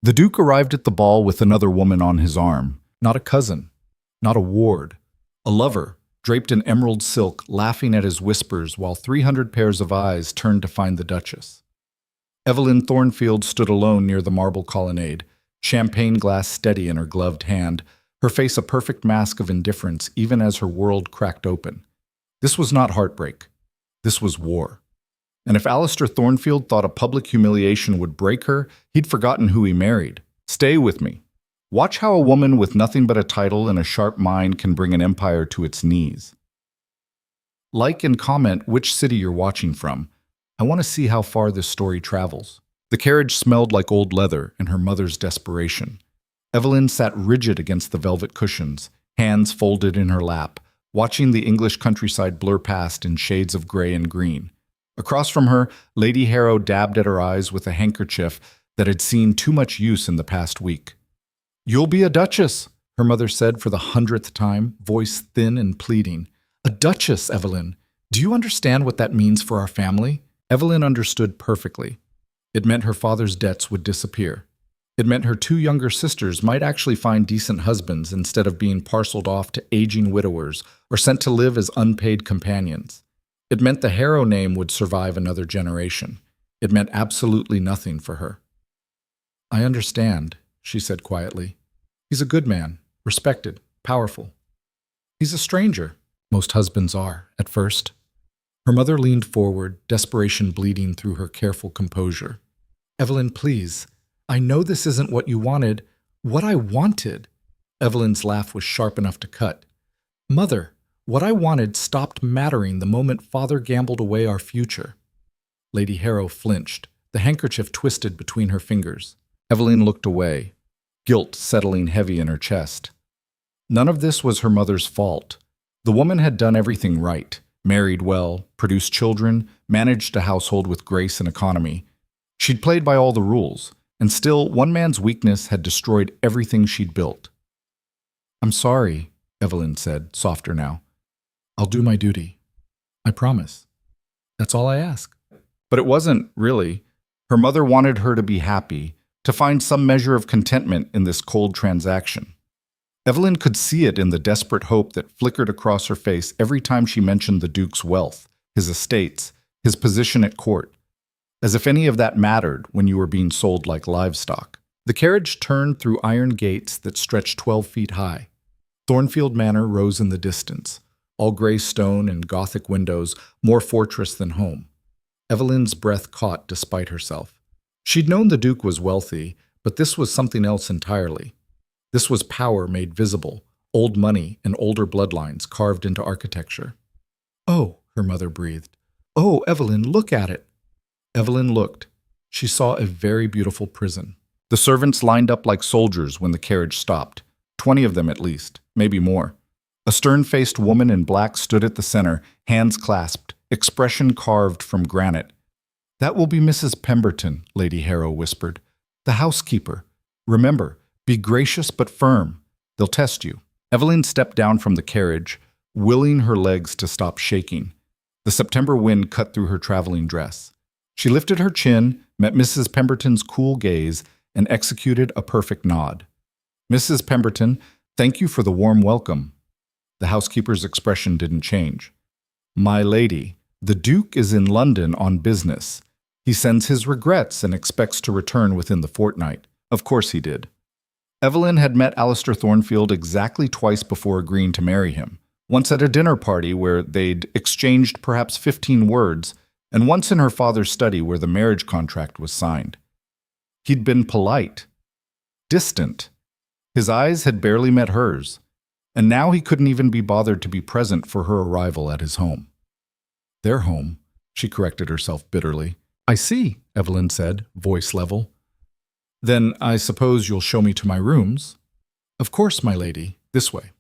The Duke arrived at the ball with another woman on his arm, not a cousin, not a ward, a lover, draped in emerald silk, laughing at his whispers while 300 pairs of eyes turned to find the Duchess. Eveline Thornfield stood alone near the marble colonnade, champagne glass steady in her gloved hand, her face a perfect mask of indifference even as her world cracked open. This was not heartbreak. This was war. And if Alistair Thornfield thought a public humiliation would break her, he'd forgotten who he married. Stay with me. Watch how a woman with nothing but a title and a sharp mind can bring an empire to its knees. Like and comment which city you're watching from. I want to see how far this story travels. The carriage smelled like old leather and her mother's desperation. Eveline sat rigid against the velvet cushions, hands folded in her lap, watching the English countryside blur past in shades of gray and green. Across from her, Lady Harrow dabbed at her eyes with a handkerchief that had seen too much use in the past week. "You'll be a duchess," her mother said for the 100th time, voice thin and pleading. "A duchess, Eveline. Do you understand what that means for our family?" Eveline understood perfectly. It meant her father's debts would disappear. It meant her two younger sisters might actually find decent husbands instead of being parceled off to aging widowers or sent to live as unpaid companions. It meant the Harrow name would survive another generation. It meant absolutely nothing for her. "I understand," she said quietly. "He's a good man, respected, powerful. He's a stranger. Most husbands are, at first." Her mother leaned forward, desperation bleeding through her careful composure. "Eveline, please. I know this isn't what you wanted. What I wanted." Eveline's laugh was sharp enough to cut. "Mother, what I wanted stopped mattering the moment Father gambled away our future." Lady Harrow flinched, the handkerchief twisted between her fingers. Eveline looked away, guilt settling heavy in her chest. None of this was her mother's fault. The woman had done everything right, married well, produced children, managed a household with grace and economy. She'd played by all the rules, and still one man's weakness had destroyed everything she'd built. "I'm sorry," Eveline said, softer now. "I'll do my duty. I promise. That's all I ask." But it wasn't, really. Her mother wanted her to be happy, to find some measure of contentment in this cold transaction. Eveline could see it in the desperate hope that flickered across her face every time she mentioned the Duke's wealth, his estates, his position at court. As if any of that mattered when you were being sold like livestock. The carriage turned through iron gates that stretched 12 feet high. Thornfield Manor rose in the distance, all gray stone and Gothic windows, more fortress than home. Eveline's breath caught despite herself. She'd known the Duke was wealthy, but this was something else entirely. This was power made visible, old money and older bloodlines carved into architecture. "Oh," her mother breathed. "Oh, Eveline, look at it." Eveline looked. She saw a very beautiful prison. The servants lined up like soldiers when the carriage stopped, 20 of them at least, maybe more. A stern-faced woman in black stood at the center, hands clasped, expression carved from granite. "That will be Mrs. Pemberton," Lady Harrow whispered. "The housekeeper. Remember, be gracious but firm. They'll test you." Eveline stepped down from the carriage, willing her legs to stop shaking. The September wind cut through her traveling dress. She lifted her chin, met Mrs. Pemberton's cool gaze, and executed a perfect nod. "Mrs. Pemberton, thank you for the warm welcome." The housekeeper's expression didn't change. "My lady, the Duke is in London on business. He sends his regrets and expects to return within the fortnight." Of course he did. Eveline had met Alistair Thornfield exactly twice before agreeing to marry him. Once at a dinner party where they'd exchanged perhaps 15 words, and once in her father's study where the marriage contract was signed. He'd been polite, distant. His eyes had barely met hers, and now he couldn't even be bothered to be present for her arrival at his home. Their home, she corrected herself bitterly. "I see," Eveline said, voice level. "Then I suppose you'll show me to my rooms?" "Of course, my lady, this way."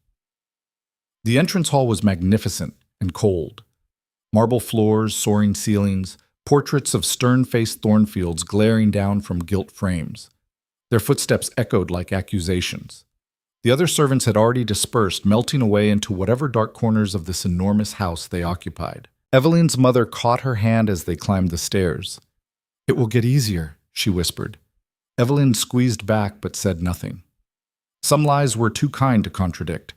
The entrance hall was magnificent and cold. Marble floors, soaring ceilings, portraits of stern-faced Thornfields glaring down from gilt frames. Their footsteps echoed like accusations. The other servants had already dispersed, melting away into whatever dark corners of this enormous house they occupied. Eveline's mother caught her hand as they climbed the stairs. "It will get easier," she whispered. Eveline squeezed back but said nothing. Some lies were too kind to contradict.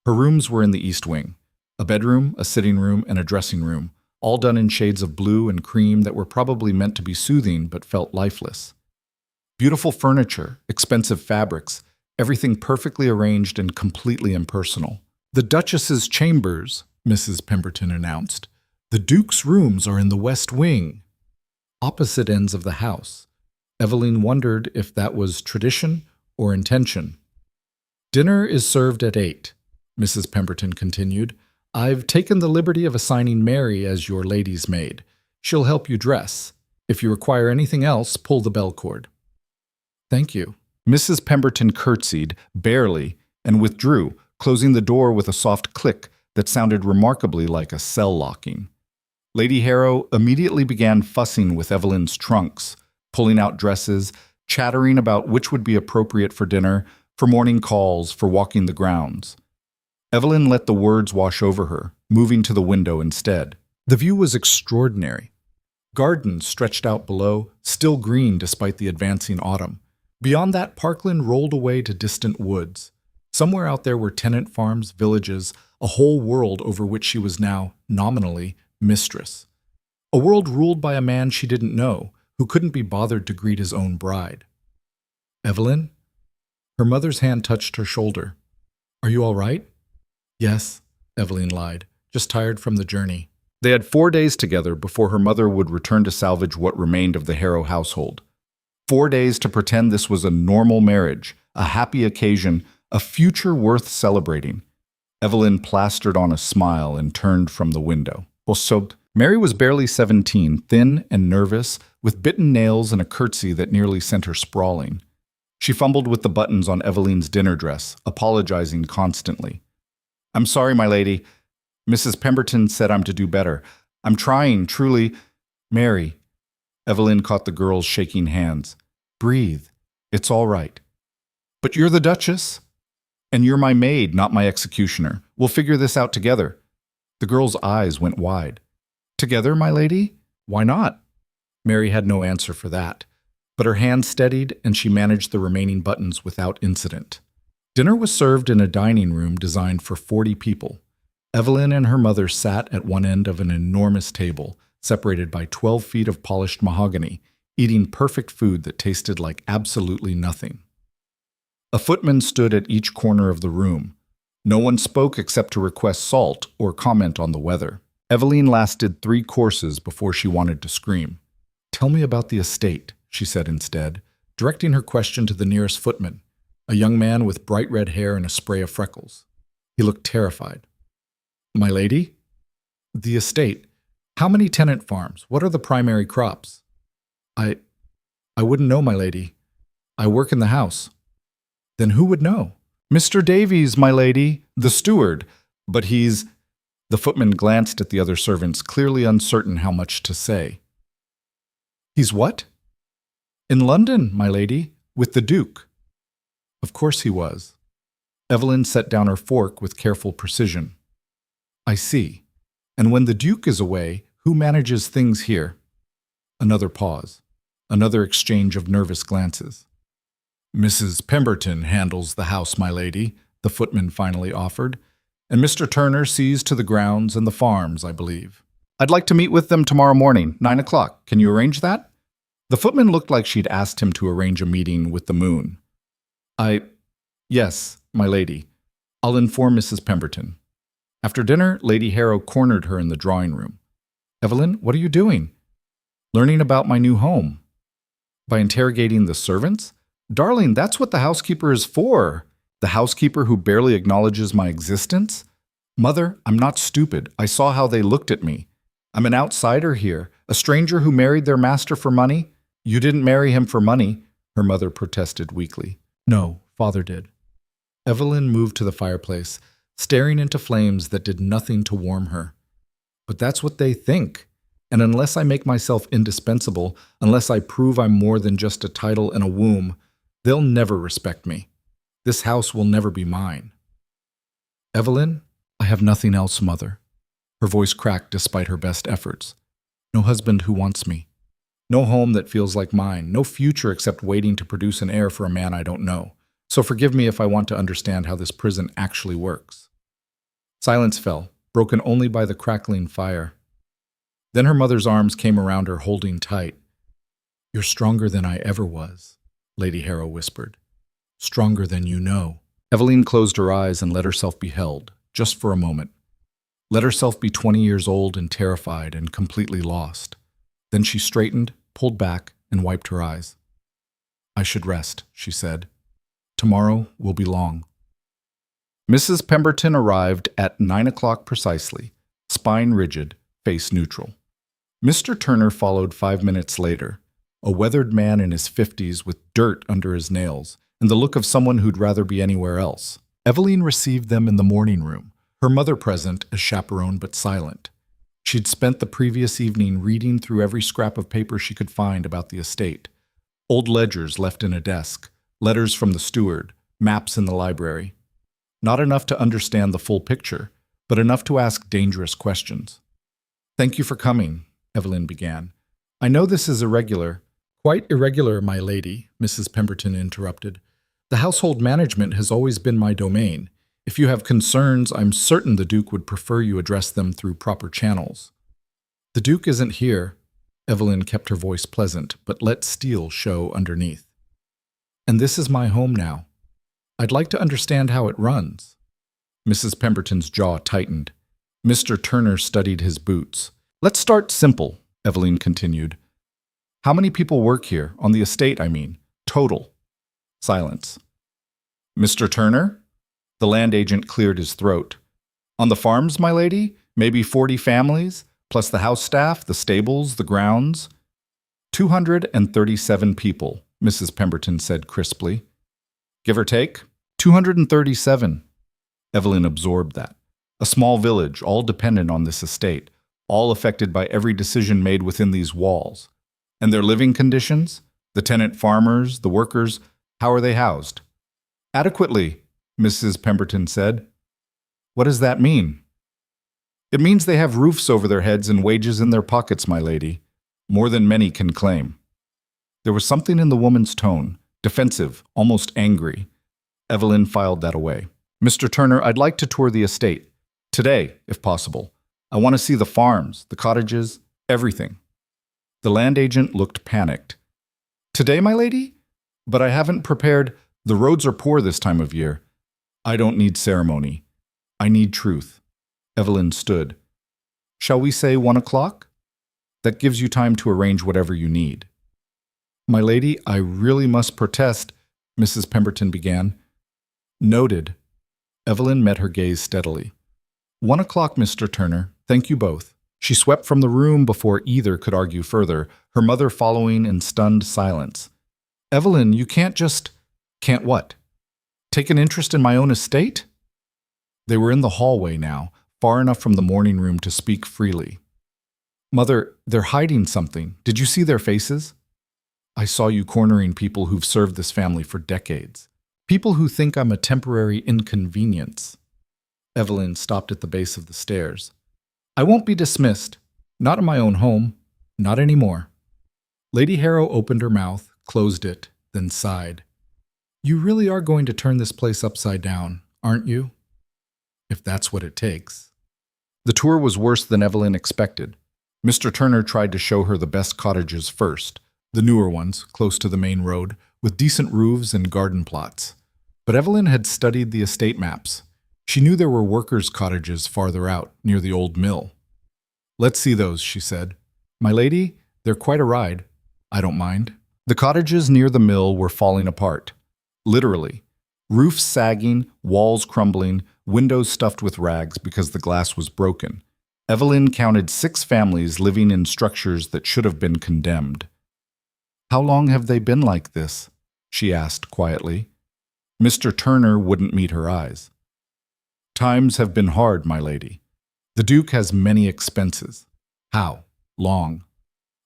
Her rooms were in the east wing. A bedroom, a sitting room, and a dressing room, all done in shades of blue and cream that were probably meant to be soothing but felt lifeless. Beautiful furniture, expensive fabrics, everything perfectly arranged and completely impersonal. "The Duchess's chambers," Mrs. Pemberton announced. "The Duke's rooms are in the west wing." Opposite ends of the house. Eveline wondered if that was tradition or intention. "Dinner is served at 8, Mrs. Pemberton continued. "I've taken the liberty of assigning Mary as your lady's maid. She'll help you dress. If you require anything else, pull the bell cord." "Thank you." Mrs. Pemberton curtsied, barely, and withdrew, closing the door with a soft click that sounded remarkably like a cell locking. Lady Harrow immediately began fussing with Eveline's trunks, pulling out dresses, chattering about which would be appropriate for dinner, for morning calls, for walking the grounds. Eveline let the words wash over her, moving to the window instead. The view was extraordinary. Gardens stretched out below, still green despite the advancing autumn. Beyond that, parkland rolled away to distant woods. Somewhere out there were tenant farms, villages, a whole world over which she was now, nominally, mistress. A world ruled by a man she didn't know, who couldn't be bothered to greet his own bride. "Eveline?" Her mother's hand touched her shoulder. "Are you all right?" "Yes," Eveline lied, "just tired from the journey." They had 4 days together before her mother would return to salvage what remained of the Harrow household. 4 days to pretend this was a normal marriage, a happy occasion, a future worth celebrating. Eveline plastered on a smile and turned from the window. Mary was barely 17, thin and nervous, with bitten nails and a curtsy that nearly sent her sprawling. She fumbled with the buttons on Eveline's dinner dress, apologizing constantly. "I'm sorry, my lady. Mrs. Pemberton said I'm to do better. I'm trying, truly." "Mary." Eveline caught the girl's shaking hands. "Breathe. It's all right." "But you're the Duchess. And you're my maid, not my executioner. We'll figure this out together." The girl's eyes went wide. "Together, my lady? Why not?" Mary had no answer for that, but her hand steadied and she managed the remaining buttons without incident. Dinner was served in a dining room designed for 40 people. Eveline and her mother sat at one end of an enormous table, separated by 12 feet of polished mahogany, eating perfect food that tasted like absolutely nothing. A footman stood at each corner of the room. No one spoke except to request salt or comment on the weather. Eveline lasted 3 courses before she wanted to scream. "Tell me about the estate," she said instead, directing her question to the nearest footman, a young man with bright red hair and a spray of freckles. He looked terrified. "My lady?" "The estate. How many tenant farms? What are the primary crops?" I wouldn't know, my lady. I work in the house." "Then who would know?" "Mr. Davies, my lady, the steward. But he's—" The footman glanced at the other servants, clearly uncertain how much to say. "He's what?" "In London, my lady, with the Duke." Of course he was. Eveline set down her fork with careful precision. "I see. And when the Duke is away, who manages things here?" Another pause. Another exchange of nervous glances. "Mrs. Pemberton handles the house, my lady," the footman finally offered, "and Mr. Turner sees to the grounds and the farms, I believe. I'd like to meet with them tomorrow morning, 9 o'clock. Can you arrange that?" The footman looked like she'd asked him to arrange a meeting with the moon. Yes, my lady. I'll inform Mrs. Pemberton." After dinner, Lady Harrow cornered her in the drawing room. "Eveline, what are you doing?" "Learning about my new home." "By interrogating the servants? Darling, that's what the housekeeper is for. The housekeeper who barely acknowledges my existence? Mother, I'm not stupid. I saw how they looked at me. I'm an outsider here, a stranger who married their master for money." "You didn't marry him for money," her mother protested weakly. "No, father did." Eveline moved to the fireplace, staring into flames that did nothing to warm her. "But that's what they think. And unless I make myself indispensable, unless I prove I'm more than just a title and a womb, they'll never respect me. This house will never be mine." "Eveline, I have nothing else, mother." Her voice cracked despite her best efforts. "No husband who wants me. No home that feels like mine, no future except waiting to produce an heir for a man I don't know. So forgive me if I want to understand how this prison actually works." Silence fell, broken only by the crackling fire. Then her mother's arms came around her, holding tight. "You're stronger than I ever was," Lady Harrow whispered. "Stronger than you know." Eveline closed her eyes and let herself be held, just for a moment. Let herself be 20 years old and terrified and completely lost. Then she straightened, pulled back, and wiped her eyes. "I should rest," she said. "Tomorrow will be long." Mrs. Pemberton arrived at 9 o'clock precisely, spine rigid, face neutral. Mr. Turner followed 5 minutes later, a weathered man in his 50s with dirt under his nails and the look of someone who'd rather be anywhere else. Eveline received them in the morning room, her mother present as chaperone but silent. She'd spent the previous evening reading through every scrap of paper she could find about the estate. Old ledgers left in a desk, letters from the steward, maps in the library. Not enough to understand the full picture, but enough to ask dangerous questions. "Thank you for coming," Eveline began. "I know this is irregular." "Quite irregular, my lady," Mrs. Pemberton interrupted. "The household management has always been my domain. If you have concerns, I'm certain the Duke would prefer you address them through proper channels." "The Duke isn't here." Eveline kept her voice pleasant, but let steel show underneath. "And this is my home now. I'd like to understand how it runs." Mrs. Pemberton's jaw tightened. Mr. Turner studied his boots. "Let's start simple," Eveline continued. "How many people work here, on the estate, I mean, total?" Silence. "Mr. Turner?" The land agent cleared his throat. "On the farms, my lady? Maybe 40 families, plus the house staff, the stables, the grounds." 237 people, Mrs. Pemberton said crisply. "Give or take?" 237. Eveline absorbed that. A small village, all dependent on this estate, all affected by every decision made within these walls. And their living conditions? The tenant farmers, the workers, how are they housed? "Adequately," Mrs. Pemberton said. "What does that mean?" "It means they have roofs over their heads and wages in their pockets, my lady. More than many can claim." There was something in the woman's tone, defensive, almost angry. Eveline filed that away. "Mr. Turner, I'd like to tour the estate. Today, if possible. I want to see the farms, the cottages, everything." The land agent looked panicked. "Today, my lady? But I haven't prepared. The roads are poor this time of year. I don't need ceremony. I need truth." Eveline stood. "Shall we say 1 o'clock? That gives you time to arrange whatever you need." "My lady, I really must protest," Mrs. Pemberton began. "Noted." Eveline met her gaze steadily. 1 o'clock, Mr. Turner. Thank you both." She swept from the room before either could argue further, her mother following in stunned silence. "Eveline, you can't just—" "Can't what? Take an interest in my own estate?" They were in the hallway now, far enough from the morning room to speak freely. "Mother, they're hiding something. Did you see their faces? I saw you cornering people who've served this family for decades. People who think I'm a temporary inconvenience." Eveline stopped at the base of the stairs. "I won't be dismissed. Not in my own home. Not anymore." Lady Harrow opened her mouth, closed it, then sighed. "You really are going to turn this place upside down, aren't you? If that's what it takes." The tour was worse than Eveline expected. Mr. Turner tried to show her the best cottages first, the newer ones, close to the main road, with decent roofs and garden plots. But Eveline had studied the estate maps. She knew there were workers' cottages farther out, near the old mill. "Let's see those," she said. "My lady, they're quite a ride. I don't mind." The cottages near the mill were falling apart. Literally. Roofs sagging, walls crumbling, windows stuffed with rags because the glass was broken. Eveline counted 6 families living in structures that should have been condemned. "How long have they been like this?" she asked quietly. Mr. Turner wouldn't meet her eyes. "Times have been hard, my lady. The Duke has many expenses." "How long?"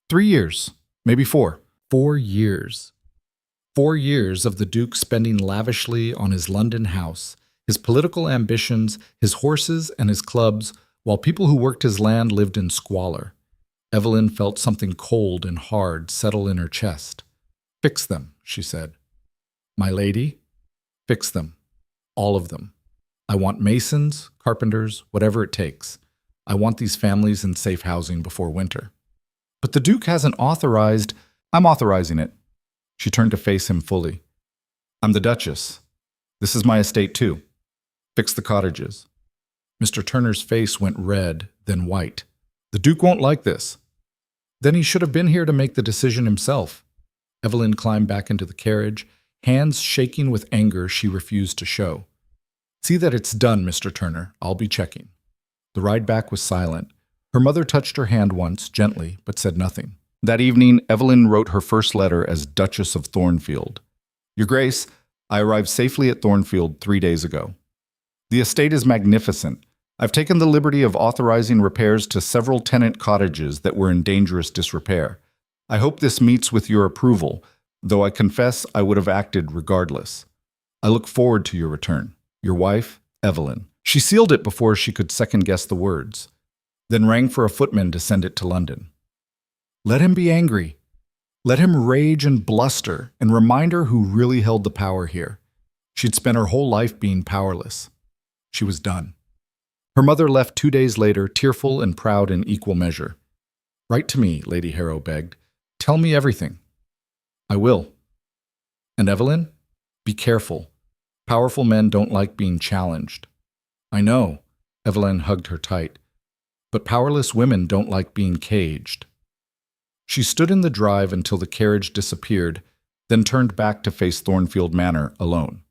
3 years, maybe 4. 4 years. 4 years of the Duke spending lavishly on his London house, his political ambitions, his horses, and his clubs, while people who worked his land lived in squalor. Eveline felt something cold and hard settle in her chest. "Fix them," she said. "My lady, fix them. All of them. I want masons, carpenters, whatever it takes. I want these families in safe housing before winter." "But the Duke hasn't authorized—" "I'm authorizing it." She turned to face him fully. "I'm the Duchess. This is my estate too. Fix the cottages." Mr. Turner's face went red, then white. "The Duke won't like this." "Then he should have been here to make the decision himself." Eveline climbed back into the carriage, hands shaking with anger she refused to show. "See that it's done, Mr. Turner. I'll be checking." The ride back was silent. Her mother touched her hand once, gently, but said nothing. That evening, Eveline wrote her first letter as Duchess of Thornfield. "Your Grace, I arrived safely at Thornfield 3 days ago. The estate is magnificent. I've taken the liberty of authorizing repairs to several tenant cottages that were in dangerous disrepair. I hope this meets with your approval, though I confess I would have acted regardless. I look forward to your return. Your wife, Eveline." She sealed it before she could second-guess the words, then rang for a footman to send it to London. Let him be angry. Let him rage and bluster and remind her who really held the power here. She'd spent her whole life being powerless. She was done. Her mother left 2 days later, tearful and proud in equal measure. "Write to me," Lady Harrow begged. "Tell me everything." "I will." "And Eveline? Be careful. Powerful men don't like being challenged." "I know." Eveline hugged her tight. "But powerless women don't like being caged." She stood in the drive until the carriage disappeared, then turned back to face Thornfield Manor alone.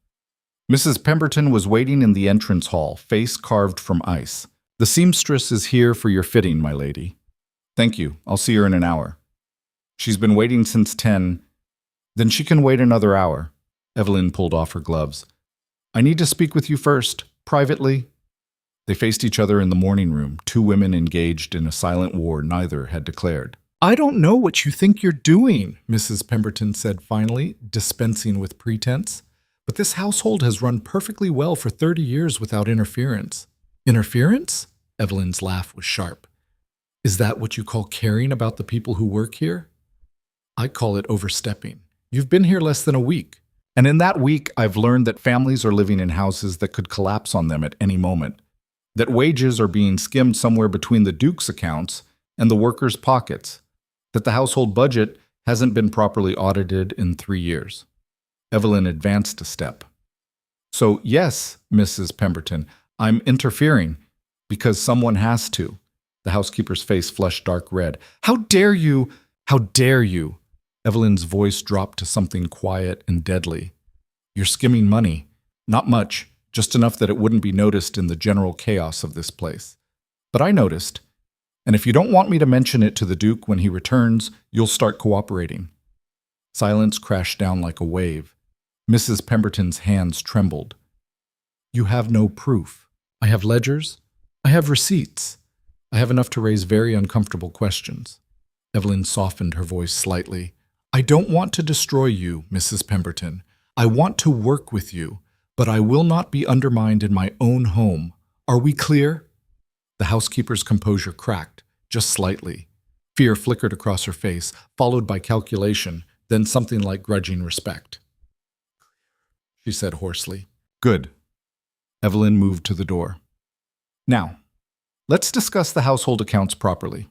Mrs. Pemberton was waiting in the entrance hall, face carved from ice. "The seamstress is here for your fitting, my lady." "Thank you. I'll see her in an hour." "She's been waiting since 10. Then she can wait another hour." Eveline pulled off her gloves. "I need to speak with you first, privately." They faced each other in the morning room, two women engaged in a silent war neither had declared. "I don't know what you think you're doing," Mrs. Pemberton said finally, dispensing with pretense. "But this household has run perfectly well for 30 years without interference." "Interference?" Eveline's laugh was sharp. "Is that what you call caring about the people who work here?" "I call it overstepping. You've been here less than a week. And in that week, I've learned that families are living in houses that could collapse on them at any moment. That wages are being skimmed somewhere between the Duke's accounts and the workers' pockets. That the household budget hasn't been properly audited in 3 years. Eveline advanced a step. "So, yes, Mrs. Pemberton, I'm interfering because someone has to." The housekeeper's face flushed dark red. "How dare you? How dare you?" Eveline's voice dropped to something quiet and deadly. "You're skimming money. Not much, just enough that it wouldn't be noticed in the general chaos of this place. But I noticed. And if you don't want me to mention it to the Duke when he returns, you'll start cooperating." Silence crashed down like a wave. Mrs. Pemberton's hands trembled. "You have no proof." "I have ledgers. I have receipts. I have enough to raise very uncomfortable questions." Eveline softened her voice slightly. "I don't want to destroy you, Mrs. Pemberton. I want to work with you, but I will not be undermined in my own home. Are we clear?" The housekeeper's composure cracked, just slightly. Fear flickered across her face, followed by calculation, then something like grudging respect. She said hoarsely. "Good." Eveline moved to the door. "Now, let's discuss the household accounts properly.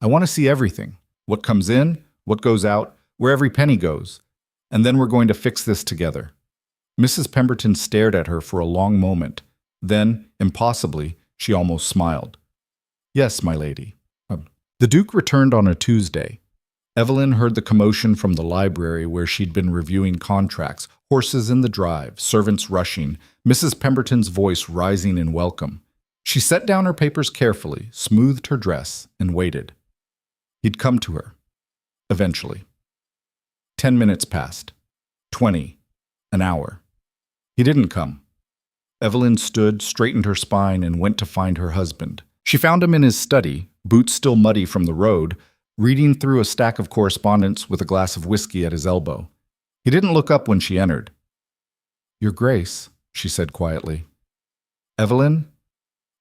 I want to see everything. What comes in, what goes out, where every penny goes. And then we're going to fix this together." Mrs. Pemberton stared at her for a long moment. Then, impossibly, she almost smiled. "Yes, my lady." The Duke returned on a Tuesday. Eveline heard the commotion from the library where she'd been reviewing contracts, horses in the drive, servants rushing, Mrs. Pemberton's voice rising in welcome. She set down her papers carefully, smoothed her dress, and waited. He'd come to her. Eventually. 10 minutes passed. 20. An hour. He didn't come. Eveline stood, straightened her spine, and went to find her husband. She found him in his study, boots still muddy from the road, reading through a stack of correspondence with a glass of whiskey at his elbow. He didn't look up when she entered. "Your Grace," she said quietly. "Eveline?"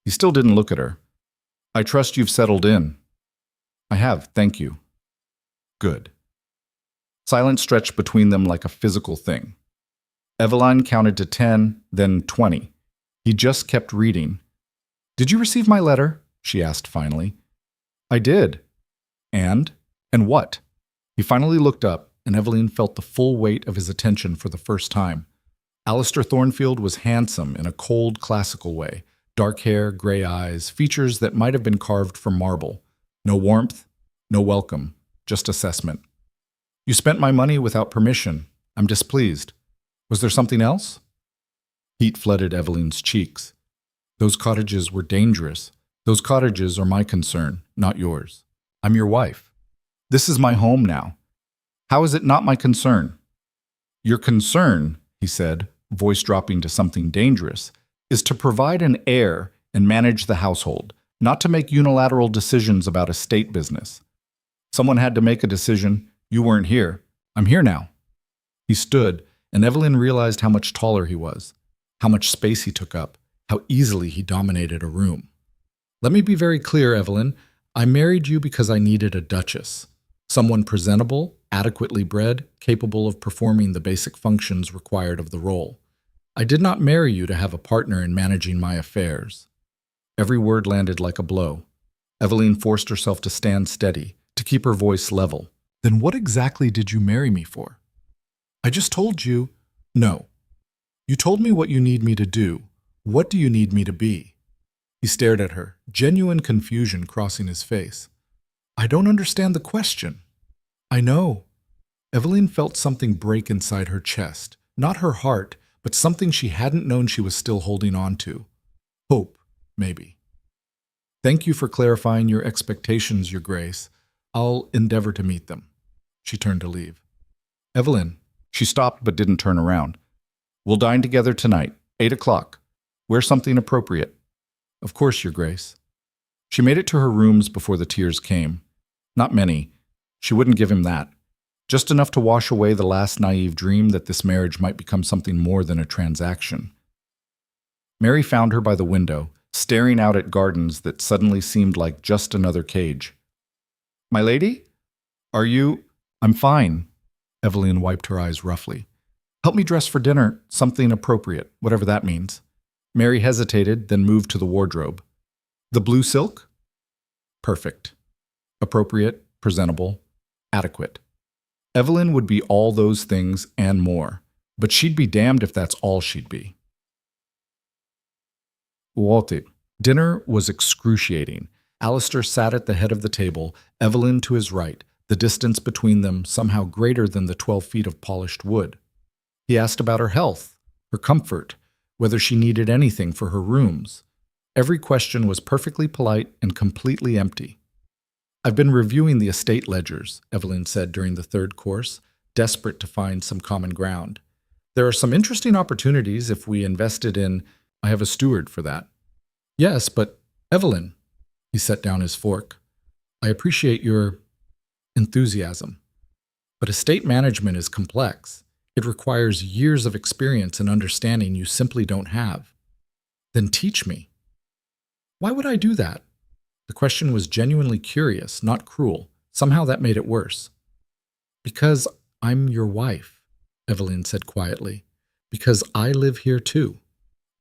He still didn't look at her. "I trust you've settled in." I have, thank you. Good. Silence stretched between them like a physical thing. Eveline counted to 10, then 20. He just kept reading. Did you receive my letter? She asked finally. I did. And? And what? He finally looked up, and Eveline felt the full weight of his attention for the first time. Alistair Thornfield was handsome in a cold, classical way. Dark hair, gray eyes, features that might have been carved from marble. No warmth, no welcome, just assessment. You spent my money without permission. I'm displeased. Was there something else? Heat flooded Eveline's cheeks. Those cottages were dangerous. Those cottages are my concern, not yours. I'm your wife. This is my home now. How is it not my concern? Your concern, he said, voice dropping to something dangerous, is to provide an heir and manage the household, not to make unilateral decisions about estate business. Someone had to make a decision. You weren't here. I'm here now. He stood, and Eveline realized how much taller he was, how much space he took up, how easily he dominated a room. Let me be very clear, Eveline. I married you because I needed a Duchess, someone presentable, adequately bred, capable of performing the basic functions required of the role. I did not marry you to have a partner in managing my affairs. Every word landed like a blow. Eveline forced herself to stand steady, to keep her voice level. Then what exactly did you marry me for? I just told you, no. You told me what you need me to do. What do you need me to be? He stared at her, genuine confusion crossing his face. I don't understand the question. I know. Eveline felt something break inside her chest, not her heart, but something she hadn't known she was still holding on to. Hope, maybe. Thank you for clarifying your expectations, Your Grace. I'll endeavor to meet them. She turned to leave. Eveline. She stopped but didn't turn around. We'll dine together tonight, 8 o'clock. Wear something appropriate. Of course, Your Grace. She made it to her rooms before the tears came. Not many. She wouldn't give him that. Just enough to wash away the last naive dream that this marriage might become something more than a transaction. Mary found her by the window, staring out at gardens that suddenly seemed like just another cage. My lady? Are you? I'm fine. Eveline wiped her eyes roughly. Help me dress for dinner, something appropriate, whatever that means. Mary hesitated, then moved to the wardrobe. The blue silk? Perfect. Appropriate, presentable, adequate. Eveline would be all those things and more, but she'd be damned if that's all she'd be. Walter. Dinner was excruciating. Alistair sat at the head of the table, Eveline to his right, the distance between them somehow greater than the 12 feet of polished wood. He asked about her health, her comfort, whether she needed anything for her rooms. Every question was perfectly polite and completely empty. I've been reviewing the estate ledgers, Eveline said during the third course, desperate to find some common ground. There are some interesting opportunities if we invested in... I have a steward for that. Yes, but Eveline, he set down his fork. I appreciate your enthusiasm. But estate management is complex. It requires years of experience and understanding you simply don't have. Then teach me. Why would I do that? The question was genuinely curious, not cruel. Somehow that made it worse. Because I'm your wife, Eveline said quietly. Because I live here too.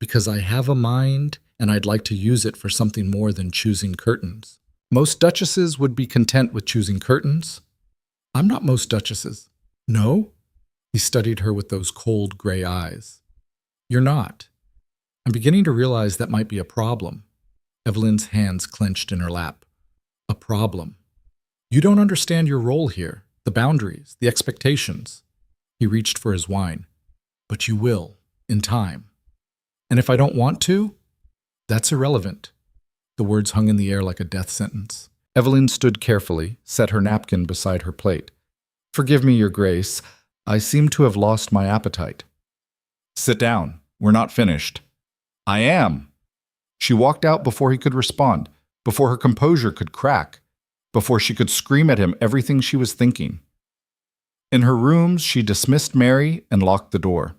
Because I have a mind and I'd like to use it for something more than choosing curtains. Most duchesses would be content with choosing curtains. I'm not most duchesses. No? He studied her with those cold gray eyes. You're not. I'm beginning to realize that might be a problem. Eveline's hands clenched in her lap. A problem. You don't understand your role here, the boundaries, the expectations. He reached for his wine. But you will, in time. And if I don't want to, that's irrelevant. The words hung in the air like a death sentence. Eveline stood carefully, set her napkin beside her plate. Forgive me, Your Grace. I seem to have lost my appetite. Sit down. We're not finished. I am. She walked out before he could respond, before her composure could crack, before she could scream at him everything she was thinking. In her rooms, she dismissed Mary and locked the door.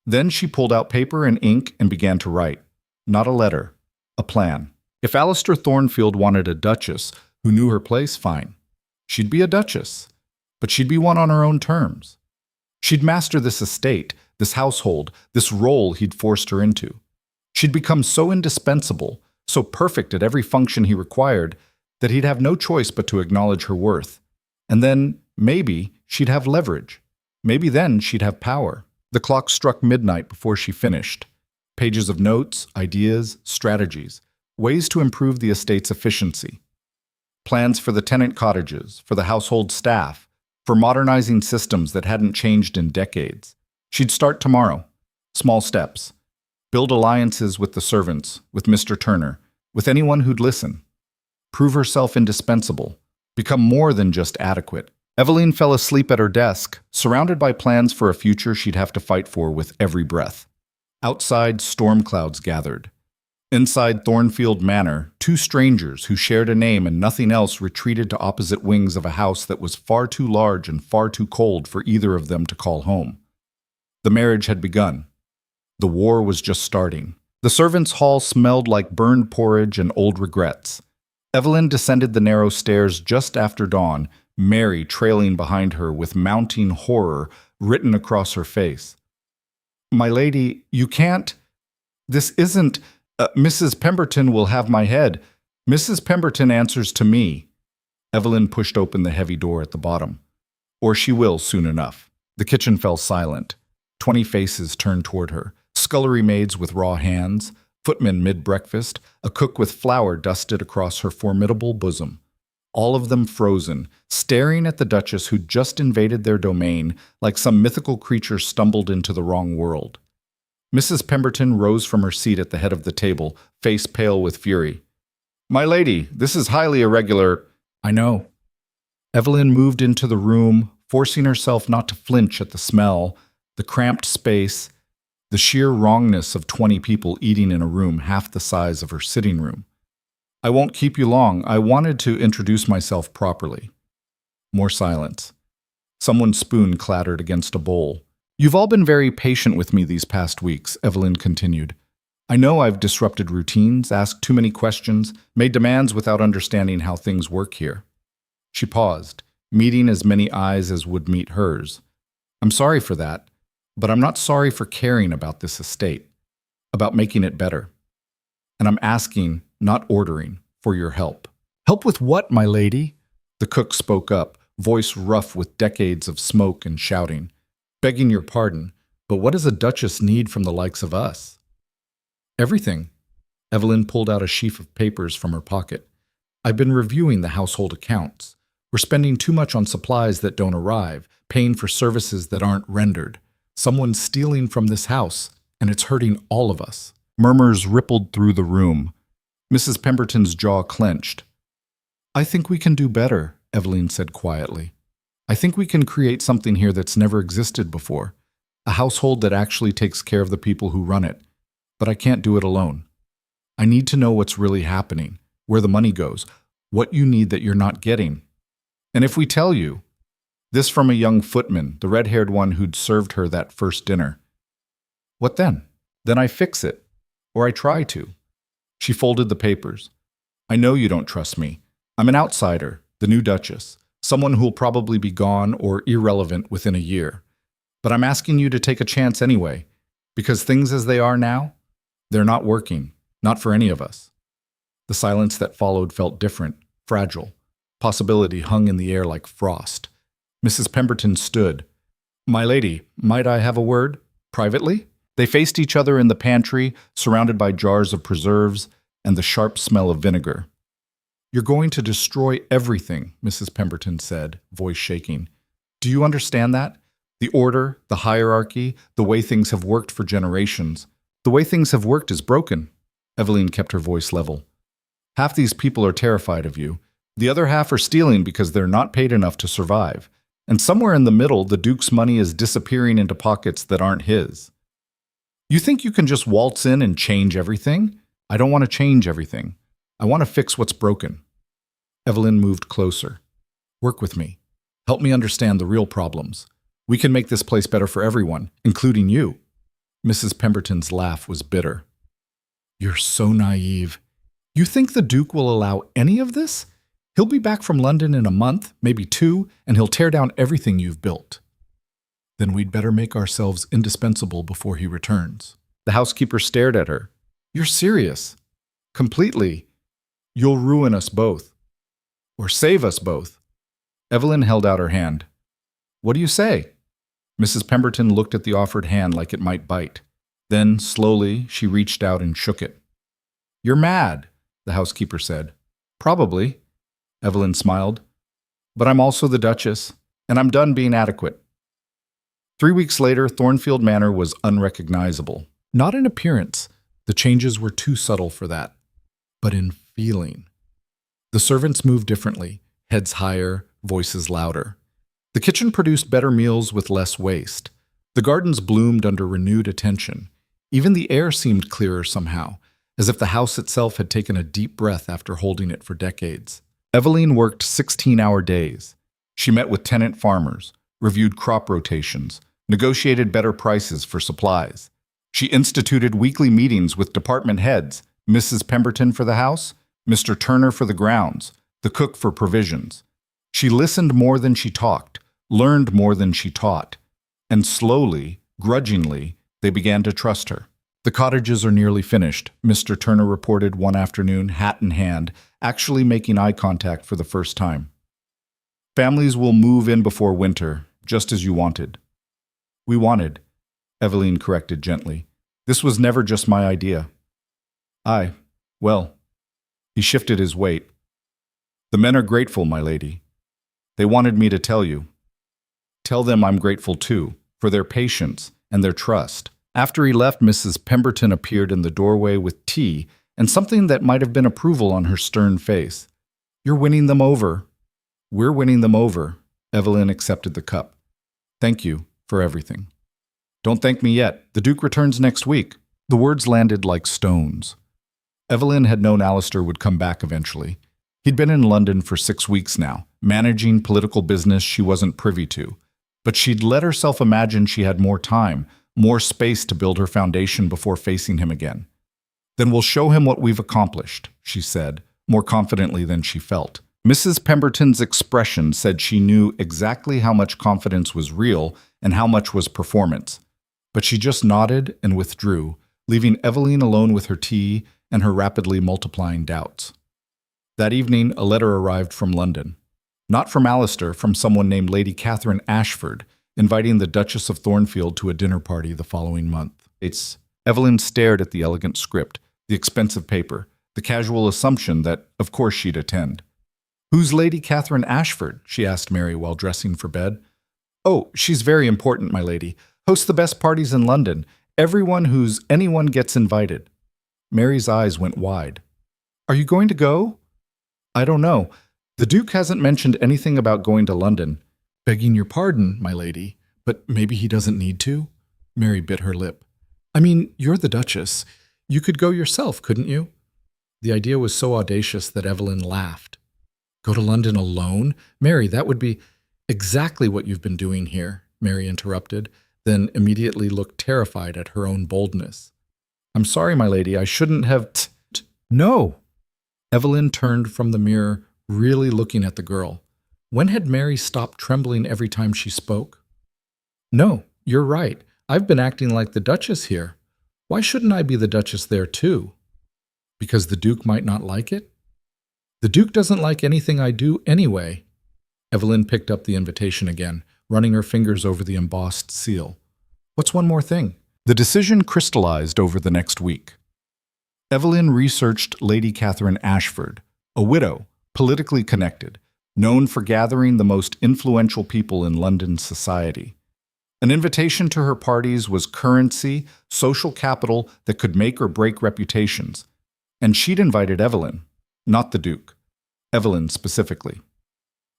Then she pulled out paper and ink and began to write. Not a letter, a plan. If Alistair Thornfield wanted a duchess who knew her place, fine. She'd be a duchess, but she'd be one on her own terms. She'd master this estate, this household, this role he'd forced her into. She'd become so indispensable, so perfect at every function he required, that he'd have no choice but to acknowledge her worth. And then, maybe, she'd have leverage. Maybe then she'd have power. The clock struck midnight before she finished. Pages of notes, ideas, strategies, ways to improve the estate's efficiency. Plans for the tenant cottages, for the household staff, for modernizing systems that hadn't changed in decades. She'd start tomorrow. Small steps. Build alliances with the servants, with Mr. Turner, with anyone who'd listen. Prove herself indispensable. Become more than just adequate. Eveline fell asleep at her desk, surrounded by plans for a future she'd have to fight for with every breath. Outside, storm clouds gathered. Inside Thornfield Manor, two strangers who shared a name and nothing else retreated to opposite wings of a house that was far too large and far too cold for either of them to call home. The marriage had begun. The war was just starting. The servants' hall smelled like burned porridge and old regrets. Eveline descended the narrow stairs just after dawn, Mary trailing behind her with mounting horror written across her face. "My lady, you can't. This isn't. Mrs. Pemberton will have my head. Mrs. Pemberton answers to me." Eveline pushed open the heavy door at the bottom. "Or she will soon enough." The kitchen fell silent. 20 faces turned toward her. Scullery maids with raw hands, footmen mid-breakfast, a cook with flour dusted across her formidable bosom. All of them frozen, staring at the Duchess who'd just invaded their domain like some mythical creature stumbled into the wrong world. Mrs. Pemberton rose from her seat at the head of the table, face pale with fury. "My lady, this is highly irregular." "I know." Eveline moved into the room, forcing herself not to flinch at the smell, the cramped space, the sheer wrongness of 20 people eating in a room half the size of her sitting room. "I won't keep you long. I wanted to introduce myself properly." More silence. Someone's spoon clattered against a bowl. "You've all been very patient with me these past weeks," Eveline continued. "I know I've disrupted routines, asked too many questions, made demands without understanding how things work here." She paused, meeting as many eyes as would meet hers. "I'm sorry for that, but I'm not sorry for caring about this estate, about making it better. And I'm asking, not ordering, for your help." "Help with what, my lady?" The cook spoke up, voice rough with decades of smoke and shouting. "Begging your pardon, but what does a duchess need from the likes of us?" "Everything." Eveline pulled out a sheaf of papers from her pocket. "I've been reviewing the household accounts. We're spending too much on supplies that don't arrive, paying for services that aren't rendered. Someone's stealing from this house, and it's hurting all of us." Murmurs rippled through the room. Mrs. Pemberton's jaw clenched. "I think we can do better," Eveline said quietly. "I think we can create something here that's never existed before. A household that actually takes care of the people who run it. But I can't do it alone. I need to know what's really happening, where the money goes, what you need that you're not getting. And if we tell you," this from a young footman, the red-haired one who'd served her that first dinner, "what then? Then I fix it. Or I try to." She folded the papers. "I know you don't trust me. I'm an outsider, the new Duchess, someone who'll probably be gone or irrelevant within a year. But I'm asking you to take a chance anyway, because things as they are now, they're not working, not for any of us." The silence that followed felt different, fragile. Possibility hung in the air like frost. Mrs. Pemberton stood. "My lady, might I have a word? Privately?" They faced each other in the pantry, surrounded by jars of preserves and the sharp smell of vinegar. "You're going to destroy everything," Mrs. Pemberton said, voice shaking. "Do you understand that? The order, the hierarchy, the way things have worked for generations. The way things have worked is broken." Eveline kept her voice level. "Half these people are terrified of you. The other half are stealing because they're not paid enough to survive. And somewhere in the middle, the Duke's money is disappearing into pockets that aren't his. You think you can just waltz in and change everything? I don't want to change everything. I want to fix what's broken." Eveline moved closer. "Work with me. Help me understand the real problems. We can make this place better for everyone, including you." Mrs. Pemberton's laugh was bitter. "You're so naive. You think the Duke will allow any of this? He'll be back from London in a month, maybe 2, and he'll tear down everything you've built. Then we'd better make ourselves indispensable before he returns. The housekeeper stared at her. You're serious? Completely. You'll ruin us both. Or save us both. Eveline held out her hand. What do you say? Mrs. Pemberton looked at the offered hand like it might bite. Then, slowly, she reached out and shook it. You're mad, the housekeeper said. Probably, Eveline smiled. But I'm also the Duchess, and I'm done being adequate. 3 weeks later, Thornfield Manor was unrecognizable. Not in appearance. The changes were too subtle for that. But in feeling. The servants moved differently, heads higher, voices louder. The kitchen produced better meals with less waste. The gardens bloomed under renewed attention. Even the air seemed clearer somehow, as if the house itself had taken a deep breath after holding it for decades. Eveline worked 16-hour days. She met with tenant farmers, reviewed crop rotations, negotiated better prices for supplies. She instituted weekly meetings with department heads, Mrs. Pemberton for the house, Mr. Turner for the grounds, the cook for provisions. She listened more than she talked, learned more than she taught, and slowly, grudgingly, they began to trust her. The cottages are nearly finished, Mr. Turner reported one afternoon, hat in hand, actually making eye contact for the first time. Families will move in before winter, just as you wanted. We wanted, Eveline corrected gently. This was never just my idea. Well, he shifted his weight. The men are grateful, my lady. They wanted me to tell you. Tell them I'm grateful too, for their patience and their trust. After he left, Mrs. Pemberton appeared in the doorway with tea and something that might have been approval on her stern face. You're winning them over. We're winning them over. Eveline accepted the cup. Thank you for everything. Don't thank me yet. The Duke returns next week. The words landed like stones. Eveline had known Alistair would come back eventually. He'd been in London for 6 weeks now, managing political business she wasn't privy to. But she'd let herself imagine she had more time, more space to build her foundation before facing him again. Then we'll show him what we've accomplished, she said, more confidently than she felt. Mrs. Pemberton's expression said she knew exactly how much confidence was real and how much was performance. But she just nodded and withdrew, leaving Eveline alone with her tea and her rapidly multiplying doubts. That evening, a letter arrived from London. Not from Alistair, from someone named Lady Catherine Ashford, inviting the Duchess of Thornfield to a dinner party the following month. Eveline stared at the elegant script, the expensive paper, the casual assumption that, of course, she'd attend. Who's Lady Catherine Ashford? She asked Mary while dressing for bed. Oh, she's very important, my lady. Hosts the best parties in London. Anyone gets invited. Mary's eyes went wide. Are you going to go? I don't know. The Duke hasn't mentioned anything about going to London. Begging your pardon, my lady, but maybe he doesn't need to? Mary bit her lip. I mean, you're the Duchess. You could go yourself, couldn't you? The idea was so audacious that Eveline laughed. Go to London alone? Mary, that would be exactly what you've been doing here, Mary interrupted, then immediately looked terrified at her own boldness. I'm sorry, my lady, I shouldn't have... No! Eveline turned from the mirror, really looking at the girl. When had Mary stopped trembling every time she spoke? No, you're right. I've been acting like the Duchess here. Why shouldn't I be the Duchess there too? Because the Duke might not like it? The Duke doesn't like anything I do anyway. Eveline picked up the invitation again, running her fingers over the embossed seal. What's one more thing? The decision crystallized over the next week. Eveline researched Lady Catherine Ashford, a widow, politically connected, known for gathering the most influential people in London society. An invitation to her parties was currency, social capital that could make or break reputations. And she'd invited Eveline, not the Duke. Eveline specifically.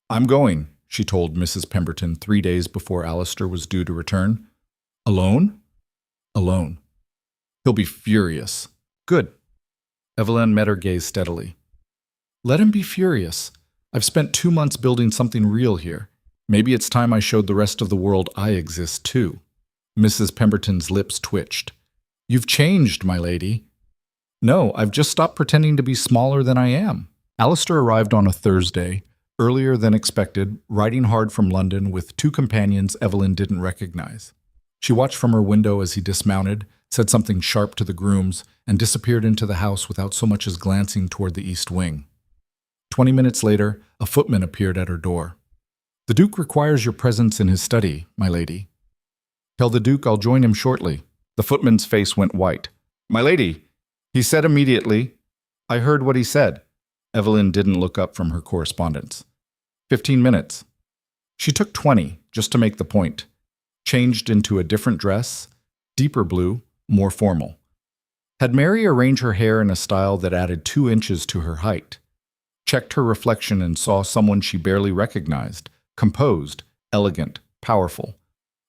I'm going, she told Mrs. Pemberton 3 days before Alistair was due to return. Alone? Alone. He'll be furious. Good. Eveline met her gaze steadily. Let him be furious. I've spent 2 months building something real here. Maybe it's time I showed the rest of the world I exist too. Mrs. Pemberton's lips twitched. You've changed, my lady. No, I've just stopped pretending to be smaller than I am. Alistair arrived on a Thursday, earlier than expected, riding hard from London with two companions Eveline didn't recognize. She watched from her window as he dismounted, said something sharp to the grooms, and disappeared into the house without so much as glancing toward the east wing. 20 minutes later, a footman appeared at her door. "The Duke requires your presence in his study, my lady." "Tell the Duke I'll join him shortly." The footman's face went white. "My lady, he said immediately." "I heard what he said." Eveline didn't look up from her correspondence. 15 minutes. She took 20, just to make the point. Changed into a different dress, deeper blue, more formal. Had Mary arranged her hair in a style that added 2 inches to her height. Checked her reflection and saw someone she barely recognized, composed, elegant, powerful.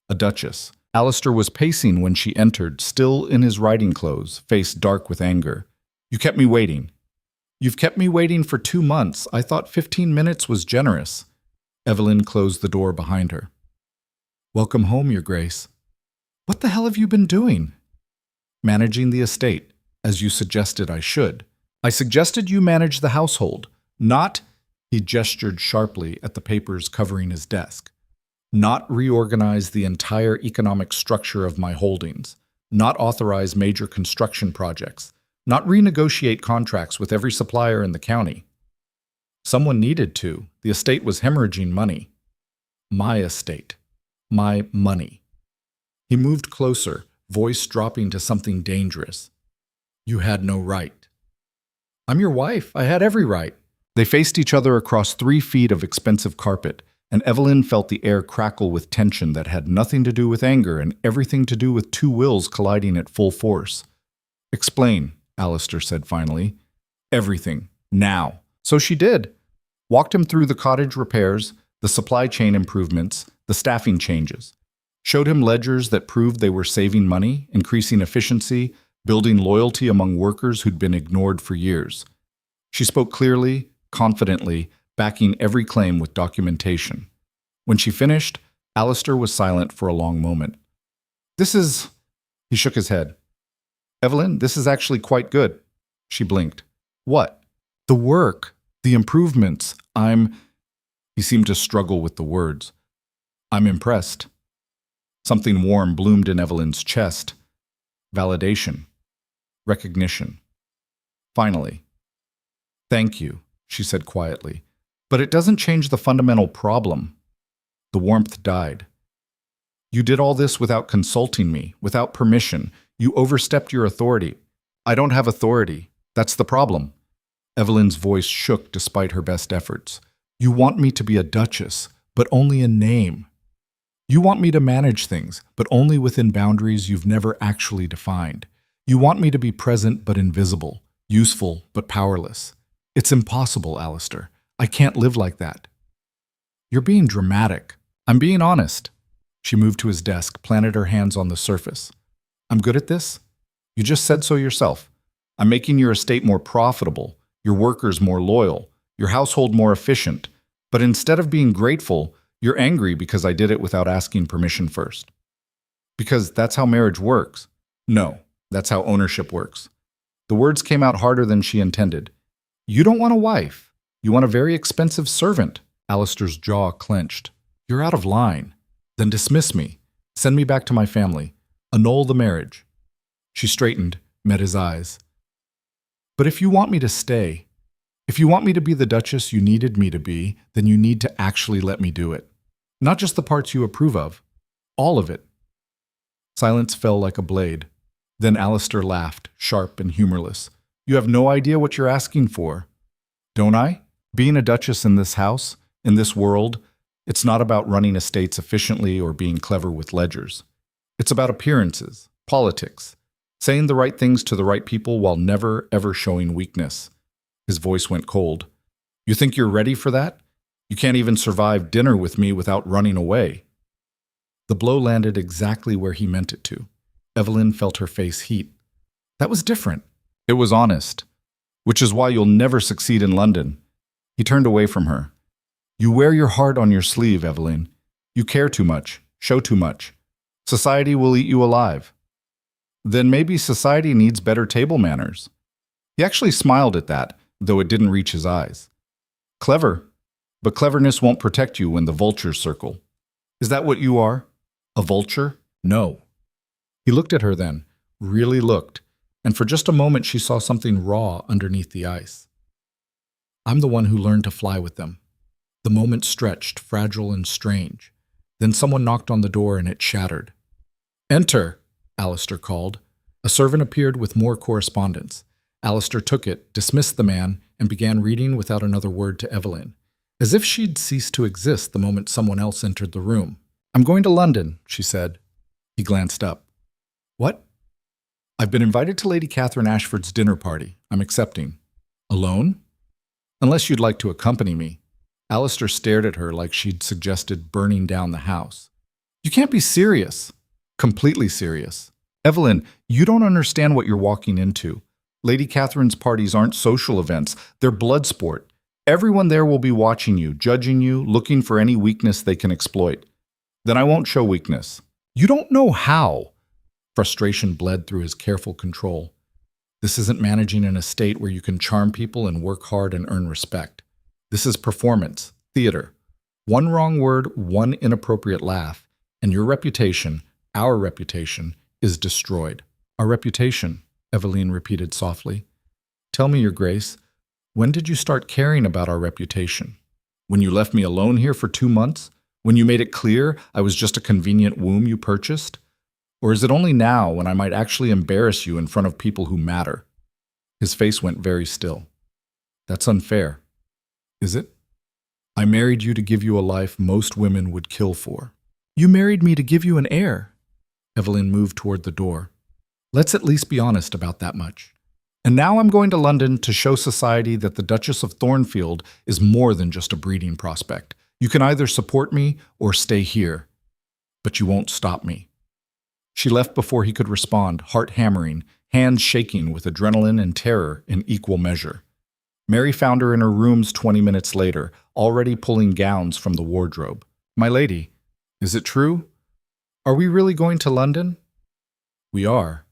A duchess. Alistair was pacing when she entered, still in his riding clothes, face dark with anger. "You kept me waiting." "You've kept me waiting for 2 months. I thought 15 minutes was generous." Eveline closed the door behind her. "Welcome home, Your Grace." "What the hell have you been doing?" "Managing the estate, as you suggested I should. I suggested you manage the household, not," he gestured sharply at the papers covering his desk, "not reorganize the entire economic structure of my holdings, not authorize major construction projects, not renegotiate contracts with every supplier in the county. Someone needed to. The estate was hemorrhaging money. My estate. My money." He moved closer, voice dropping to something dangerous. "You had no right." "I'm your wife. I had every right." They faced each other across 3 feet of expensive carpet, and Eveline felt the air crackle with tension that had nothing to do with anger and everything to do with 2 wills colliding at full force. "Explain," Alistair said finally. "Everything. Now." So she did. Walked him through the cottage repairs, the supply chain improvements, the staffing changes. Showed him ledgers that proved they were saving money, increasing efficiency, building loyalty among workers who'd been ignored for years. She spoke clearly, confidently, backing every claim with documentation. When she finished, Alistair was silent for a long moment. "This is..." He shook his head. "Eveline, this is actually quite good." She blinked. "What?" "The work, the improvements. He seemed to struggle with the words. "I'm impressed." Something warm bloomed in Eveline's chest. Validation. Recognition. Finally. "Thank you," she said quietly. "But it doesn't change the fundamental problem." The warmth died. "You did all this without consulting me, without permission. You overstepped your authority." "I don't have authority. That's the problem." Eveline's voice shook despite her best efforts. "You want me to be a duchess, but only in name. You want me to manage things, but only within boundaries you've never actually defined. You want me to be present but invisible, useful but powerless. It's impossible, Alistair. I can't live like that." "You're being dramatic." "I'm being honest." She moved to his desk, planted her hands on the surface. "I'm good at this? You just said so yourself. I'm making your estate more profitable, your workers more loyal, your household more efficient. But instead of being grateful, you're angry because I did it without asking permission first. Because that's how marriage works. No, that's how ownership works." The words came out harder than she intended. "You don't want a wife. You want a very expensive servant." Alistair's jaw clenched. "You're out of line. Then dismiss me. Send me back to my family. Annul the marriage." She straightened, met his eyes. "But if you want me to stay, if you want me to be the Duchess you needed me to be, then you need to actually let me do it. Not just the parts you approve of. All of it." Silence fell like a blade. Then Alistair laughed, sharp and humorless. "You have no idea what you're asking for." "Don't I? Being a duchess in this house, in this world, it's not about running estates efficiently or being clever with ledgers. It's about appearances, politics, saying the right things to the right people while never, ever showing weakness." His voice went cold. "You think you're ready for that? You can't even survive dinner with me without running away." The blow landed exactly where he meant it to. Eveline felt her face heat. That was different. It was honest. "Which is why you'll never succeed in London." He turned away from her. "You wear your heart on your sleeve, Eveline. You care too much, show too much. Society will eat you alive." "Then maybe society needs better table manners." He actually smiled at that, though it didn't reach his eyes. Clever, but cleverness won't protect you when the vultures circle. Is that what you are? A vulture? No. He looked at her then, really looked, and for just a moment she saw something raw underneath the ice. I'm the one who learned to fly with them. The moment stretched, fragile and strange. Then someone knocked on the door and it shattered. Enter, Alistair called. A servant appeared with more correspondence. Alistair took it, dismissed the man, and began reading without another word to Eveline, as if she'd ceased to exist the moment someone else entered the room. I'm going to London, she said. He glanced up. What? I've been invited to Lady Catherine Ashford's dinner party. I'm accepting. Alone? Unless you'd like to accompany me. Alistair stared at her like she'd suggested burning down the house. You can't be serious. Completely serious. Eveline, you don't understand what you're walking into. Lady Catherine's parties aren't social events. They're blood sport. Everyone there will be watching you, judging you, looking for any weakness they can exploit. Then I won't show weakness. You don't know how. Frustration bled through his careful control. This isn't managing an estate where you can charm people and work hard and earn respect. This is performance, theater. One wrong word, one inappropriate laugh, and your reputation, our reputation, is destroyed. Our reputation, Eveline repeated softly. Tell me, Your Grace, when did you start caring about our reputation? When you left me alone here for 2 months? When you made it clear I was just a convenient womb you purchased? Or is it only now when I might actually embarrass you in front of people who matter? His face went very still. That's unfair. Is it? I married you to give you a life most women would kill for. You married me to give you an heir. Eveline moved toward the door. Let's at least be honest about that much. And now I'm going to London to show society that the Duchess of Thornfield is more than just a breeding prospect. You can either support me or stay here. But you won't stop me. She left before he could respond, heart hammering, hands shaking with adrenaline and terror in equal measure. Mary found her in her rooms 20 minutes later, already pulling gowns from the wardrobe. My lady, is it true? Are we really going to London? We are.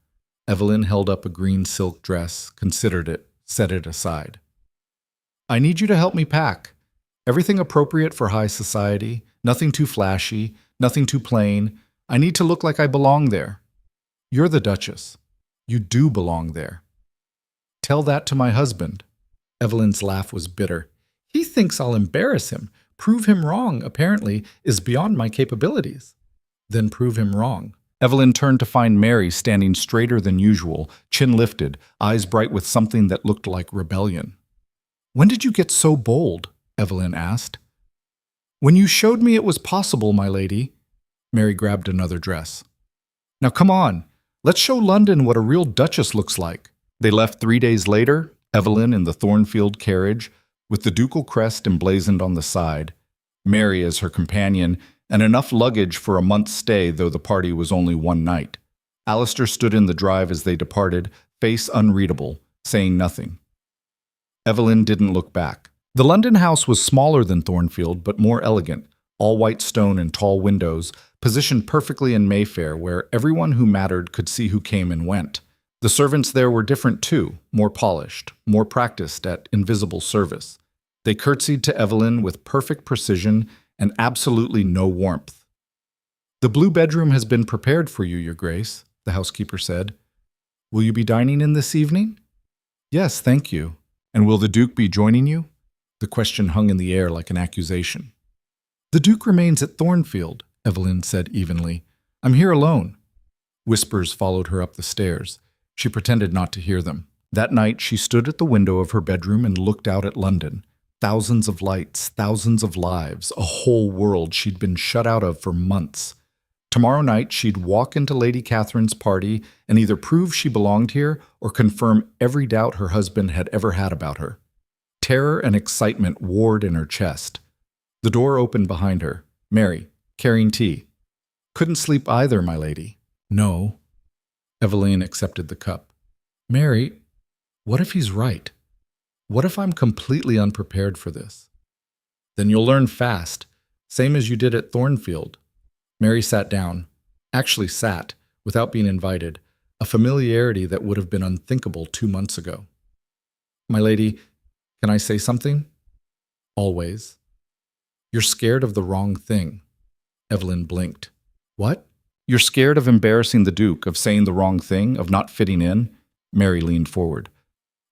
Eveline held up a green silk dress, considered it, set it aside. I need you to help me pack. Everything appropriate for high society, nothing too flashy, nothing too plain. I need to look like I belong there. You're the Duchess. You do belong there. Tell that to my husband. Eveline's laugh was bitter. He thinks I'll embarrass him. Prove him wrong, apparently, is beyond my capabilities. Then prove him wrong. Eveline turned to find Mary standing straighter than usual, chin lifted, eyes bright with something that looked like rebellion. When did you get so bold? Eveline asked. When you showed me it was possible, my lady. Mary grabbed another dress. Now come on, let's show London what a real duchess looks like. They left 3 days later, Eveline in the Thornfield carriage, with the ducal crest emblazoned on the side, Mary as her companion, and enough luggage for a month's stay, though the party was only 1 night. Alistair stood in the drive as they departed, face unreadable, saying nothing. Eveline didn't look back. The London house was smaller than Thornfield, but more elegant, all white stone and tall windows, positioned perfectly in Mayfair, where everyone who mattered could see who came and went. The servants there were different too, more polished, more practiced at invisible service. They curtsied to Eveline with perfect precision and absolutely no warmth. The blue bedroom has been prepared for you, Your Grace, the housekeeper said. Will you be dining in this evening? Yes, thank you. And will the Duke be joining you? The question hung in the air like an accusation. The Duke remains at Thornfield, Eveline said evenly. I'm here alone. Whispers followed her up the stairs. She pretended not to hear them. That night she stood at the window of her bedroom and looked out at London. Thousands of lights, thousands of lives, a whole world she'd been shut out of for months. Tomorrow night she'd walk into Lady Catherine's party and either prove she belonged here or confirm every doubt her husband had ever had about her. Terror and excitement warred in her chest. The door opened behind her. Mary, carrying tea. Couldn't sleep either, my lady. No. Eveline accepted the cup. Mary, what if he's right? What if I'm completely unprepared for this? Then you'll learn fast, same as you did at Thornfield. Mary sat down, actually sat, without being invited, a familiarity that would have been unthinkable 2 months ago. My lady, Can I say something? Always. You're scared of the wrong thing. Eveline blinked. What? You're scared of embarrassing the Duke, of saying the wrong thing, of not fitting in? Mary leaned forward.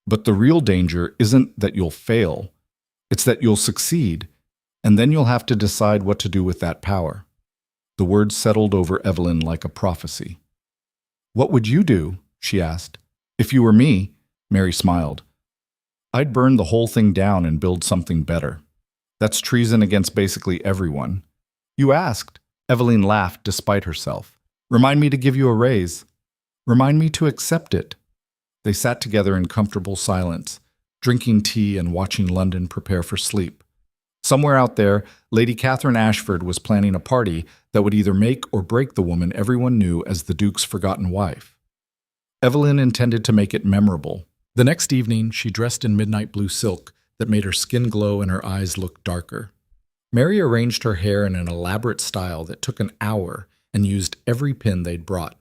But the real danger isn't that you'll fail. It's that you'll succeed, and then you'll have to decide what to do with that power. The words settled over Eveline like a prophecy. What would you do? She asked. If you were me, Mary smiled. I'd burn the whole thing down and build something better. That's treason against basically everyone. You asked. Eveline laughed despite herself. Remind me to give you a raise. Remind me to accept it. They sat together in comfortable silence, drinking tea and watching London prepare for sleep. Somewhere out there, Lady Catherine Ashford was planning a party that would either make or break the woman everyone knew as the Duke's forgotten wife. Eveline intended to make it memorable. The next evening, she dressed in midnight blue silk that made her skin glow and her eyes look darker. Mary arranged her hair in an elaborate style that took an hour and used every pin they'd brought.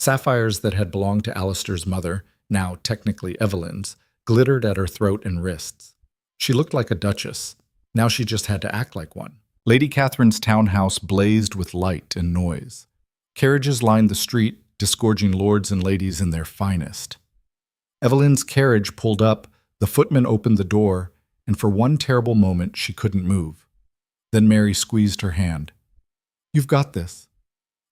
Sapphires that had belonged to Alistair's mother, now technically Eveline's, glittered at her throat and wrists. She looked like a duchess. Now she just had to act like one. Lady Catherine's townhouse blazed with light and noise. Carriages lined the street, disgorging lords and ladies in their finest. Eveline's carriage pulled up, the footman opened the door, and for one terrible moment she couldn't move. Then Mary squeezed her hand. You've got this.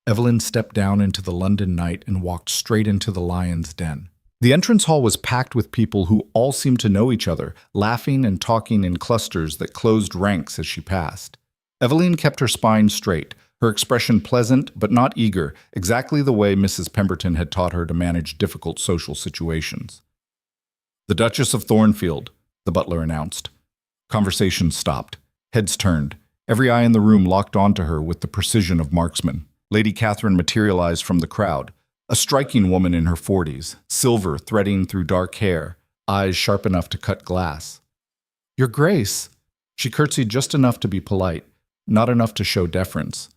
Eveline stepped down into the London night and walked straight into the lion's den. The entrance hall was packed with people who all seemed to know each other, laughing and talking in clusters that closed ranks as she passed. Eveline kept her spine straight, her expression pleasant but not eager, exactly the way Mrs. Pemberton had taught her to manage difficult social situations. The Duchess of Thornfield, the butler announced. Conversation stopped. Heads turned. Every eye in the room locked onto her with the precision of marksmen. Lady Catherine materialized from the crowd, a striking woman in her 40s, silver threading through dark hair, eyes sharp enough to cut glass. Your Grace! She curtsied just enough to be polite, not enough to show deference.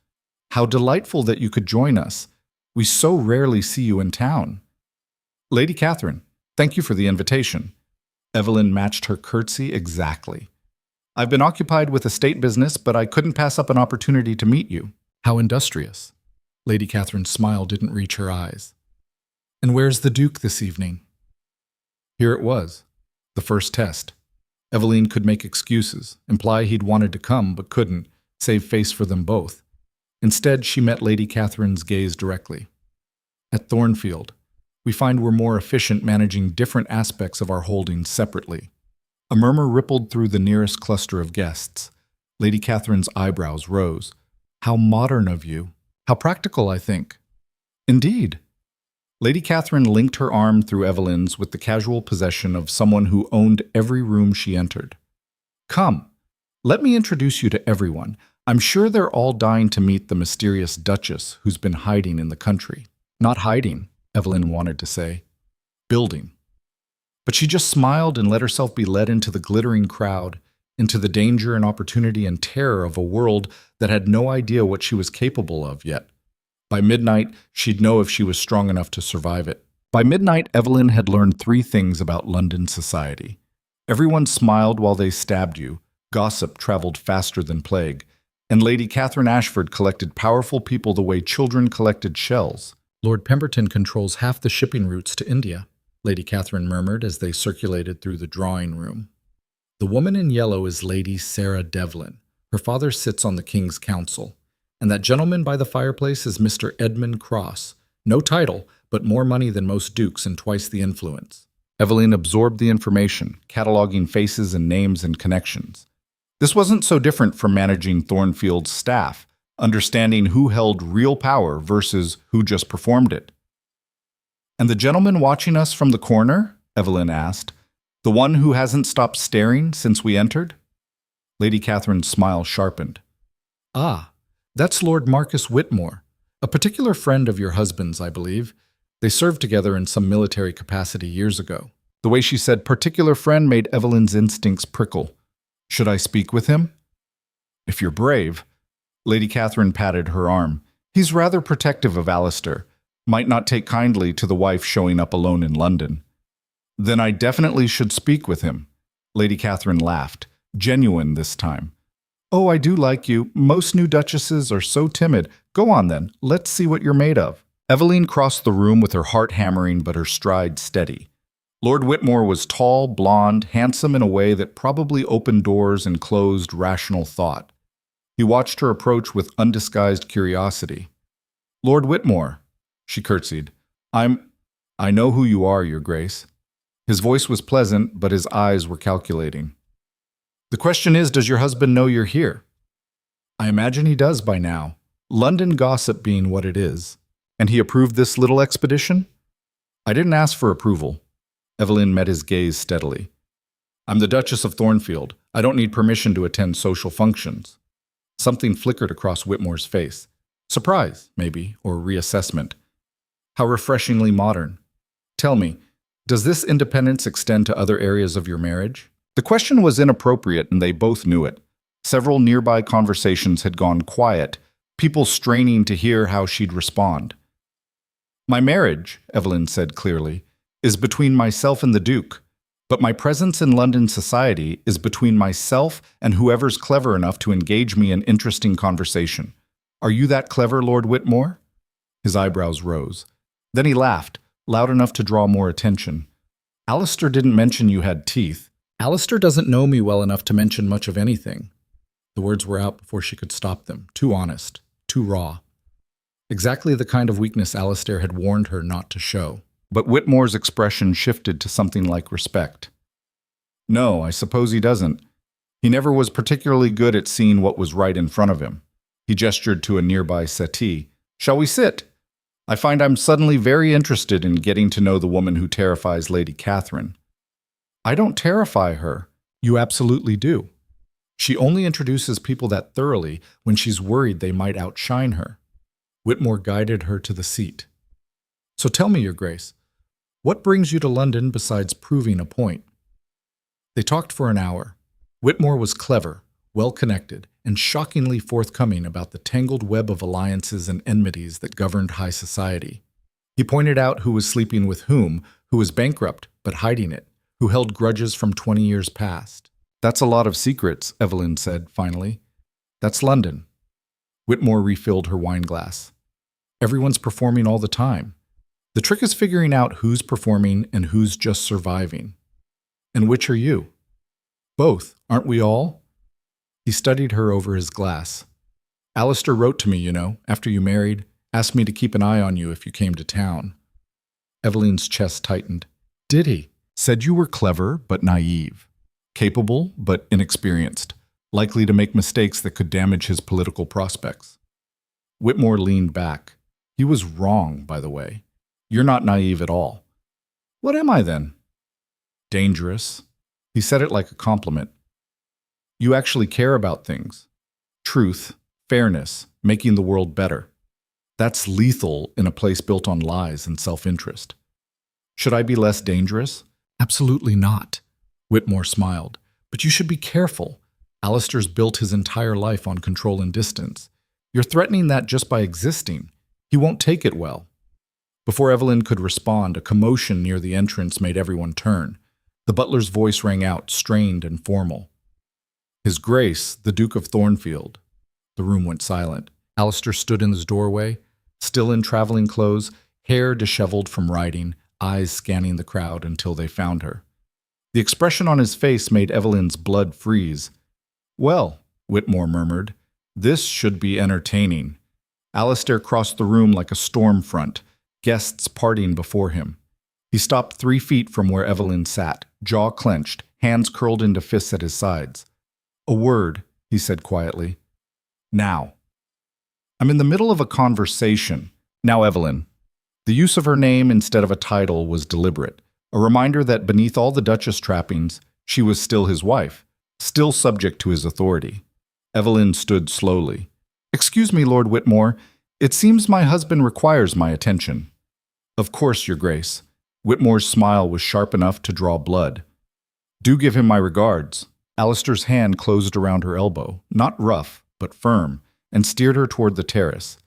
How delightful that you could join us. We so rarely see you in town. Lady Catherine, thank you for the invitation. Eveline matched her curtsy exactly. I've been occupied with estate business, but I couldn't pass up an opportunity to meet you. How industrious. Lady Catherine's smile didn't reach her eyes. And where's the Duke this evening? Here it was. The first test. Eveline could make excuses, imply he'd wanted to come but couldn't, save face for them both. Instead, she met Lady Catherine's gaze directly. At Thornfield, we find we're more efficient managing different aspects of our holdings separately. A murmur rippled through the nearest cluster of guests. Lady Catherine's eyebrows rose. How modern of you. How practical, I think. Indeed. Lady Catherine linked her arm through Eveline's with the casual possession of someone who owned every room she entered. Come, let me introduce you to everyone. I'm sure they're all dying to meet the mysterious Duchess who's been hiding in the country. Not hiding, Eveline wanted to say. Building. But she just smiled and let herself be led into the glittering crowd, into the danger and opportunity and terror of a world that had no idea what she was capable of yet. By midnight, she'd know if she was strong enough to survive it. By midnight, Eveline had learned 3 things about London society. Everyone smiled while they stabbed you, gossip traveled faster than plague, and Lady Catherine Ashford collected powerful people the way children collected shells. Lord Pemberton controls half the shipping routes to India, Lady Catherine murmured as they circulated through the drawing room. The woman in yellow is Lady Sarah Devlin. Her father sits on the King's Council. And that gentleman by the fireplace is Mr. Edmund Cross. No title, but more money than most dukes and twice the influence. Eveline absorbed the information, cataloging faces and names and connections. This wasn't so different from managing Thornfield's staff, understanding who held real power versus who just performed it. And the gentleman watching us from the corner? Eveline asked. The one who hasn't stopped staring since we entered? Lady Catherine's smile sharpened. Ah, that's Lord Marcus Whitmore, a particular friend of your husband's, I believe. They served together in some military capacity years ago. The way she said particular friend made Eveline's instincts prickle. Should I speak with him? If you're brave. Lady Catherine patted her arm. He's rather protective of Alistair. Might not take kindly to the wife showing up alone in London. Then I definitely should speak with him. Lady Catherine laughed, genuine this time. Oh, I do like you. Most new duchesses are so timid. Go on then, let's see what you're made of. Eveline crossed the room with her heart hammering but her stride steady. Lord Whitmore was tall, blonde, handsome in a way that probably opened doors and closed rational thought. He watched her approach with undisguised curiosity. Lord Whitmore, she curtsied. I know who you are, Your Grace. His voice was pleasant, but his eyes were calculating. The question is, does your husband know you're here? I imagine he does by now, London gossip being what it is. And he approved this little expedition? I didn't ask for approval. Eveline met his gaze steadily. I'm the Duchess of Thornfield. I don't need permission to attend social functions. Something flickered across Whitmore's face. Surprise, maybe, or reassessment. How refreshingly modern. Tell me, does this independence extend to other areas of your marriage? The question was inappropriate, and they both knew it. Several nearby conversations had gone quiet, people straining to hear how she'd respond. My marriage, Eveline said clearly, is between myself and the Duke, but my presence in London society is between myself and whoever's clever enough to engage me in interesting conversation. Are you that clever, Lord Whitmore? His eyebrows rose. Then he laughed, loud enough to draw more attention. Alistair didn't mention you had teeth. Alistair doesn't know me well enough to mention much of anything. The words were out before she could stop them. Too honest, too raw. Exactly the kind of weakness Alistair had warned her not to show. But Whitmore's expression shifted to something like respect. No, I suppose he doesn't. He never was particularly good at seeing what was right in front of him. He gestured to a nearby settee. Shall we sit? I find I'm suddenly very interested in getting to know the woman who terrifies Lady Catherine. I don't terrify her. You absolutely do. She only introduces people that thoroughly when she's worried they might outshine her. Whitmore guided her to the seat. So tell me, Your Grace, what brings you to London besides proving a point? They talked for an hour. Whitmore was clever, well-connected, and shockingly forthcoming about the tangled web of alliances and enmities that governed high society. He pointed out who was sleeping with whom, who was bankrupt but hiding it, who held grudges from 20 years past. That's a lot of secrets, Eveline said, finally. That's London. Whitmore refilled her wineglass. Everyone's performing all the time. The trick is figuring out who's performing and who's just surviving. And which are you? Both, aren't we all? He studied her over his glass. Alistair wrote to me, after you married, asked me to keep an eye on you if you came to town. Eveline's chest tightened. Did he? Said you were clever but naive, capable but inexperienced, likely to make mistakes that could damage his political prospects. Whitmore leaned back. He was wrong, by the way. You're not naive at all. What am I then? Dangerous. He said it like a compliment. You actually care about things. Truth, fairness, making the world better. That's lethal in a place built on lies and self-interest. Should I be less dangerous? Absolutely not. Whitmore smiled. But you should be careful. Alistair's built his entire life on control and distance. You're threatening that just by existing. He won't take it well. Before Eveline could respond, a commotion near the entrance made everyone turn. The butler's voice rang out, strained and formal. His Grace, the Duke of Thornfield. The room went silent. Alistair stood in his doorway, still in traveling clothes, hair disheveled from riding, eyes scanning the crowd until they found her. The expression on his face made Eveline's blood freeze. Well, Whitmore murmured, this should be entertaining. Alistair crossed the room like a storm front, guests parting before him. He stopped 3 feet from where Eveline sat, jaw clenched, hands curled into fists at his sides. A word, he said quietly. Now. I'm in the middle of a conversation. Now, Eveline. The use of her name instead of a title was deliberate, a reminder that beneath all the Duchess trappings, she was still his wife, still subject to his authority. Eveline stood slowly. Excuse me, Lord Whitmore. It seems my husband requires my attention. Of course, Your Grace. Whitmore's smile was sharp enough to draw blood. Do give him my regards. Alistair's hand closed around her elbow, not rough, but firm, and steered her toward the terrace.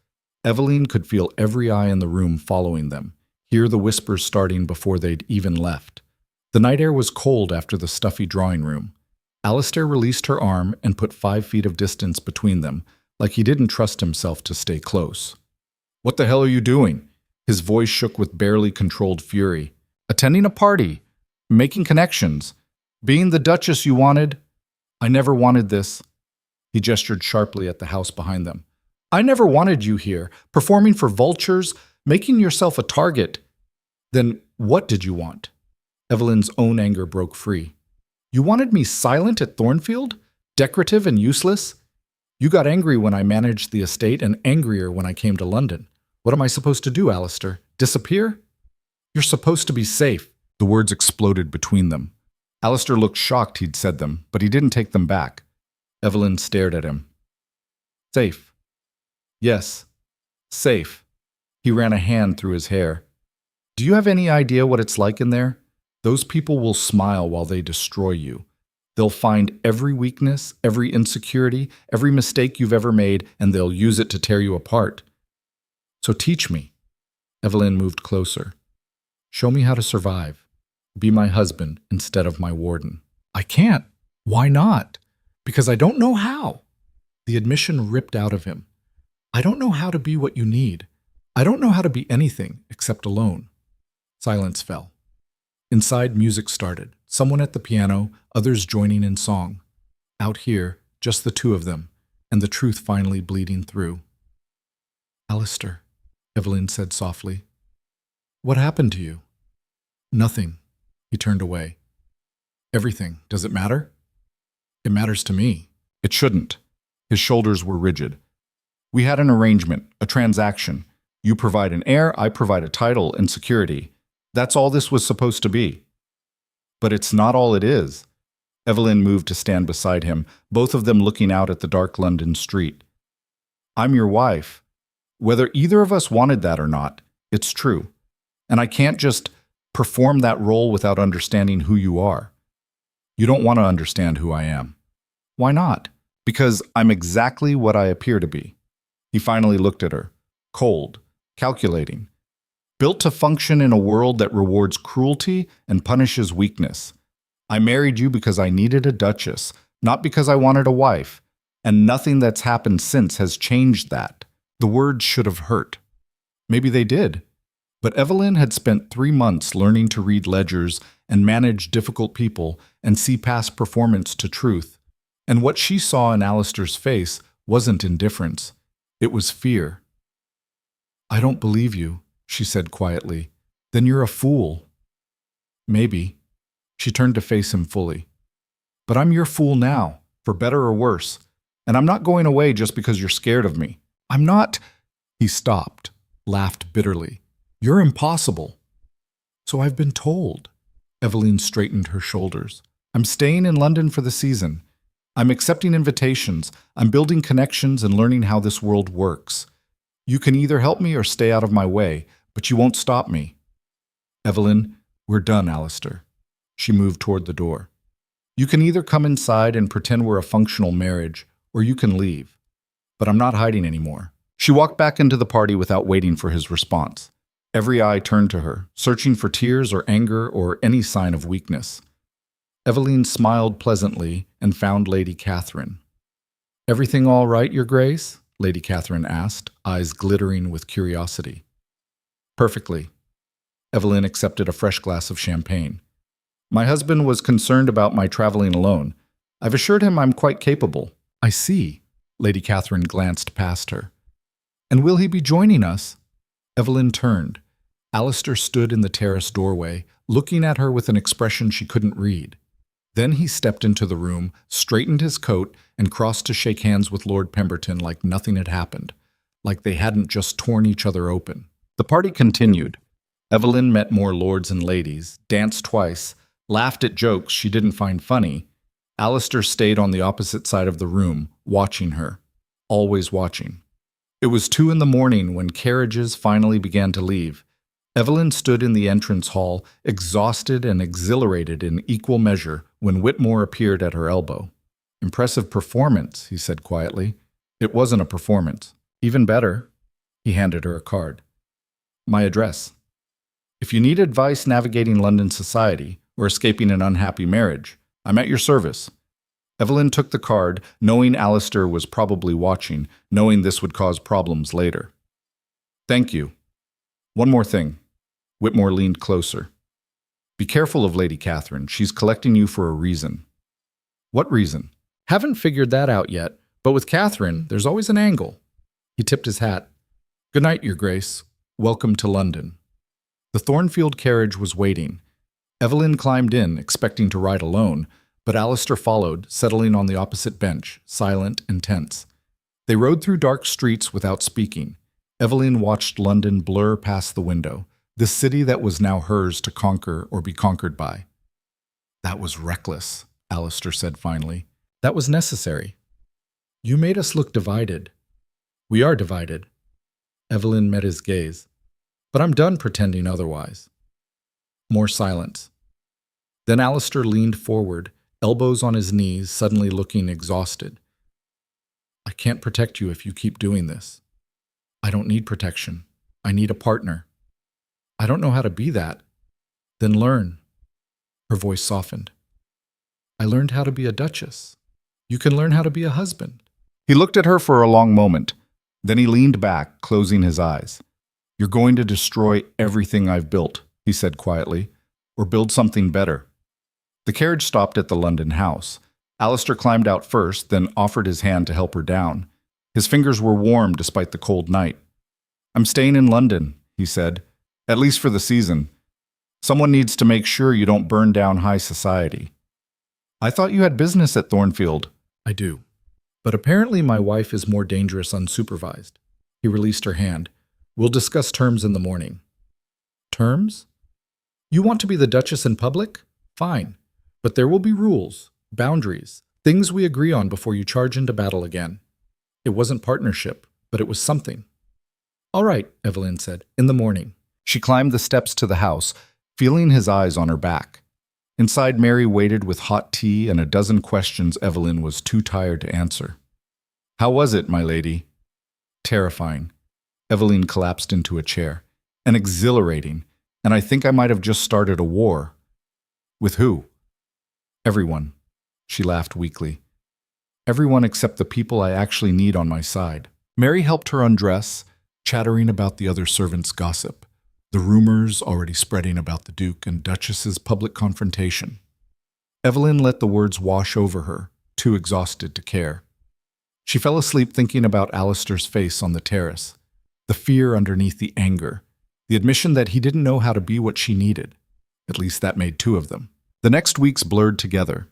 Eveline could feel every eye in the room following them, hear the whispers starting before they'd even left. The night air was cold after the stuffy drawing room. Alistair released her arm and put 5 feet of distance between them, like he didn't trust himself to stay close. "What the hell are you doing?" His voice shook with barely controlled fury. "Attending a party. Making connections. Being the Duchess you wanted." "I never wanted this." He gestured sharply at the house behind them. "I never wanted you here, performing for vultures, making yourself a target." "Then what did you want?" Eveline's own anger broke free. "You wanted me silent at Thornfield? Decorative and useless? You got angry when I managed the estate and angrier when I came to London. What am I supposed to do, Alistair? Disappear?" "You're supposed to be safe." The words exploded between them. Alistair looked shocked he'd said them, but he didn't take them back. Eveline stared at him. "Safe." "Yes, safe." He ran a hand through his hair. "Do you have any idea what it's like in there? Those people will smile while they destroy you. They'll find every weakness, every insecurity, every mistake you've ever made, and they'll use it to tear you apart. So teach me." Eveline moved closer. "Show me how to survive. Be my husband instead of my warden." "I can't." "Why not?" "Because I don't know how." The admission ripped out of him. "I don't know how to be what you need. I don't know how to be anything except alone." Silence fell. Inside, music started. Someone at the piano, others joining in song. Out here, just the two of them, and the truth finally bleeding through. "Alistair," Eveline said softly. "What happened to you?" "Nothing." He turned away. "Everything. Does it matter?" "It matters to me." "It shouldn't." His shoulders were rigid. "We had an arrangement, a transaction. You provide an heir, I provide a title and security. That's all this was supposed to be." "But it's not all it is." Eveline moved to stand beside him, both of them looking out at the dark London street. "I'm your wife. Whether either of us wanted that or not, it's true. And I can't just perform that role without understanding who you are." "You don't want to understand who I am." "Why not?" "Because I'm exactly what I appear to be." He finally looked at her, cold, calculating. Built to function in a world that rewards cruelty and punishes weakness. I married you because I needed a duchess, not because I wanted a wife. And nothing that's happened since has changed that. The words should have hurt. Maybe they did. But Eveline had spent 3 months learning to read ledgers and manage difficult people and see past performance to truth. And what she saw in Alistair's face wasn't indifference. It was fear. "I don't believe you," she said quietly. "Then you're a fool." "Maybe." She turned to face him fully. "But I'm your fool now, for better or worse. And I'm not going away just because you're scared of me. I'm not—" He stopped, laughed bitterly. "You're impossible." "So I've been told." Eveline straightened her shoulders. "I'm staying in London for the season. I'm accepting invitations. I'm building connections and learning how this world works. You can either help me or stay out of my way, but you won't stop me." "Eveline, we're done, Alistair." She moved toward the door. "You can either come inside and pretend we're a functional marriage, or you can leave. But I'm not hiding anymore." She walked back into the party without waiting for his response. Every eye turned to her, searching for tears or anger or any sign of weakness. Eveline smiled pleasantly and found Lady Catherine. "Everything all right, Your Grace?" Lady Catherine asked, eyes glittering with curiosity. "Perfectly." Eveline accepted a fresh glass of champagne. "My husband was concerned about my traveling alone. I've assured him I'm quite capable." "I see." Lady Catherine glanced past her. "And will he be joining us?" Eveline turned. Alistair stood in the terrace doorway, looking at her with an expression she couldn't read. Then he stepped into the room, straightened his coat, and crossed to shake hands with Lord Pemberton like nothing had happened, like they hadn't just torn each other open. The party continued. Eveline met more lords and ladies, danced twice, laughed at jokes she didn't find funny. Alistair stayed on the opposite side of the room, watching her, always watching. It was 2 a.m. when carriages finally began to leave. Eveline stood in the entrance hall, exhausted and exhilarated in equal measure, when Whitmore appeared at her elbow. "Impressive performance," he said quietly. "It wasn't a performance. Even better." He handed her a card. "My address. If you need advice navigating London society, or escaping an unhappy marriage. I'm at your service. Eveline took the card, knowing Alistair was probably watching, knowing this would cause problems later. Thank you. One more thing. Whitmore leaned closer. Be careful of Lady Catherine. She's collecting you for a reason. What reason? Haven't figured that out yet, but with Catherine, there's always an angle. He tipped his hat. Good night, Your Grace. Welcome to London. The Thornfield carriage was waiting. Eveline climbed in, expecting to ride alone, but Alistair followed, settling on the opposite bench, silent and tense. They rode through dark streets without speaking. Eveline watched London blur past the window, the city that was now hers to conquer or be conquered by. That was reckless, Alistair said finally. That was necessary. You made us look divided. We are divided. Eveline met his gaze. But I'm done pretending otherwise. More silence. Then Alistair leaned forward, elbows on his knees, suddenly looking exhausted. I can't protect you if you keep doing this. I don't need protection. I need a partner. I don't know how to be that. Then learn. Her voice softened. I learned how to be a duchess. You can learn how to be a husband. He looked at her for a long moment. Then he leaned back, closing his eyes. You're going to destroy everything I've built, he said quietly, or build something better. The carriage stopped at the London house. Alistair climbed out first, then offered his hand to help her down. His fingers were warm despite the cold night. I'm staying in London, he said, at least for the season. Someone needs to make sure you don't burn down high society. I thought you had business at Thornfield. I do. But apparently my wife is more dangerous unsupervised. He released her hand. We'll discuss terms in the morning. Terms? You want to be the Duchess in public? Fine. But there will be rules, boundaries, things we agree on before you charge into battle again. It wasn't partnership, but it was something. All right, Eveline said, in the morning. She climbed the steps to the house, feeling his eyes on her back. Inside, Mary waited with hot tea and a dozen questions Eveline was too tired to answer. How was it, my lady? Terrifying. Eveline collapsed into a chair. And exhilarating, and I think I might have just started a war. With who? Everyone. She laughed weakly. Everyone except the people I actually need on my side. Mary helped her undress, chattering about the other servants' gossip, the rumors already spreading about the Duke and Duchess's public confrontation. Eveline let the words wash over her, too exhausted to care. She fell asleep thinking about Alistair's face on the terrace, the fear underneath the anger, the admission that he didn't know how to be what she needed. At least that made two of them. The next weeks blurred together.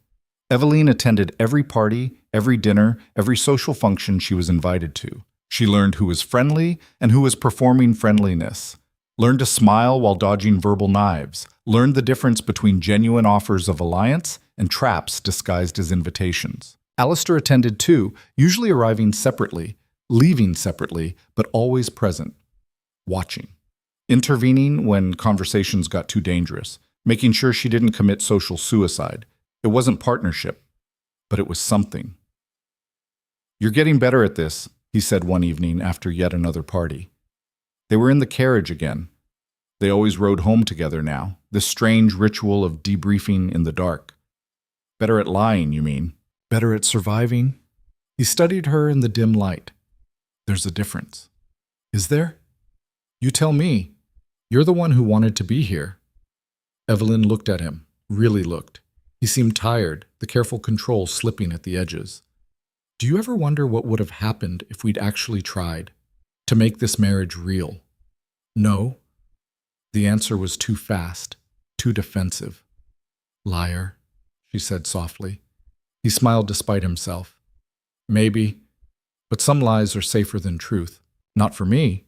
Eveline attended every party, every dinner, every social function she was invited to. She learned who was friendly and who was performing friendliness, learned to smile while dodging verbal knives, learned the difference between genuine offers of alliance and traps disguised as invitations. Alistair attended too, usually arriving separately, leaving separately, but always present, watching. Intervening when conversations got too dangerous, making sure she didn't commit social suicide. It wasn't partnership, but it was something. You're getting better at this, he said one evening after yet another party. They were in the carriage again. They always rode home together now, this strange ritual of debriefing in the dark. Better at lying, you mean? Better at surviving? He studied her in the dim light. There's a difference. Is there? You tell me. You're the one who wanted to be here. Eveline looked at him, really looked. He seemed tired, the careful control slipping at the edges. Do you ever wonder what would have happened if we'd actually tried to make this marriage real? No. The answer was too fast, too defensive. Liar, she said softly. He smiled despite himself. Maybe, but some lies are safer than truth. Not for me.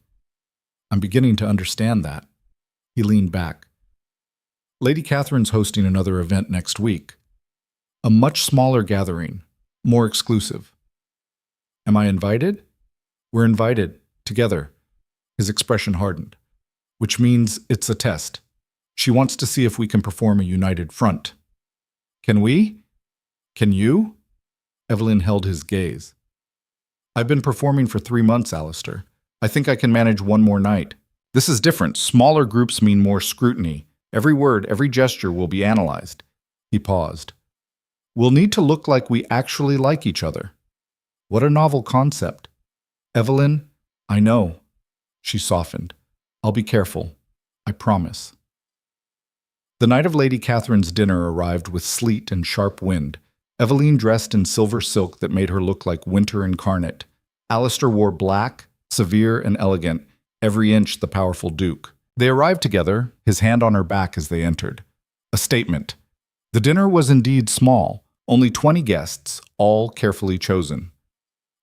I'm beginning to understand that. He leaned back. Lady Catherine's hosting another event next week. A much smaller gathering, more exclusive. Am I invited? We're invited, together. His expression hardened. Which means it's a test. She wants to see if we can perform a united front. Can we? Can you? Eveline held his gaze. I've been performing for 3 months, Alistair. I think I can manage one more night. This is different. Smaller groups mean more scrutiny, Every word, every gesture will be analyzed. He paused. We'll need to look like we actually like each other. What a novel concept. Eveline, I know. She softened. I'll be careful. I promise. The night of Lady Catherine's dinner arrived with sleet and sharp wind. Eveline dressed in silver silk that made her look like winter incarnate. Alistair wore black, severe and elegant, every inch the powerful Duke. They arrived together, his hand on her back as they entered. A statement. The dinner was indeed small, only 20 guests, all carefully chosen.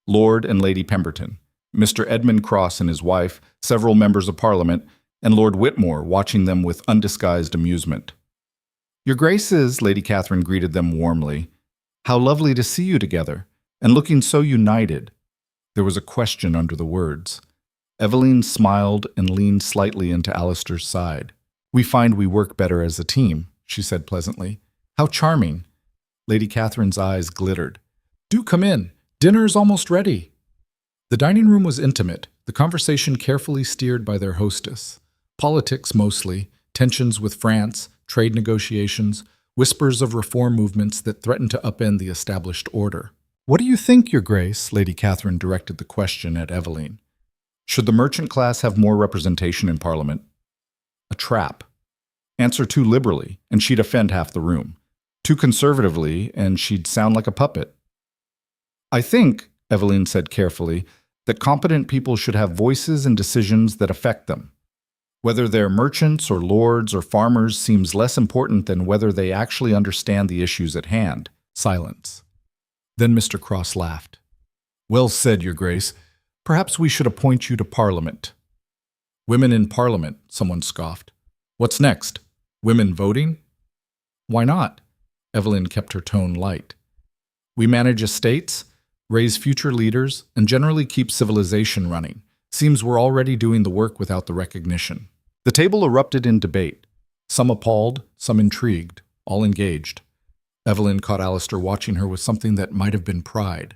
Lord and Lady Pemberton, Mr. Edmund Cross and his wife, several members of Parliament, and Lord Whitmore watching them with undisguised amusement. Your Graces, Lady Catherine greeted them warmly. How lovely to see you together, and looking so united. There was a question under the words. Eveline smiled and leaned slightly into Alistair's side. We find we work better as a team, she said pleasantly. How charming. Lady Catherine's eyes glittered. Do come in. Dinner is almost ready. The dining room was intimate, the conversation carefully steered by their hostess. Politics mostly, tensions with France, trade negotiations, whispers of reform movements that threatened to upend the established order. What do you think, Your Grace? Lady Catherine directed the question at Eveline. Should the merchant class have more representation in Parliament? A trap. Answer too liberally, and she'd offend half the room. Too conservatively, and she'd sound like a puppet. I think, Eveline said carefully, that competent people should have voices and decisions that affect them. Whether they're merchants or lords or farmers seems less important than whether they actually understand the issues at hand. Silence. Then Mr. Cross laughed. Well said, Your Grace. Perhaps we should appoint you to Parliament. Women in Parliament, someone scoffed. What's next? Women voting? Why not? Eveline kept her tone light. We manage estates, raise future leaders, and generally keep civilization running. Seems we're already doing the work without the recognition. The table erupted in debate. Some appalled, some intrigued, all engaged. Eveline caught Alistair watching her with something that might have been pride.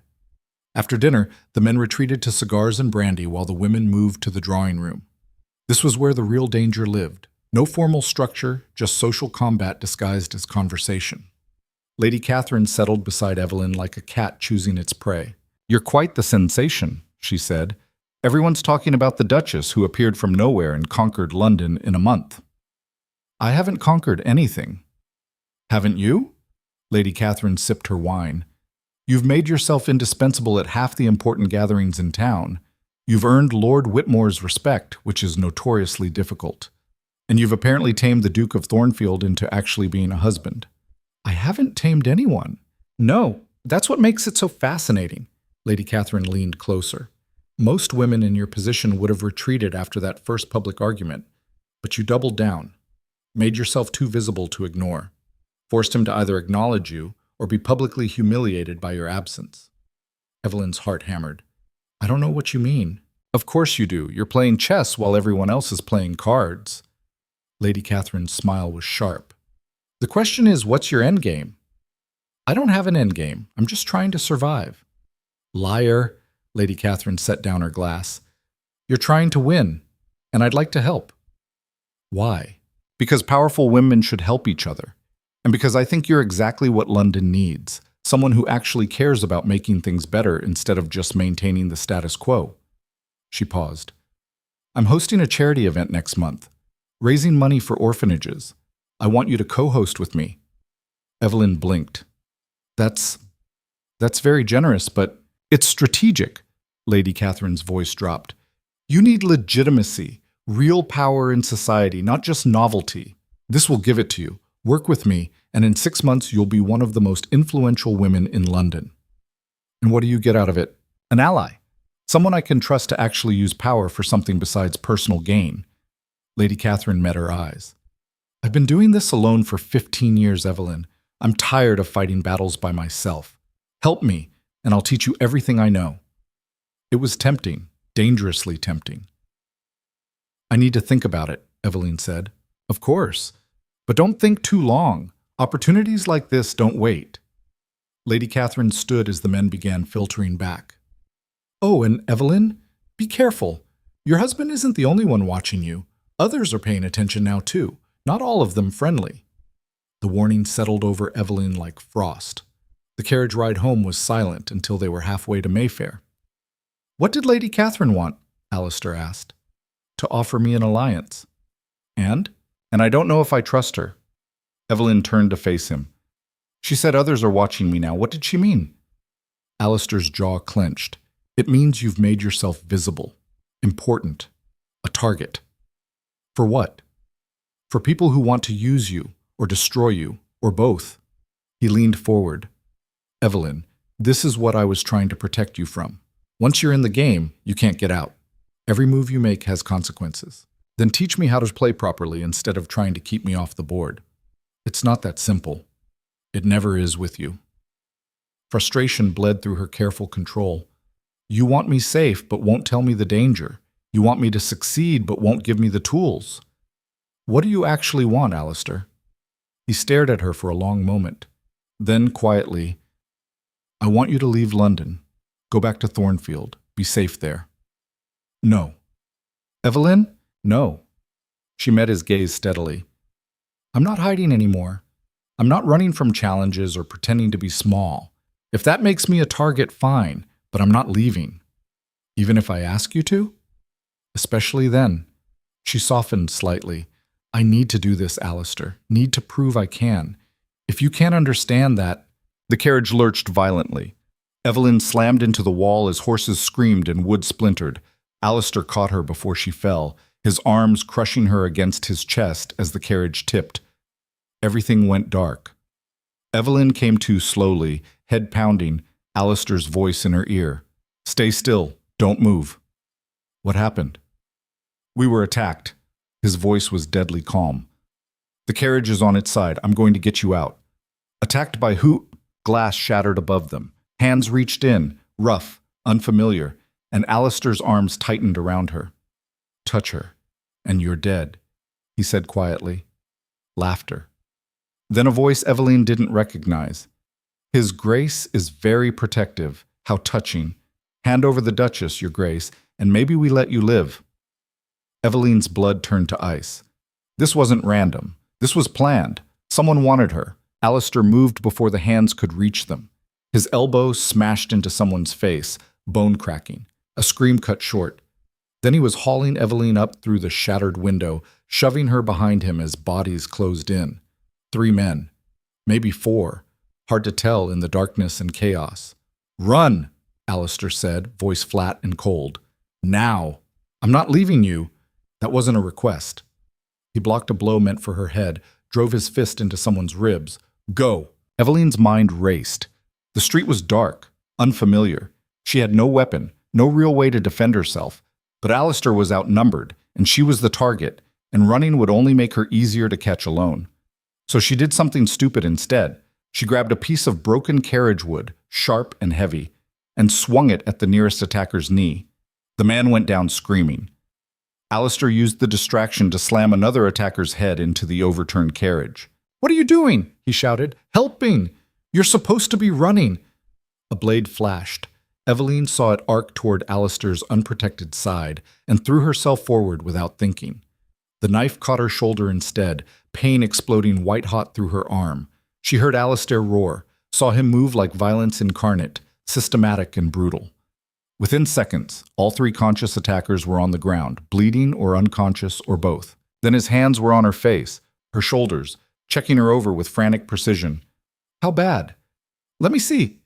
After dinner, the men retreated to cigars and brandy while the women moved to the drawing room. This was where the real danger lived. No formal structure, just social combat disguised as conversation. Lady Catherine settled beside Eveline like a cat choosing its prey. You're quite the sensation, she said. Everyone's talking about the Duchess who appeared from nowhere and conquered London in a month. I haven't conquered anything. Haven't you? Lady Catherine sipped her wine. You've made yourself indispensable at half the important gatherings in town. You've earned Lord Whitmore's respect, which is notoriously difficult. And you've apparently tamed the Duke of Thornfield into actually being a husband. I haven't tamed anyone. No, that's what makes it so fascinating. Lady Catherine leaned closer. Most women in your position would have retreated after that first public argument, but you doubled down, made yourself too visible to ignore, forced him to either acknowledge you or be publicly humiliated by your absence. Eveline's heart hammered. I don't know what you mean. Of course you do. You're playing chess while everyone else is playing cards. Lady Catherine's smile was sharp. The question is, what's your endgame? I don't have an endgame. I'm just trying to survive. Liar. Lady Catherine set down her glass. You're trying to win, and I'd like to help. Why? Because powerful women should help each other. And because I think you're exactly what London needs. Someone who actually cares about making things better instead of just maintaining the status quo. She paused. I'm hosting a charity event next month, raising money for orphanages. I want you to co-host with me. Eveline blinked. That's very generous, but it's strategic. Lady Catherine's voice dropped. You need legitimacy, real power in society, not just novelty. This will give it to you. Work with me, and in 6 months you'll be one of the most influential women in London. And what do you get out of it? An ally. Someone I can trust to actually use power for something besides personal gain. Lady Catherine met her eyes. I've been doing this alone for 15 years, Eveline. I'm tired of fighting battles by myself. Help me, and I'll teach you everything I know. It was tempting, dangerously tempting. I need to think about it, Eveline said. Of course. But don't think too long. Opportunities like this don't wait. Lady Catherine stood as the men began filtering back. Oh, and Eveline, be careful. Your husband isn't the only one watching you. Others are paying attention now too. not all of them friendly. The warning settled over Eveline like frost. The carriage ride home was silent until they were halfway to Mayfair. "What did Lady Catherine want?" Alistair asked. "To offer me an alliance." And I don't know if I trust her." Eveline turned to face him. "She said others are watching me now. What did she mean?" Alistair's jaw clenched. "It means you've made yourself visible, important, a target." "For what?" "For people who want to use you, or destroy you, or both." He leaned forward. "Eveline, this is what I was trying to protect you from. Once you're in the game, you can't get out. Every move you make has consequences. Then teach me how to play properly instead of trying to keep me off the board. It's not that simple. It never is with you." Frustration bled through her careful control. "You want me safe, but won't tell me the danger. You want me to succeed, but won't give me the tools. What do you actually want, Alistair?" He stared at her for a long moment. Then, quietly, "I want you to leave London. Go back to Thornfield. Be safe there." "No." "Eveline?" "No." She met his gaze steadily. "I'm not hiding anymore. I'm not running from challenges or pretending to be small. If that makes me a target, fine, but I'm not leaving. Even if I ask you to?" "Especially then." She softened slightly. "I need to do this, Alistair. Need to prove I can. If you can't understand that—" The carriage lurched violently. Eveline slammed into the wall as horses screamed and wood splintered. Alistair caught her before she fell, his arms crushing her against his chest as the carriage tipped. Everything went dark. Eveline came to slowly, head pounding, Alistair's voice in her ear. "Stay still. Don't move." "What happened?" "We were attacked." His voice was deadly calm. "The carriage is on its side. I'm going to get you out." "Attacked by who?" Glass shattered above them. Hands reached in, rough, unfamiliar, and Alistair's arms tightened around her. "Touch her, and you're dead," he said quietly. Laughter. Then a voice Eveline didn't recognize. "His Grace is very protective. How touching. Hand over the Duchess, Your Grace, and maybe we let you live." Eveline's blood turned to ice. This wasn't random. This was planned. Someone wanted her. Alistair moved before the hands could reach them. His elbow smashed into someone's face, bone cracking. A scream cut short. Then he was hauling Eveline up through the shattered window, shoving her behind him as bodies closed in. 3 men. Maybe 4. Hard to tell in the darkness and chaos. "Run," Alistair said, voice flat and cold. "Now. I'm not leaving you." That wasn't a request. He blocked a blow meant for her head, drove his fist into someone's ribs. "Go." Eveline's mind raced. The street was dark, unfamiliar. She had no weapon, no real way to defend herself. But Alistair was outnumbered, and she was the target, and running would only make her easier to catch alone. So she did something stupid instead. She grabbed a piece of broken carriage wood, sharp and heavy, and swung it at the nearest attacker's knee. The man went down screaming. Alistair used the distraction to slam another attacker's head into the overturned carriage. "What are you doing?" he shouted. "Helping! You're supposed to be running!" A blade flashed. Eveline saw it arc toward Alistair's unprotected side and threw herself forward without thinking. The knife caught her shoulder instead, pain exploding white-hot through her arm. She heard Alistair roar, saw him move like violence incarnate, systematic and brutal. Within seconds, all 3 conscious attackers were on the ground, bleeding or unconscious or both. Then his hands were on her face, her shoulders, checking her over with frantic precision. "How bad?" "Let me see."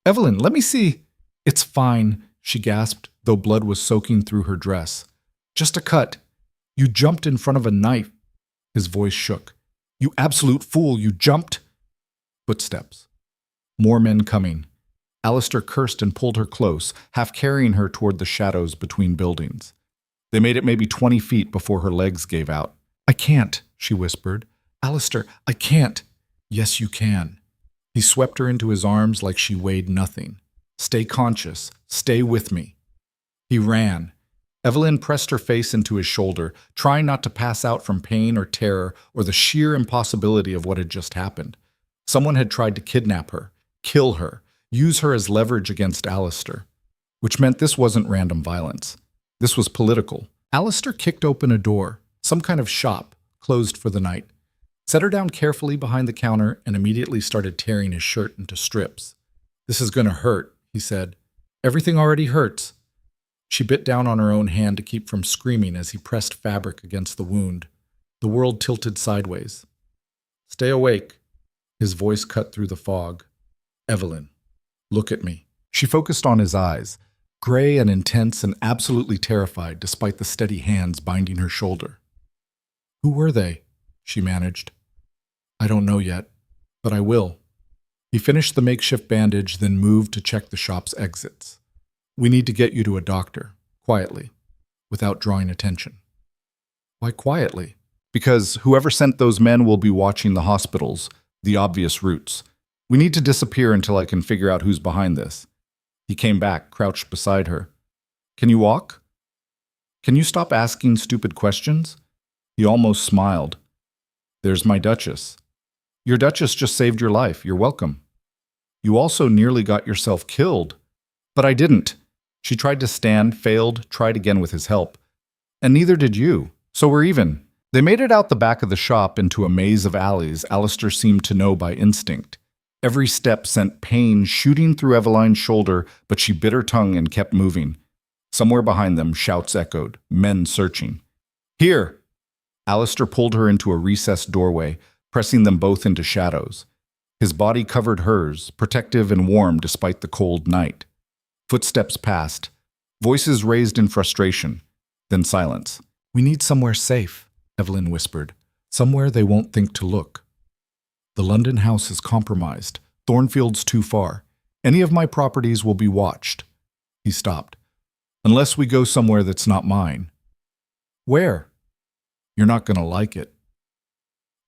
"Eveline, let me see." "It's fine," she gasped, though blood was soaking through her dress. "Just a cut. You jumped in front of a knife." His voice shook. "You absolute fool, you jumped." Footsteps. More men coming. Alistair cursed and pulled her close, half carrying her toward the shadows between buildings. They made it maybe 20 feet before her legs gave out. "I can't," she whispered. "Alistair, I can't." "Yes, you can." He swept her into his arms like she weighed nothing. "Stay conscious. Stay with me." He ran. Eveline pressed her face into his shoulder, trying not to pass out from pain or terror or the sheer impossibility of what had just happened. Someone had tried to kidnap her, kill her, use her as leverage against Alistair. Which meant this wasn't random violence. This was political. Alistair kicked open a door, some kind of shop, closed for the night. Set her down carefully behind the counter and immediately started tearing his shirt into strips. "This is going to hurt," he said. "Everything already hurts." She bit down on her own hand to keep from screaming as he pressed fabric against the wound. The world tilted sideways. "Stay awake." His voice cut through the fog. "Eveline, look at me." She focused on his eyes, gray and intense and absolutely terrified despite the steady hands binding her shoulder. "Who were they?" she managed. "I don't know yet, but I will." He finished the makeshift bandage, then moved to check the shop's exits. "We need to get you to a doctor, quietly, without drawing attention." "Why quietly?" "Because whoever sent those men will be watching the hospitals, the obvious routes. We need to disappear until I can figure out who's behind this." He came back, crouched beside her. "Can you walk? Can you stop asking stupid questions?" He almost smiled. "There's my Duchess." "Your Duchess just saved your life. You're welcome." "You also nearly got yourself killed." "But I didn't." She tried to stand, failed, tried again with his help. "And neither did you. So we're even." They made it out the back of the shop into a maze of alleys Alistair seemed to know by instinct. Every step sent pain shooting through Eveline's shoulder, but she bit her tongue and kept moving. Somewhere behind them, shouts echoed, men searching. "Here!" Alistair pulled her into a recessed doorway, pressing them both into shadows. His body covered hers, protective and warm despite the cold night. Footsteps passed, voices raised in frustration, then silence. "We need somewhere safe," Eveline whispered. "Somewhere they won't think to look." "The London house is compromised. Thornfield's too far. Any of my properties will be watched." He stopped. "Unless we go somewhere that's not mine." "Where?" "You're not going to like it."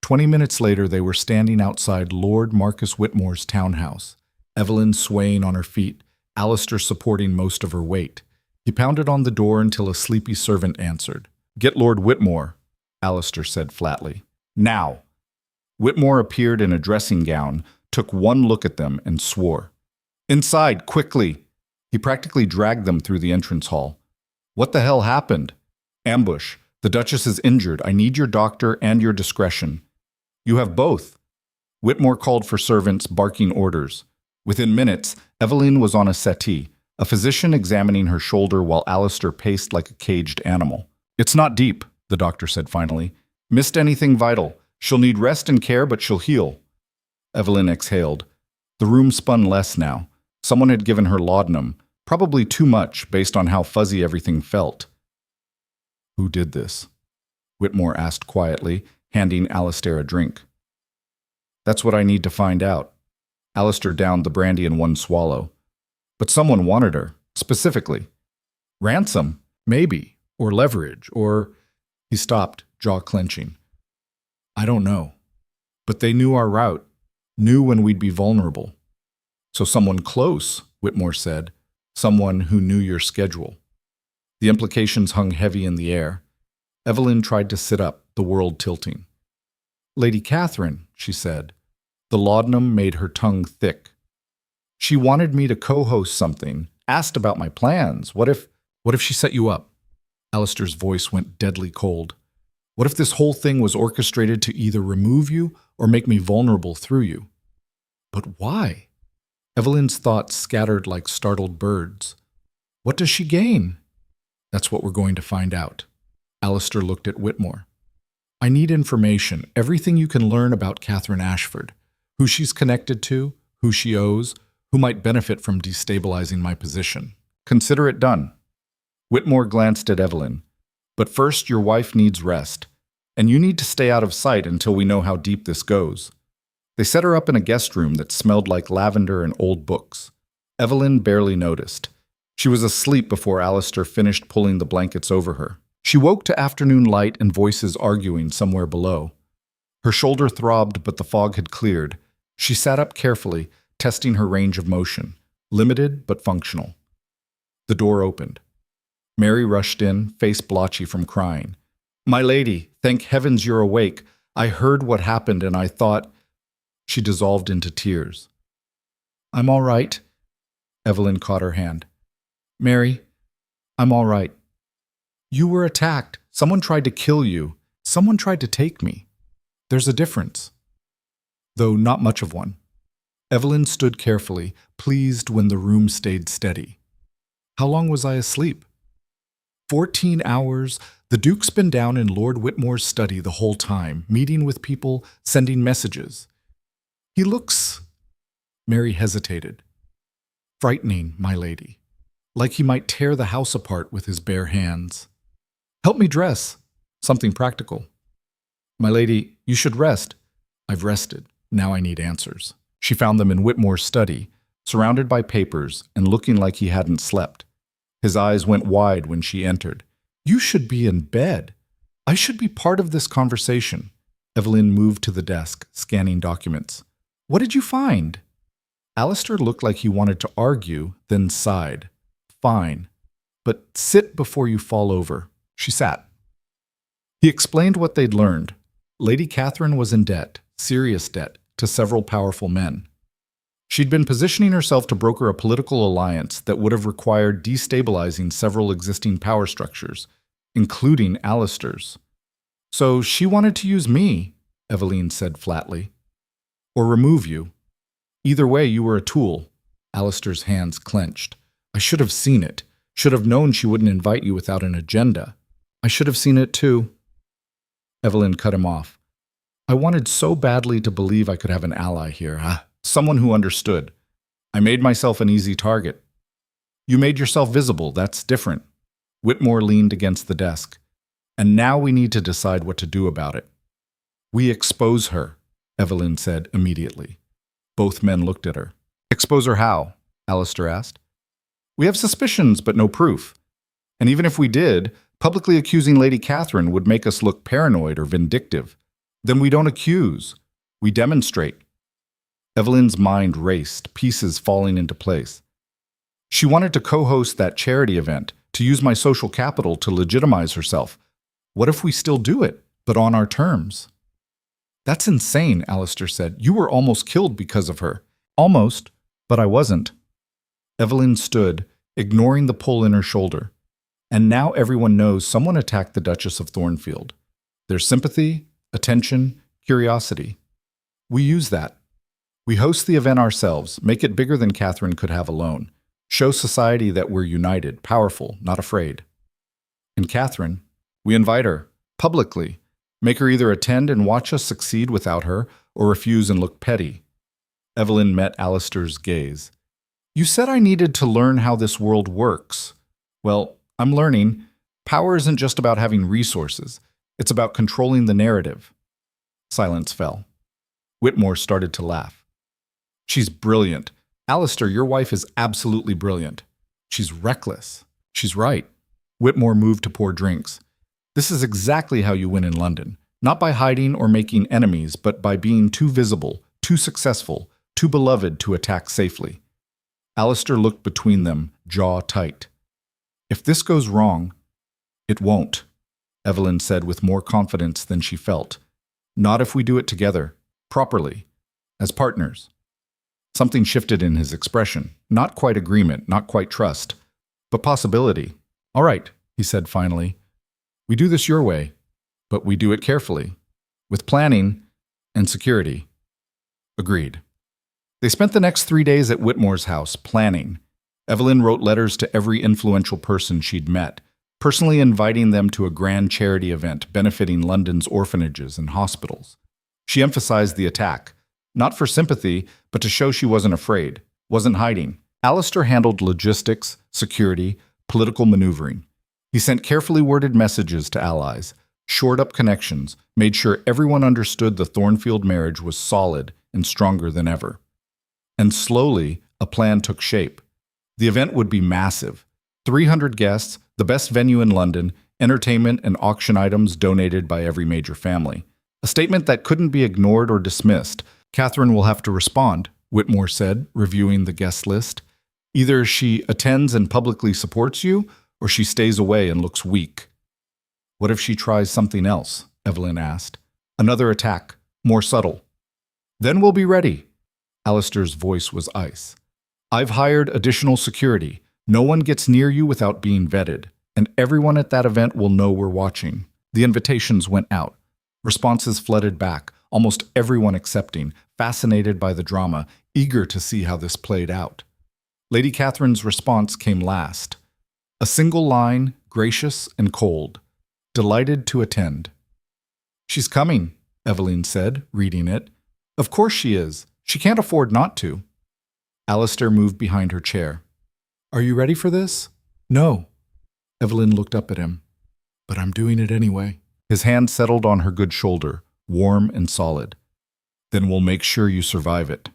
20 minutes later, they were standing outside Lord Marcus Whitmore's townhouse, Eveline swaying on her feet, Alistair supporting most of her weight. He pounded on the door until a sleepy servant answered. "Get Lord Whitmore," Alistair said flatly. "Now." Whitmore appeared in a dressing gown, took one look at them, and swore. "Inside, quickly!" He practically dragged them through the entrance hall. "What the hell happened?" "Ambush. The Duchess is injured. I need your doctor and your discretion." "You have both." Whitmore called for servants, barking orders. Within minutes, Eveline was on a settee, a physician examining her shoulder while Alistair paced like a caged animal. "It's not deep," the doctor said finally. "Missed anything vital. She'll need rest and care, but she'll heal." Eveline exhaled. The room spun less now. Someone had given her laudanum, probably too much based on how fuzzy everything felt. "Who did this?" Whitmore asked quietly, handing Alistair a drink. "That's what I need to find out." Alistair downed the brandy in one swallow. "But someone wanted her, specifically." "Ransom? Maybe. Or leverage, or—" He stopped, jaw clenching. "I don't know. But they knew our route, knew when we'd be vulnerable." "So someone close," Whitmore said. "Someone who knew your schedule." The implications hung heavy in the air. Eveline tried to sit up, the world tilting. "Lady Catherine," she said. The laudanum made her tongue thick. "She wanted me to co-host something, asked about my plans. What if she set you up?" Alistair's voice went deadly cold. "What if this whole thing was orchestrated to either remove you or make me vulnerable through you?" "But why?" Eveline's thoughts scattered like startled birds. "What does she gain?" "That's what we're going to find out." Alistair looked at Whitmore. "I need information, everything you can learn about Catherine Ashford, who she's connected to, who she owes, who might benefit from destabilizing my position. Consider it done." Whitmore glanced at Eveline. "But first, your wife needs rest, and you need to stay out of sight until we know how deep this goes." They set her up in a guest room that smelled like lavender and old books. Eveline barely noticed. She was asleep before Alistair finished pulling the blankets over her. She woke to afternoon light and voices arguing somewhere below. Her shoulder throbbed, but the fog had cleared. She sat up carefully, testing her range of motion, limited but functional. The door opened. Mary rushed in, face blotchy from crying. "My lady, thank heavens you're awake. I heard what happened and I thought—" She dissolved into tears. "I'm all right." Eveline caught her hand. "Mary, I'm all right. You were attacked. Someone tried to kill you. Someone tried to take me. There's a difference, though not much of one. Eveline stood carefully, pleased when the room stayed steady. How long was I asleep? 14 hours. The Duke's been down in Lord Whitmore's study the whole time, meeting with people, sending messages. He looks... Mary hesitated. Frightening, my lady. Like he might tear the house apart with his bare hands. Help me dress. Something practical. My lady, you should rest. I've rested. Now I need answers. She found them in Whitmore's study, surrounded by papers and looking like he hadn't slept. His eyes went wide when she entered. You should be in bed. I should be part of this conversation. Eveline moved to the desk, scanning documents. What did you find? Alistair looked like he wanted to argue, then sighed. Fine, but sit before you fall over. She sat. He explained what they'd learned. Lady Catherine was in debt, serious debt, to several powerful men. She'd been positioning herself to broker a political alliance that would have required destabilizing several existing power structures, including Alistair's. So she wanted to use me, Eveline said flatly. Or remove you. Either way, you were a tool. Alistair's hands clenched. I should have seen it. Should have known she wouldn't invite you without an agenda. I should have seen it too. Eveline cut him off. I wanted so badly to believe I could have an ally here, someone who understood. I made myself an easy target. You made yourself visible, that's different. Whitmore leaned against the desk. And now we need to decide what to do about it. We expose her, Eveline said immediately. Both men looked at her. Expose her how? Alistair asked. We have suspicions, but no proof. And even if we did, publicly accusing Lady Catherine would make us look paranoid or vindictive. Then we don't accuse. We demonstrate. Eveline's mind raced, pieces falling into place. She wanted to co-host that charity event, to use my social capital to legitimize herself. What if we still do it, but on our terms? That's insane, Alistair said. You were almost killed because of her. Almost, but I wasn't. Eveline stood, ignoring the pull in her shoulder. And now everyone knows someone attacked the Duchess of Thornfield. There's sympathy, attention, curiosity. We use that. We host the event ourselves, make it bigger than Catherine could have alone. Show society that we're united, powerful, not afraid. And Catherine, we invite her, publicly. Make her either attend and watch us succeed without her, or refuse and look petty. Eveline met Alistair's gaze. You said I needed to learn how this world works. Well, I'm learning. Power isn't just about having resources. It's about controlling the narrative. Silence fell. Whitmore started to laugh. She's brilliant. Alistair, your wife is absolutely brilliant. She's reckless. She's right. Whitmore moved to pour drinks. This is exactly how you win in London. Not by hiding or making enemies, but by being too visible, too successful, too beloved to attack safely. Alistair looked between them, jaw tight. If this goes wrong, it won't, Eveline said with more confidence than she felt. Not if we do it together, properly, as partners. Something shifted in his expression. Not quite agreement, not quite trust, but possibility. All right, he said finally. We do this your way, but we do it carefully, with planning and security. Agreed. They spent the next 3 days at Whitmore's house, planning. Eveline wrote letters to every influential person she'd met, personally inviting them to a grand charity event benefiting London's orphanages and hospitals. She emphasized the attack, not for sympathy, but to show she wasn't afraid, wasn't hiding. Alistair handled logistics, security, political maneuvering. He sent carefully worded messages to allies, shored up connections, made sure everyone understood the Thornfield marriage was solid and stronger than ever. And slowly, a plan took shape. The event would be massive. 300 guests, the best venue in London, entertainment and auction items donated by every major family. A statement that couldn't be ignored or dismissed. Catherine will have to respond, Whitmore said, reviewing the guest list. Either she attends and publicly supports you, or she stays away and looks weak. What if she tries something else? Eveline asked. Another attack, more subtle. Then we'll be ready. Alistair's voice was ice. I've hired additional security. No one gets near you without being vetted, and everyone at that event will know we're watching. The invitations went out. Responses flooded back, almost everyone accepting, fascinated by the drama, eager to see how this played out. Lady Catherine's response came last. A single line, gracious and cold. Delighted to attend. "She's coming," Eveline said, reading it. "Of course she is. She can't afford not to." Alistair moved behind her chair. "Are you ready for this?" "No." Eveline looked up at him. "But I'm doing it anyway." His hand settled on her good shoulder, warm and solid. "Then we'll make sure you survive it."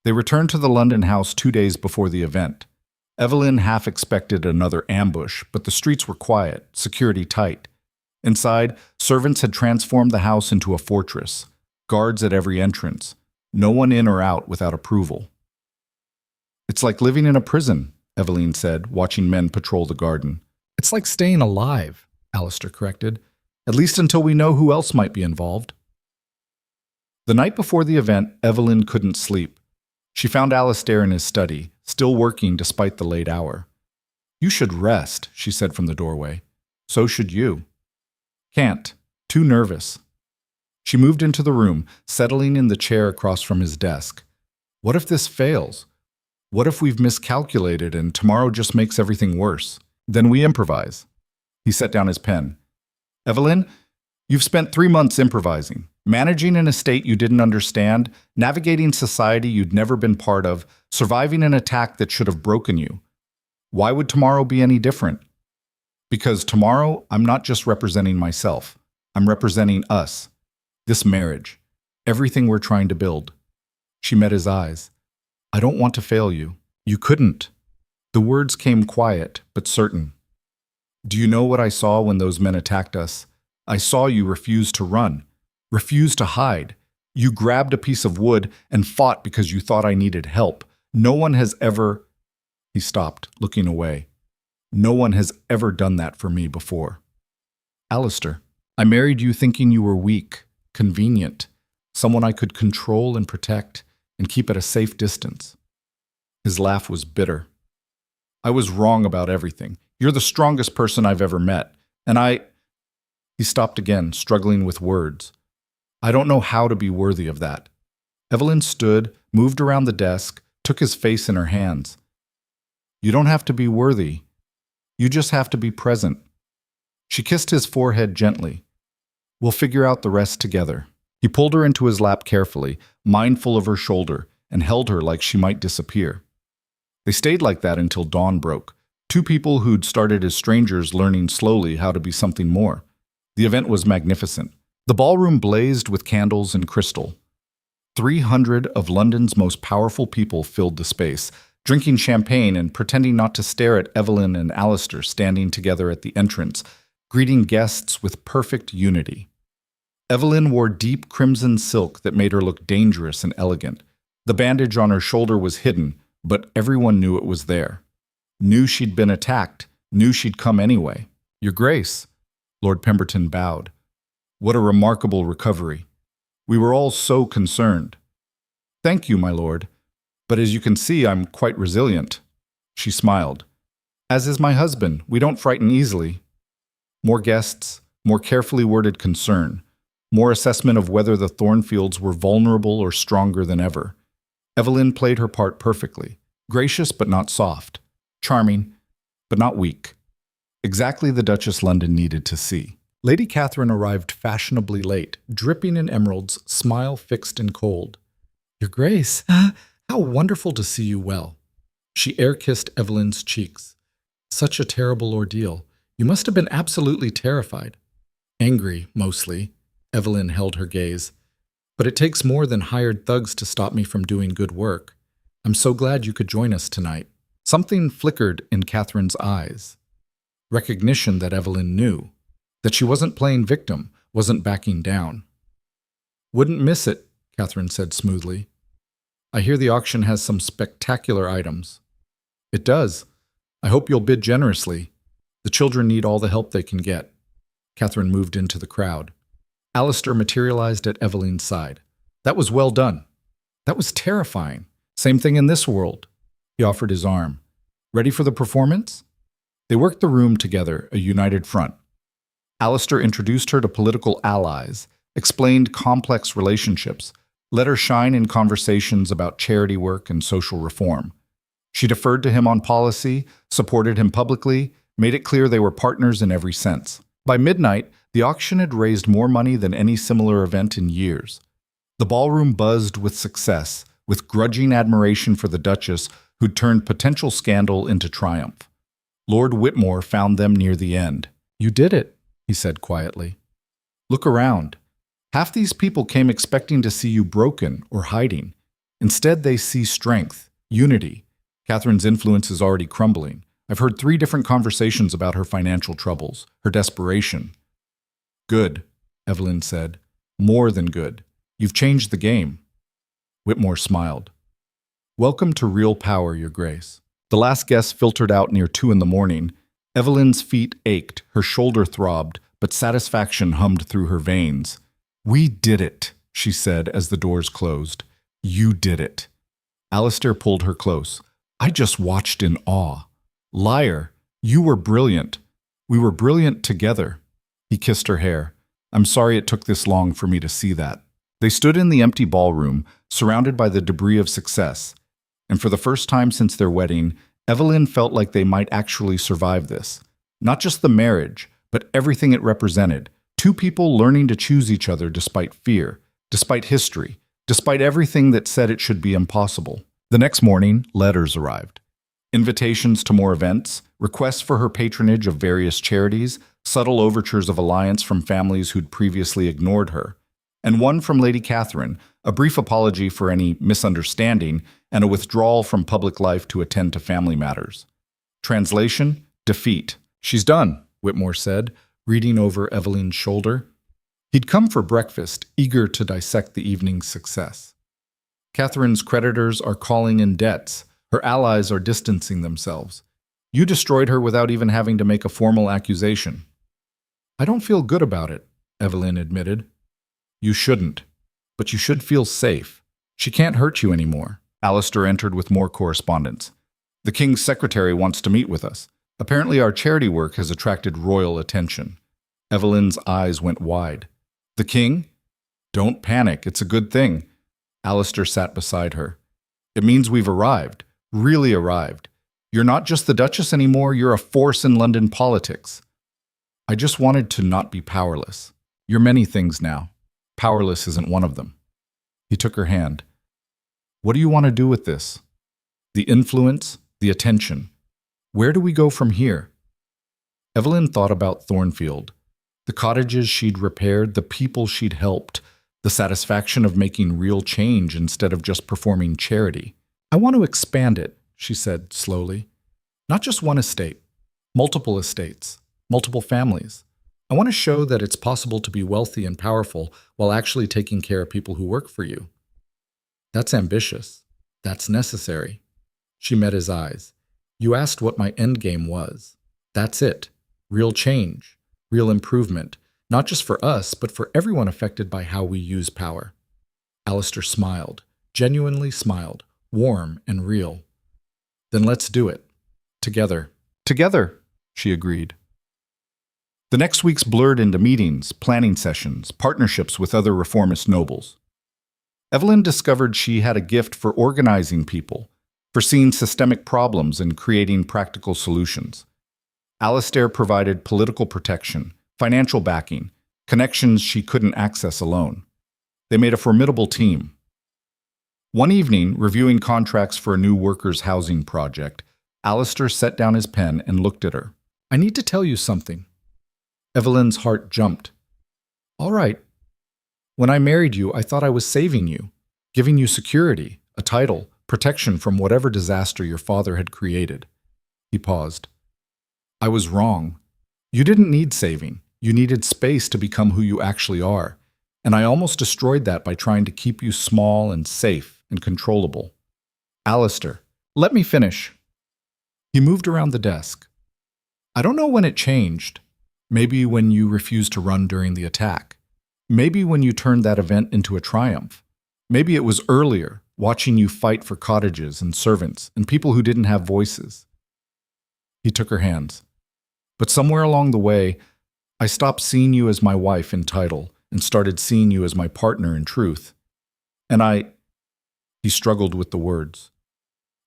They returned to the London house 2 days before the event. Eveline half expected another ambush, but the streets were quiet, security tight. Inside, servants had transformed the house into a fortress, guards at every entrance, no one in or out without approval. "It's like living in a prison," Eveline said, watching men patrol the garden. "It's like staying alive," Alistair corrected, "at least until we know who else might be involved." The night before the event, Eveline couldn't sleep. She found Alistair in his study, still working despite the late hour. "You should rest," she said from the doorway. "So should you." "Can't. Too nervous." She moved into the room, settling in the chair across from his desk. "What if this fails? What if we've miscalculated and tomorrow just makes everything worse? Then we improvise." He set down his pen. "Eveline, you've spent 3 months improvising, managing an estate you didn't understand, navigating society you'd never been part of, surviving an attack that should have broken you. Why would tomorrow be any different? Because tomorrow, I'm not just representing myself. I'm representing us. This marriage. Everything we're trying to build." She met his eyes. "I don't want to fail you." "You couldn't." The words came quiet, but certain. "Do you know what I saw when those men attacked us? I saw you refuse to run, refuse to hide. You grabbed a piece of wood and fought because you thought I needed help. No one has ever—" He stopped, looking away. "No one has ever done that for me before. Alistair, I married you thinking you were weak, convenient, someone I could control and protect and keep at a safe distance." His laugh was bitter. "I was wrong about everything. You're the strongest person I've ever met, and I—" He stopped again, struggling with words. "I don't know how to be worthy of that." Eveline stood, moved around the desk, took his face in her hands. "You don't have to be worthy. You just have to be present." She kissed his forehead gently. "We'll figure out the rest together." He pulled her into his lap carefully, mindful of her shoulder, and held her like she might disappear. They stayed like that until dawn broke, 2 people who'd started as strangers learning slowly how to be something more. The event was magnificent. The ballroom blazed with candles and crystal. 300 of London's most powerful people filled the space, drinking champagne and pretending not to stare at Eveline and Alistair standing together at the entrance, greeting guests with perfect unity. Eveline wore deep crimson silk that made her look dangerous and elegant. The bandage on her shoulder was hidden, but everyone knew it was there. Knew she'd been attacked, knew she'd come anyway. "Your Grace," Lord Pemberton bowed. "What a remarkable recovery. We were all so concerned." "Thank you, my lord. But as you can see, I'm quite resilient." She smiled. "As is my husband. We don't frighten easily." More guests, more carefully worded concern, more assessment of whether the Thornfields were vulnerable or stronger than ever. Eveline played her part perfectly, gracious but not soft, charming but not weak. Exactly the Duchess London needed to see. Lady Catherine arrived fashionably late, dripping in emeralds, smile fixed and cold. "Your Grace, how wonderful to see you well." She air-kissed Eveline's cheeks. "Such a terrible ordeal. You must have been absolutely terrified." "Angry, mostly." Eveline held her gaze. "But it takes more than hired thugs to stop me from doing good work. I'm so glad you could join us tonight." Something flickered in Catherine's eyes. Recognition that Eveline knew. That she wasn't playing victim, wasn't backing down. "Wouldn't miss it," Catherine said smoothly. "I hear the auction has some spectacular items." "It does. I hope you'll bid generously. The children need all the help they can get." Catherine moved into the crowd. Alistair materialized at Eveline's side. "That was well done." "That was terrifying. Same thing in this world." He offered his arm. "Ready for the performance?" They worked the room together, a united front. Alistair introduced her to political allies, explained complex relationships, let her shine in conversations about charity work and social reform. She deferred to him on policy, supported him publicly, made it clear they were partners in every sense. By midnight, the auction had raised more money than any similar event in years. The ballroom buzzed with success, with grudging admiration for the Duchess, who'd turned potential scandal into triumph. Lord Whitmore found them near the end. "You did it," he said quietly. "Look around. Half these people came expecting to see you broken or hiding. Instead, they see strength, unity. Catherine's influence is already crumbling. I've heard 3 different conversations about her financial troubles, her desperation." "Good," Eveline said. "More than good. You've changed the game." Whitmore smiled. "Welcome to real power, Your Grace." The last guest filtered out near 2 in the morning. Eveline's feet ached, her shoulder throbbed, but satisfaction hummed through her veins. "We did it," she said as the doors closed. "You did it." Alistair pulled her close. "I just watched in awe." "Liar, you were brilliant. We were brilliant together." He kissed her hair. "I'm sorry it took this long for me to see that." They stood in the empty ballroom, surrounded by the debris of success. And for the first time since their wedding, Eveline felt like they might actually survive this. Not just the marriage, but everything it represented. 2 people learning to choose each other despite fear, despite history, despite everything that said it should be impossible. The next morning, letters arrived. Invitations to more events, requests for her patronage of various charities, subtle overtures of alliance from families who'd previously ignored her. And one from Lady Catherine, a brief apology for any misunderstanding and a withdrawal from public life to attend to family matters. Translation: defeat. "She's done," Whitmore said, reading over Eveline's shoulder. He'd come for breakfast, eager to dissect the evening's success. "Catherine's creditors are calling in debts. Her allies are distancing themselves. You destroyed her without even having to make a formal accusation." "I don't feel good about it," Eveline admitted. "You shouldn't, but you should feel safe. She can't hurt you anymore." Alistair entered with more correspondence. "The King's secretary wants to meet with us. Apparently our charity work has attracted royal attention." Eveline's eyes went wide. "The King? Don't panic, it's a good thing." Alistair sat beside her. "It means we've arrived, really arrived. You're not just the Duchess anymore, you're a force in London politics." "I just wanted to not be powerless. You're many things now. Powerless isn't one of them." He took her hand. "What do you want to do with this? The influence, the attention. Where do we go from here?" Eveline thought about Thornfield, the cottages she'd repaired, the people she'd helped, the satisfaction of making real change instead of just performing charity. "I want to expand it," she said slowly. "Not just one estate, multiple estates, multiple families. I want to show that it's possible to be wealthy and powerful while actually taking care of people who work for you." "That's ambitious. That's necessary." She met his eyes. "You asked what my endgame was. That's it. Real change, real improvement, not just for us, but for everyone affected by how we use power." Alistair smiled, genuinely smiled, warm and real. "Then let's do it. Together." "Together," she agreed. The next weeks blurred into meetings, planning sessions, partnerships with other reformist nobles. Eveline discovered she had a gift for organizing people, for seeing systemic problems and creating practical solutions. Alistair provided political protection, financial backing, connections she couldn't access alone. They made a formidable team. One evening, reviewing contracts for a new workers' housing project, Alistair set down his pen and looked at her. "I need to tell you something." Eveline's heart jumped. "All right. When I married you, I thought I was saving you, giving you security, a title, protection from whatever disaster your father had created." He paused. "I was wrong. You didn't need saving. You needed space to become who you actually are. And I almost destroyed that by trying to keep you small and safe and controllable." "Alistair, let me finish." He moved around the desk. "I don't know when it changed. Maybe when you refused to run during the attack. Maybe when you turned that event into a triumph. Maybe it was earlier, watching you fight for cottages and servants and people who didn't have voices." He took her hands. "But somewhere along the way, I stopped seeing you as my wife in title and started seeing you as my partner in truth. And he struggled with the words.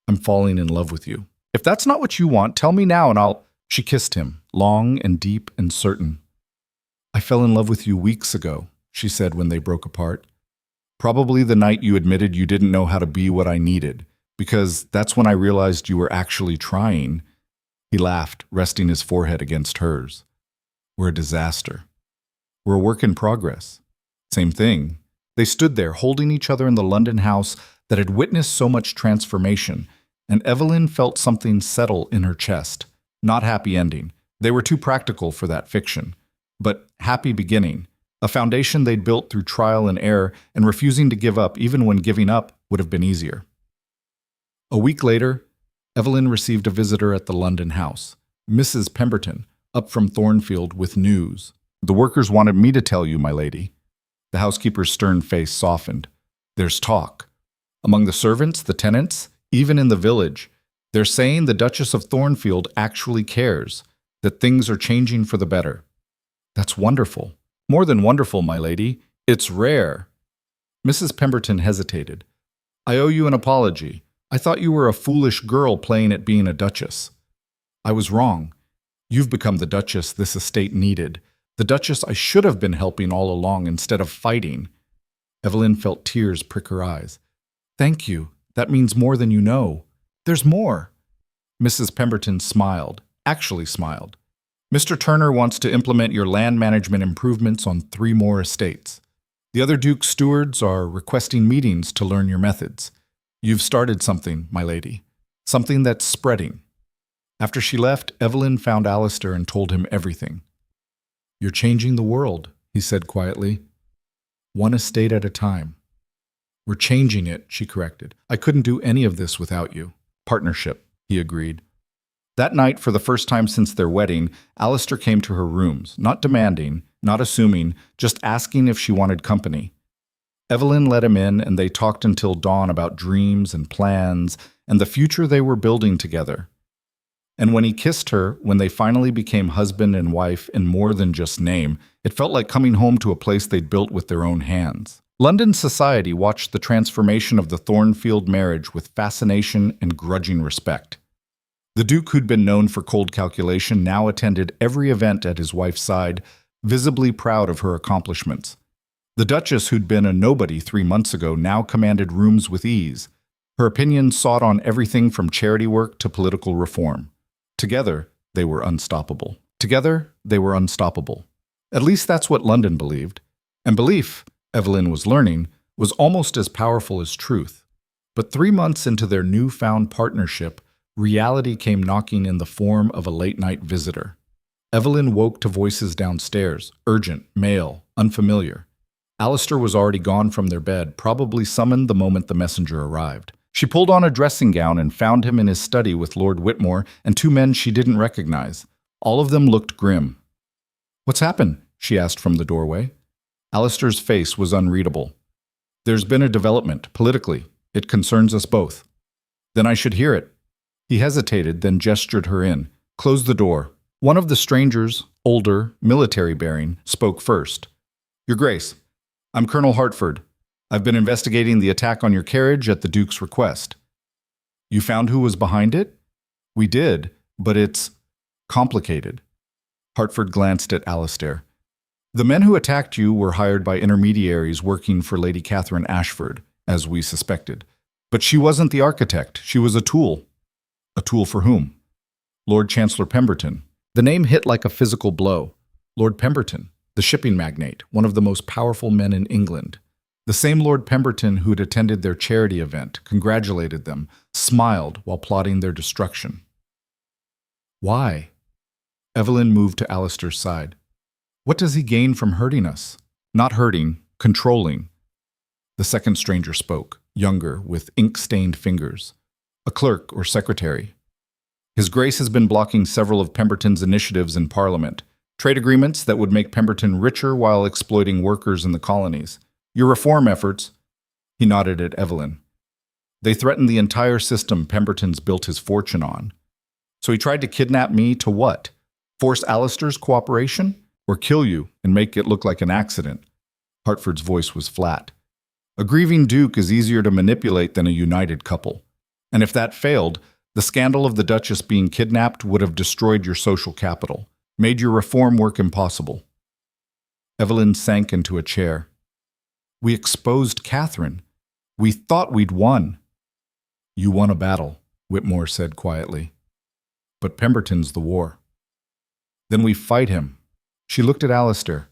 I'm falling in love with you. If that's not what you want, tell me now and I'll... She kissed him, long and deep and certain. I fell in love with you weeks ago, she said when they broke apart. Probably the night you admitted you didn't know how to be what I needed, because that's when I realized you were actually trying. He laughed, resting his forehead against hers. We're a disaster. We're a work in progress. Same thing. They stood there, holding each other in the London house that had witnessed so much transformation, and Eveline felt something settle in her chest. Not happy ending. They were too practical for that fiction. But happy beginning. A foundation they'd built through trial and error and refusing to give up even when giving up would have been easier. A week later, Eveline received a visitor at the London house, Mrs. Pemberton, up from Thornfield with news. The workers wanted me to tell you, my lady. The housekeeper's stern face softened. There's talk. Among the servants, the tenants, even in the village, they're saying the Duchess of Thornfield actually cares, that things are changing for the better. That's wonderful. More than wonderful, my lady. It's rare. Mrs. Pemberton hesitated. I owe you an apology. I thought you were a foolish girl playing at being a duchess. I was wrong. You've become the duchess this estate needed. The duchess I should have been helping all along instead of fighting. Eveline felt tears prick her eyes. Thank you. That means more than you know. There's more. Mrs. Pemberton smiled, actually smiled. Mr. Turner wants to implement your land management improvements on 3 more estates. The other Duke's stewards are requesting meetings to learn your methods. You've started something, my lady. Something that's spreading. After she left, Eveline found Alistair and told him everything. You're changing the world, he said quietly. 1 estate at a time. We're changing it, she corrected. I couldn't do any of this without you. Partnership, he agreed. That night, for the first time since their wedding, Alistair came to her rooms, not demanding, not assuming, just asking if she wanted company. Eveline let him in, and they talked until dawn about dreams and plans and the future they were building together. And when he kissed her, when they finally became husband and wife in more than just name, it felt like coming home to a place they'd built with their own hands. London society watched the transformation of the Thornfield marriage with fascination and grudging respect. The Duke, who'd been known for cold calculation, now attended every event at his wife's side, visibly proud of her accomplishments. The Duchess, who'd been a nobody 3 months ago, now commanded rooms with ease. Her opinion sought on everything from charity work to political reform. Together, they were unstoppable. Together, they were unstoppable. At least that's what London believed. And belief, Eveline was learning, was almost as powerful as truth. But 3 months into their newfound partnership, reality came knocking in the form of a late-night visitor. Eveline woke to voices downstairs, urgent, male, unfamiliar. Alistair was already gone from their bed, probably summoned the moment the messenger arrived. She pulled on a dressing gown and found him in his study with Lord Whitmore and 2 men she didn't recognize. All of them looked grim. What's happened? She asked from the doorway. Alistair's face was unreadable. There's been a development, politically. It concerns us both. Then I should hear it. He hesitated, then gestured her in. Close the door. One of the strangers, older, military-bearing, spoke first. Your Grace, I'm Colonel Hertford. I've been investigating the attack on your carriage at the Duke's request. You found who was behind it? We did, but it's complicated. Hertford glanced at Alistair. The men who attacked you were hired by intermediaries working for Lady Catherine Ashford, as we suspected. But she wasn't the architect. She was a tool. A tool for whom? Lord Chancellor Pemberton. The name hit like a physical blow. Lord Pemberton, the shipping magnate, one of the most powerful men in England. The same Lord Pemberton who'd attended their charity event, congratulated them, smiled while plotting their destruction. Why? Eveline moved to Alistair's side. What does he gain from hurting us? Not hurting, controlling. The second stranger spoke, younger, with ink-stained fingers. A clerk or secretary. His Grace has been blocking several of Pemberton's initiatives in Parliament, trade agreements that would make Pemberton richer while exploiting workers in the colonies. Your reform efforts, he nodded at Eveline. They threatened the entire system Pemberton's built his fortune on. So he tried to kidnap me to what? Force Alistair's cooperation? Or kill you and make it look like an accident? Hartford's voice was flat. A grieving duke is easier to manipulate than a united couple. And if that failed, the scandal of the Duchess being kidnapped would have destroyed your social capital, made your reform work impossible. Eveline sank into a chair. We exposed Catherine. We thought we'd won. You won a battle, Whitmore said quietly. But Pemberton's the war. Then we fight him. She looked at Alistair.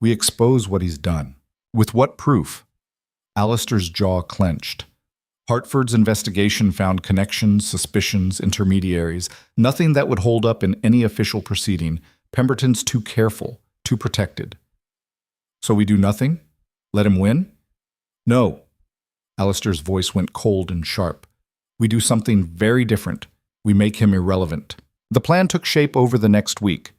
We expose what he's done. With what proof? Alistair's jaw clenched. Hartford's investigation found connections, suspicions, intermediaries, nothing that would hold up in any official proceeding. Pemberton's too careful, too protected. So we do nothing? Let him win? No. Alistair's voice went cold and sharp. We do something very different. We make him irrelevant. The plan took shape over the next week.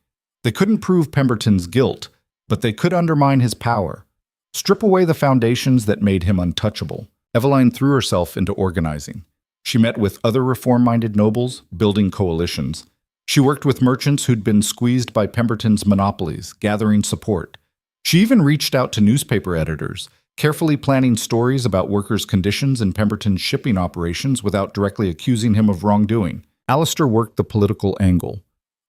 They couldn't prove Pemberton's guilt, but they could undermine his power, strip away the foundations that made him untouchable. Eveline threw herself into organizing. She met with other reform-minded nobles, building coalitions. She worked with merchants who'd been squeezed by Pemberton's monopolies, gathering support. She even reached out to newspaper editors, carefully planning stories about workers' conditions in Pemberton's shipping operations without directly accusing him of wrongdoing. Alistair worked the political angle.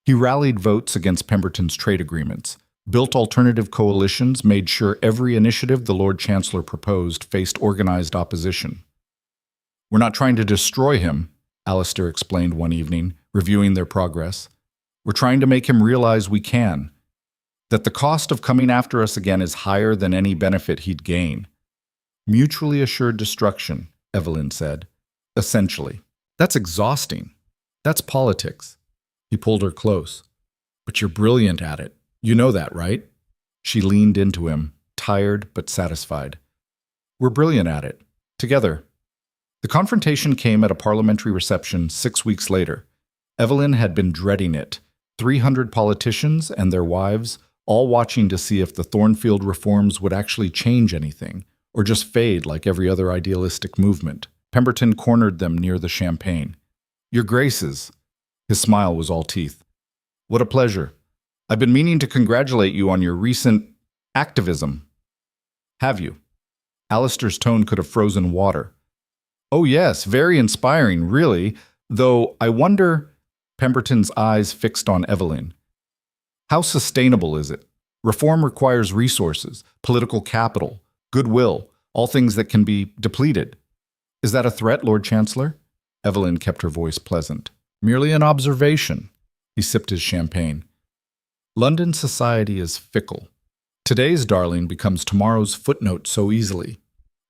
He rallied votes against Pemberton's trade agreements, built alternative coalitions, made sure every initiative the Lord Chancellor proposed faced organized opposition. We're not trying to destroy him, Alistair explained one evening, reviewing their progress. We're trying to make him realize we can, that the cost of coming after us again is higher than any benefit he'd gain. Mutually assured destruction, Eveline said. Essentially. That's exhausting. That's politics. He pulled her close. But you're brilliant at it. You know that, right? She leaned into him, tired but satisfied. We're brilliant at it. Together. The confrontation came at a parliamentary reception 6 weeks later. Eveline had been dreading it. 300 politicians and their wives, all watching to see if the Thornfield reforms would actually change anything, or just fade like every other idealistic movement. Pemberton cornered them near the champagne. Your Graces. His smile was all teeth. What a pleasure. I've been meaning to congratulate you on your recent activism. Have you? Alistair's tone could have frozen water. Oh yes, very inspiring, really, though I wonder... Pemberton's eyes fixed on Eveline. How sustainable is it? Reform requires resources, political capital, goodwill, all things that can be depleted. Is that a threat, Lord Chancellor? Eveline kept her voice pleasant. Merely an observation. He sipped his champagne. London society is fickle. Today's darling becomes tomorrow's footnote so easily.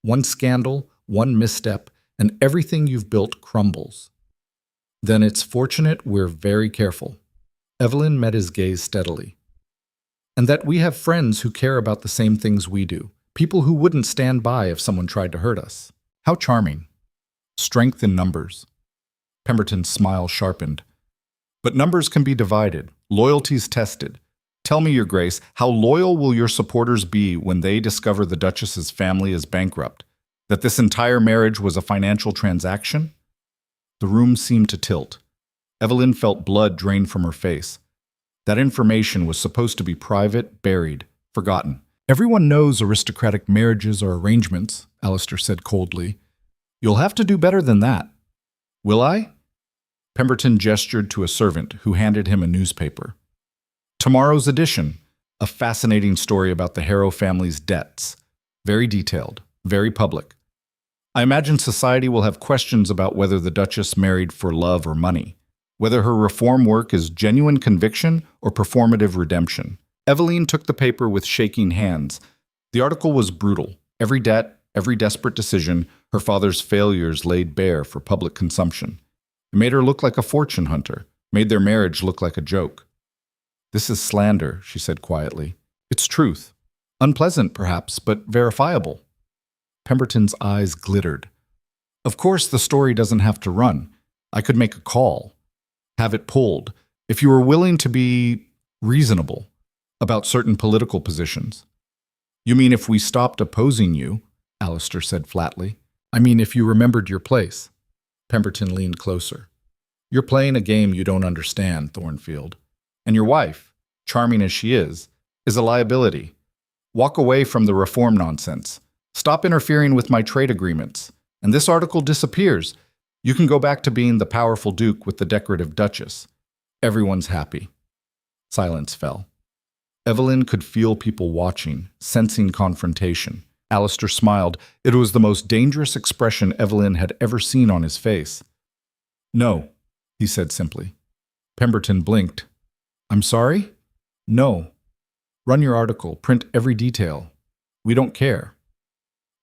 One scandal, one misstep, and everything you've built crumbles. Then it's fortunate we're very careful. Eveline met his gaze steadily. And that we have friends who care about the same things we do. People who wouldn't stand by if someone tried to hurt us. How charming. Strength in numbers. Pemberton's smile sharpened. But numbers can be divided, loyalties tested. Tell me, Your Grace, how loyal will your supporters be when they discover the Duchess's family is bankrupt? That this entire marriage was a financial transaction? The room seemed to tilt. Eveline felt blood drain from her face. That information was supposed to be private, buried, forgotten. Everyone knows aristocratic marriages are arrangements, Alistair said coldly. You'll have to do better than that. Will I? Pemberton gestured to a servant who handed him a newspaper. Tomorrow's edition, a fascinating story about the Harrow family's debts. Very detailed, very public. I imagine society will have questions about whether the Duchess married for love or money, whether her reform work is genuine conviction or performative redemption. Eveline took the paper with shaking hands. The article was brutal. Every debt, every desperate decision, her father's failures laid bare for public consumption. It made her look like a fortune hunter, made their marriage look like a joke. This is slander, she said quietly. It's truth. Unpleasant, perhaps, but verifiable. Pemberton's eyes glittered. Of course, the story doesn't have to run. I could make a call, have it pulled, if you were willing to be reasonable about certain political positions. You mean if we stopped opposing you, Alistair said flatly. I mean if you remembered your place. Pemberton leaned closer. You're playing a game you don't understand, Thornfield. And your wife, charming as she is a liability. Walk away from the reform nonsense. Stop interfering with my trade agreements. And this article disappears. You can go back to being the powerful Duke with the decorative Duchess. Everyone's happy. Silence fell. Eveline could feel people watching, sensing confrontation. Alistair smiled. It was the most dangerous expression Eveline had ever seen on his face. No, he said simply. Pemberton blinked. I'm sorry? No. Run your article. Print every detail. We don't care.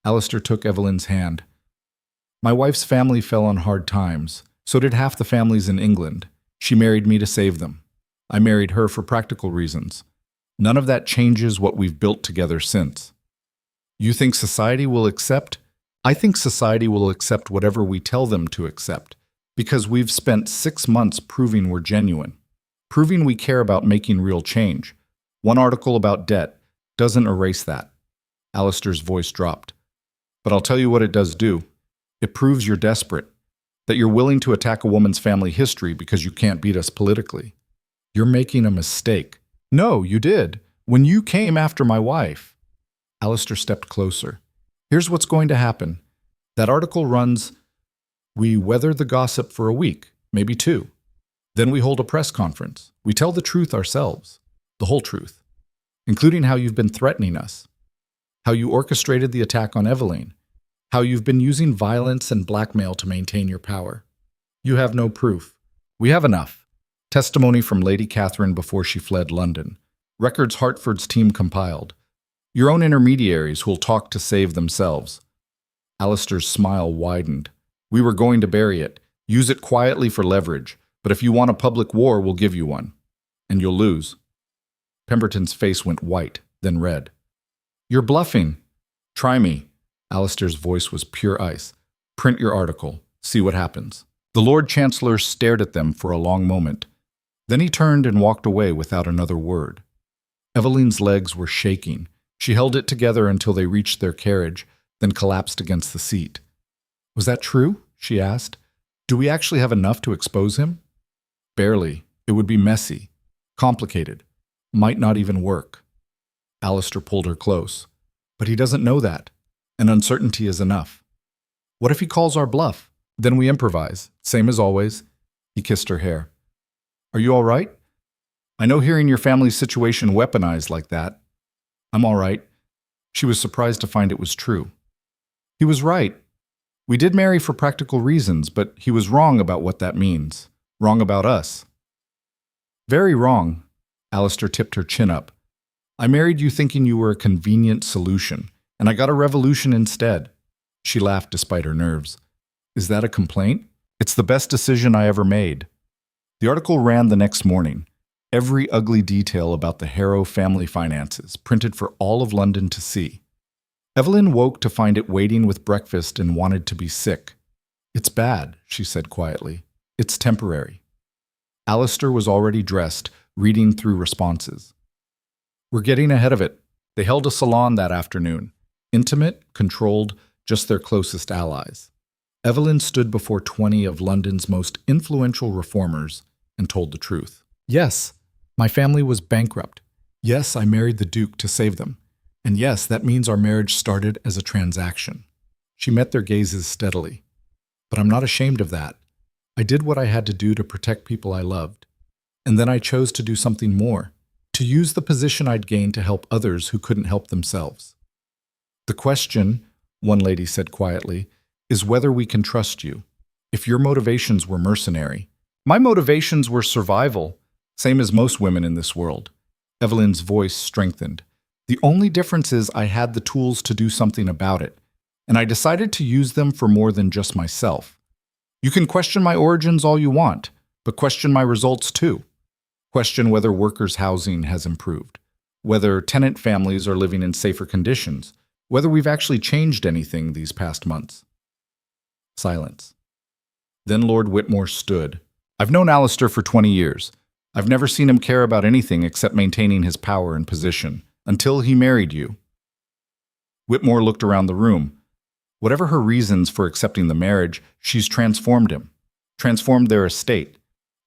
Alistair took Eveline's hand. My wife's family fell on hard times. So did half the families in England. She married me to save them. I married her for practical reasons. None of that changes what we've built together since. You think society will accept? I think society will accept whatever we tell them to accept, because we've spent 6 months proving we're genuine, proving we care about making real change. One article about debt doesn't erase that. Alistair's voice dropped. But I'll tell you what it does do. It proves you're desperate, that you're willing to attack a woman's family history because you can't beat us politically. You're making a mistake. No, you did. When you came after my wife. Alistair stepped closer. Here's what's going to happen. That article runs, we weather the gossip for a week, maybe 2. Then we hold a press conference. We tell the truth ourselves, the whole truth, including how you've been threatening us, how you orchestrated the attack on Eveline, how you've been using violence and blackmail to maintain your power. You have no proof. We have enough. Testimony from Lady Catherine before she fled London. Records Hartford's team compiled. Your own intermediaries who'll talk to save themselves. Alistair's smile widened. We were going to bury it. Use it quietly for leverage. But if you want a public war, we'll give you one. And you'll lose. Pemberton's face went white, then red. You're bluffing. Try me. Alistair's voice was pure ice. Print your article. See what happens. The Lord Chancellor stared at them for a long moment. Then he turned and walked away without another word. Eveline's legs were shaking. She held it together until they reached their carriage, then collapsed against the seat. Was that true? She asked. Do we actually have enough to expose him? Barely. It would be messy, complicated, might not even work. Alistair pulled her close. But he doesn't know that, and uncertainty is enough. What if he calls our bluff? Then we improvise, same as always. He kissed her hair. Are you all right? I know hearing your family's situation weaponized like that. I'm all right. She was surprised to find it was true. He was right. We did marry for practical reasons, but he was wrong about what that means. Wrong about us. Very wrong. Alistair tipped her chin up. I married you thinking you were a convenient solution, and I got a revolution instead. She laughed despite her nerves. Is that a complaint? It's the best decision I ever made. The article ran the next morning. Every ugly detail about the Harrow family finances, printed for all of London to see. Eveline woke to find it waiting with breakfast and wanted to be sick. It's bad, she said quietly. It's temporary. Alistair was already dressed, reading through responses. We're getting ahead of it. They held a salon that afternoon. Intimate, controlled, just their closest allies. Eveline stood before 20 of London's most influential reformers and told the truth. Yes, my family was bankrupt. Yes, I married the Duke to save them. And yes, that means our marriage started as a transaction. She met their gazes steadily. But I'm not ashamed of that. I did what I had to do to protect people I loved. And then I chose to do something more, to use the position I'd gained to help others who couldn't help themselves. The question, one lady said quietly, is whether we can trust you. If your motivations were mercenary. My motivations were survival, same as most women in this world. Eveline's voice strengthened. The only difference is I had the tools to do something about it, and I decided to use them for more than just myself. You can question my origins all you want, but question my results too. Question whether workers' housing has improved, whether tenant families are living in safer conditions, whether we've actually changed anything these past months. Silence. Then Lord Whitmore stood. I've known Alistair for 20 years. I've never seen him care about anything except maintaining his power and position, until he married you. Whitmore looked around the room. Whatever her reasons for accepting the marriage, she's transformed him, transformed their estate,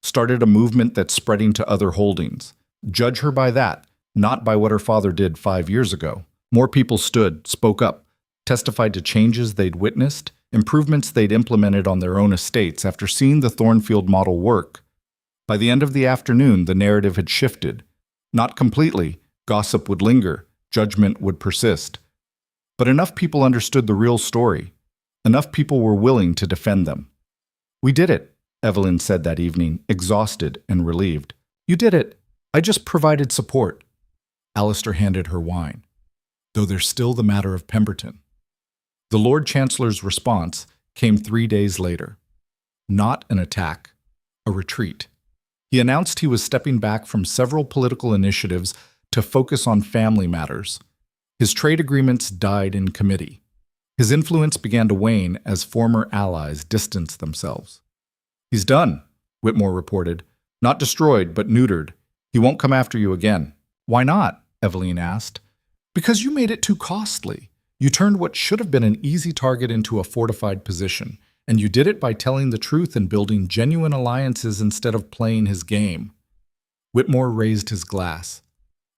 started a movement that's spreading to other holdings. Judge her by that, not by what her father did 5 years ago. More people stood, spoke up, testified to changes they'd witnessed, improvements they'd implemented on their own estates after seeing the Thornfield model work. By the end of the afternoon, the narrative had shifted. Not completely. Gossip would linger. Judgment would persist. But enough people understood the real story. Enough people were willing to defend them. "We did it," Eveline said that evening, exhausted and relieved. "You did it. I just provided support." Alistair handed her wine. "Though there's still the matter of Pemberton." The Lord Chancellor's response came 3 days later. Not an attack, a retreat. He announced he was stepping back from several political initiatives to focus on family matters. His trade agreements died in committee. His influence began to wane as former allies distanced themselves. "He's done," Whitmore reported. "Not destroyed, but neutered. He won't come after you again." "Why not?" Eveline asked. "Because you made it too costly. You turned what should have been an easy target into a fortified position, and you did it by telling the truth and building genuine alliances instead of playing his game." Whitmore raised his glass.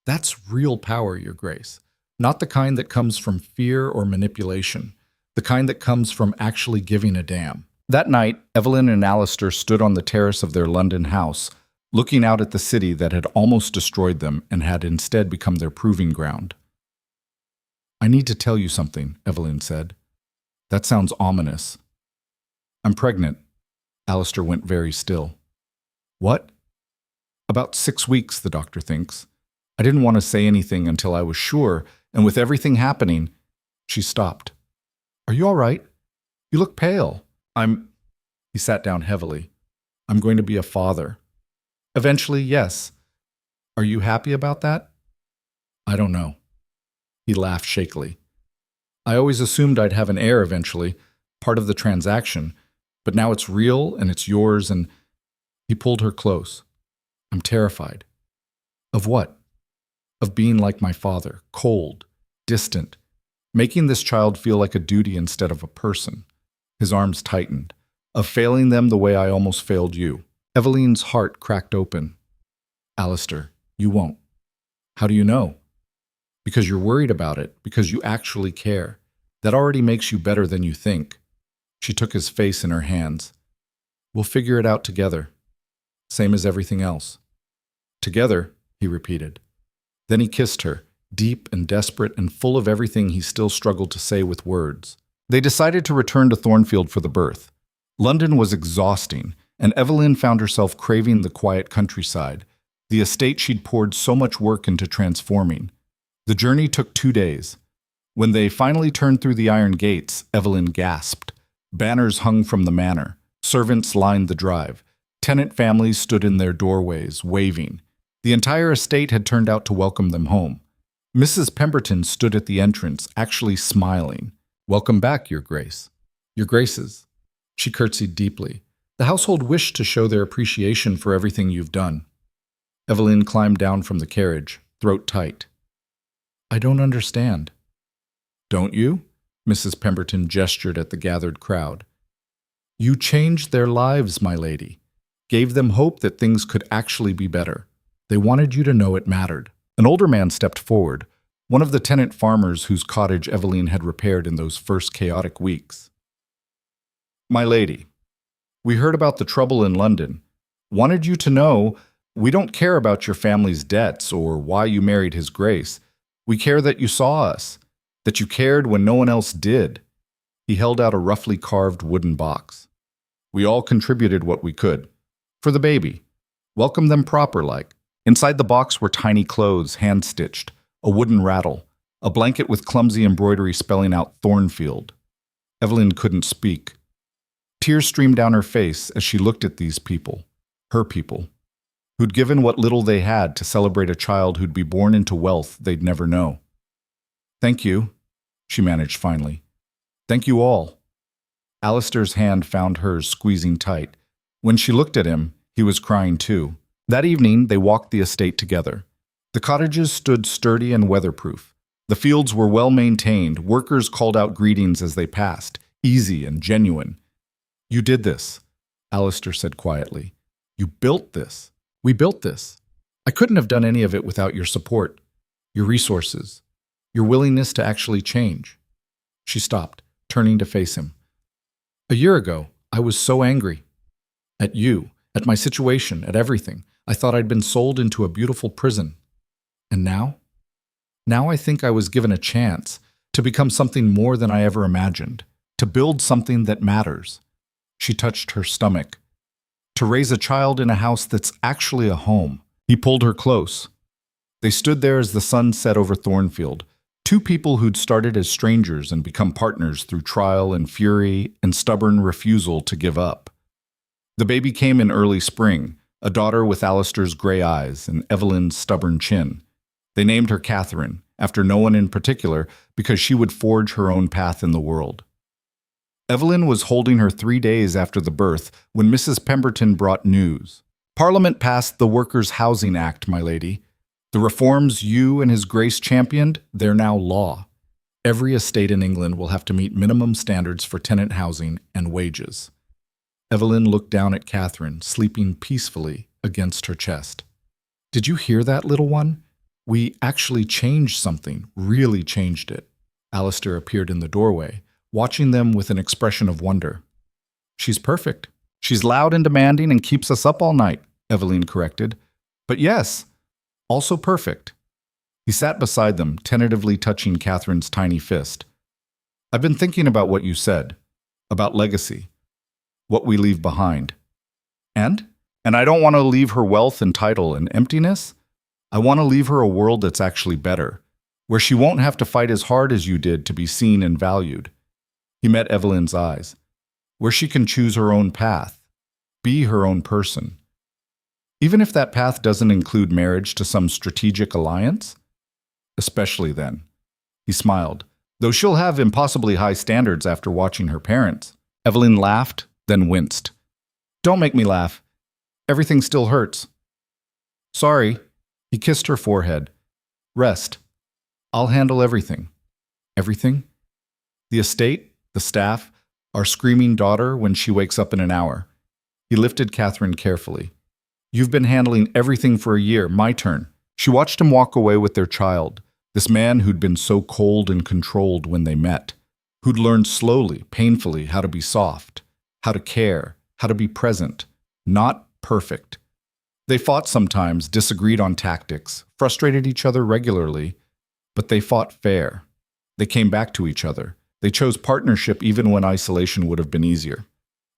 "That's real power, Your Grace. Not the kind that comes from fear or manipulation. The kind that comes from actually giving a damn." That night, Eveline and Alistair stood on the terrace of their London house, looking out at the city that had almost destroyed them and had instead become their proving ground. "I need to tell you something," Eveline said. "That sounds ominous." "I'm pregnant." Alistair went very still. "What?" "About 6 weeks, the doctor thinks. I didn't want to say anything until I was sure, and with everything happening..." She stopped. "Are you all right? You look pale." He sat down heavily. "I'm going to be a father." "Eventually, yes. Are you happy about that?" "I don't know." He laughed shakily. "I always assumed I'd have an heir eventually, part of the transaction, but now it's real and it's yours and..." He pulled her close. "I'm terrified." "Of what?" "Of being like my father, cold, distant, making this child feel like a duty instead of a person." His arms tightened. "Of failing them the way I almost failed you." Eveline's heart cracked open. "Alistair, you won't." "How do you know?" "Because you're worried about it, because you actually care. That already makes you better than you think." She took his face in her hands. "We'll figure it out together. Same as everything else." "Together," he repeated. Then he kissed her, deep and desperate and full of everything he still struggled to say with words. They decided to return to Thornfield for the birth. London was exhausting, and Eveline found herself craving the quiet countryside, the estate she'd poured so much work into transforming. The journey took 2 days. When they finally turned through the iron gates, Eveline gasped. Banners hung from the manor. Servants lined the drive. Tenant families stood in their doorways, waving. The entire estate had turned out to welcome them home. Mrs. Pemberton stood at the entrance, actually smiling. "Welcome back, Your Grace." "Your Graces." She curtsied deeply. "The household wished to show their appreciation for everything you've done." Eveline climbed down from the carriage, throat tight. "I don't understand." "Don't you?" Mrs. Pemberton gestured at the gathered crowd. "You changed their lives, my lady. Gave them hope that things could actually be better. They wanted you to know it mattered." An older man stepped forward, one of the tenant farmers whose cottage Eveline had repaired in those first chaotic weeks. "My lady, we heard about the trouble in London. Wanted you to know we don't care about your family's debts or why you married His Grace. We care that you saw us, that you cared when no one else did." He held out a roughly carved wooden box. "We all contributed what we could. For the baby. Welcome them proper like." Inside the box were tiny clothes, hand-stitched, a wooden rattle, a blanket with clumsy embroidery spelling out Thornfield. Eveline couldn't speak. Tears streamed down her face as she looked at these people, her people, who'd given what little they had to celebrate a child who'd be born into wealth they'd never know. "Thank you," she managed finally. "Thank you all." Alistair's hand found hers, squeezing tight. When she looked at him, he was crying too. That evening, they walked the estate together. The cottages stood sturdy and weatherproof. The fields were well maintained. Workers called out greetings as they passed, easy and genuine. "You did this," Alistair said quietly. "You built this. We built this. I couldn't have done any of it without your support, your resources. Your willingness to actually change." She stopped, turning to face him. "A year ago, I was so angry. At you, at my situation, at everything. I thought I'd been sold into a beautiful prison. And now? Now I think I was given a chance to become something more than I ever imagined, to build something that matters." She touched her stomach. "To raise a child in a house that's actually a home." He pulled her close. They stood there as the sun set over Thornfield, two people who'd started as strangers and become partners through trial and fury and stubborn refusal to give up. The baby came in early spring, a daughter with Alistair's gray eyes and Eveline's stubborn chin. They named her Catherine, after no one in particular, because she would forge her own path in the world. Eveline was holding her 3 days after the birth when Mrs. Pemberton brought news. "Parliament passed the Workers' Housing Act, my lady. The reforms you and His Grace championed, they're now law. Every estate in England will have to meet minimum standards for tenant housing and wages." Eveline looked down at Catherine, sleeping peacefully against her chest. "Did you hear that, little one? We actually changed something, really changed it." Alistair appeared in the doorway, watching them with an expression of wonder. "She's perfect. She's loud and demanding and keeps us up all night," Eveline corrected. "But yes, also perfect." He sat beside them, tentatively touching Catherine's tiny fist. "I've been thinking about what you said, about legacy, what we leave behind. And I don't want to leave her wealth and title and emptiness. I want to leave her a world that's actually better, where she won't have to fight as hard as you did to be seen and valued." He met Eveline's eyes. "Where she can choose her own path, be her own person. Even if that path doesn't include marriage to some strategic alliance? Especially then." He smiled. "Though she'll have impossibly high standards after watching her parents." Eveline laughed, then winced. "Don't make me laugh. Everything still hurts." "Sorry." He kissed her forehead. "Rest. I'll handle everything." "Everything?" "The estate, the staff, our screaming daughter when she wakes up in an hour." He lifted Catherine carefully. "You've been handling everything for a year. My turn." She watched him walk away with their child, this man who'd been so cold and controlled when they met, who'd learned slowly, painfully, how to be soft, how to care, how to be present, not perfect. They fought sometimes, disagreed on tactics, frustrated each other regularly, but they fought fair. They came back to each other. They chose partnership even when isolation would have been easier.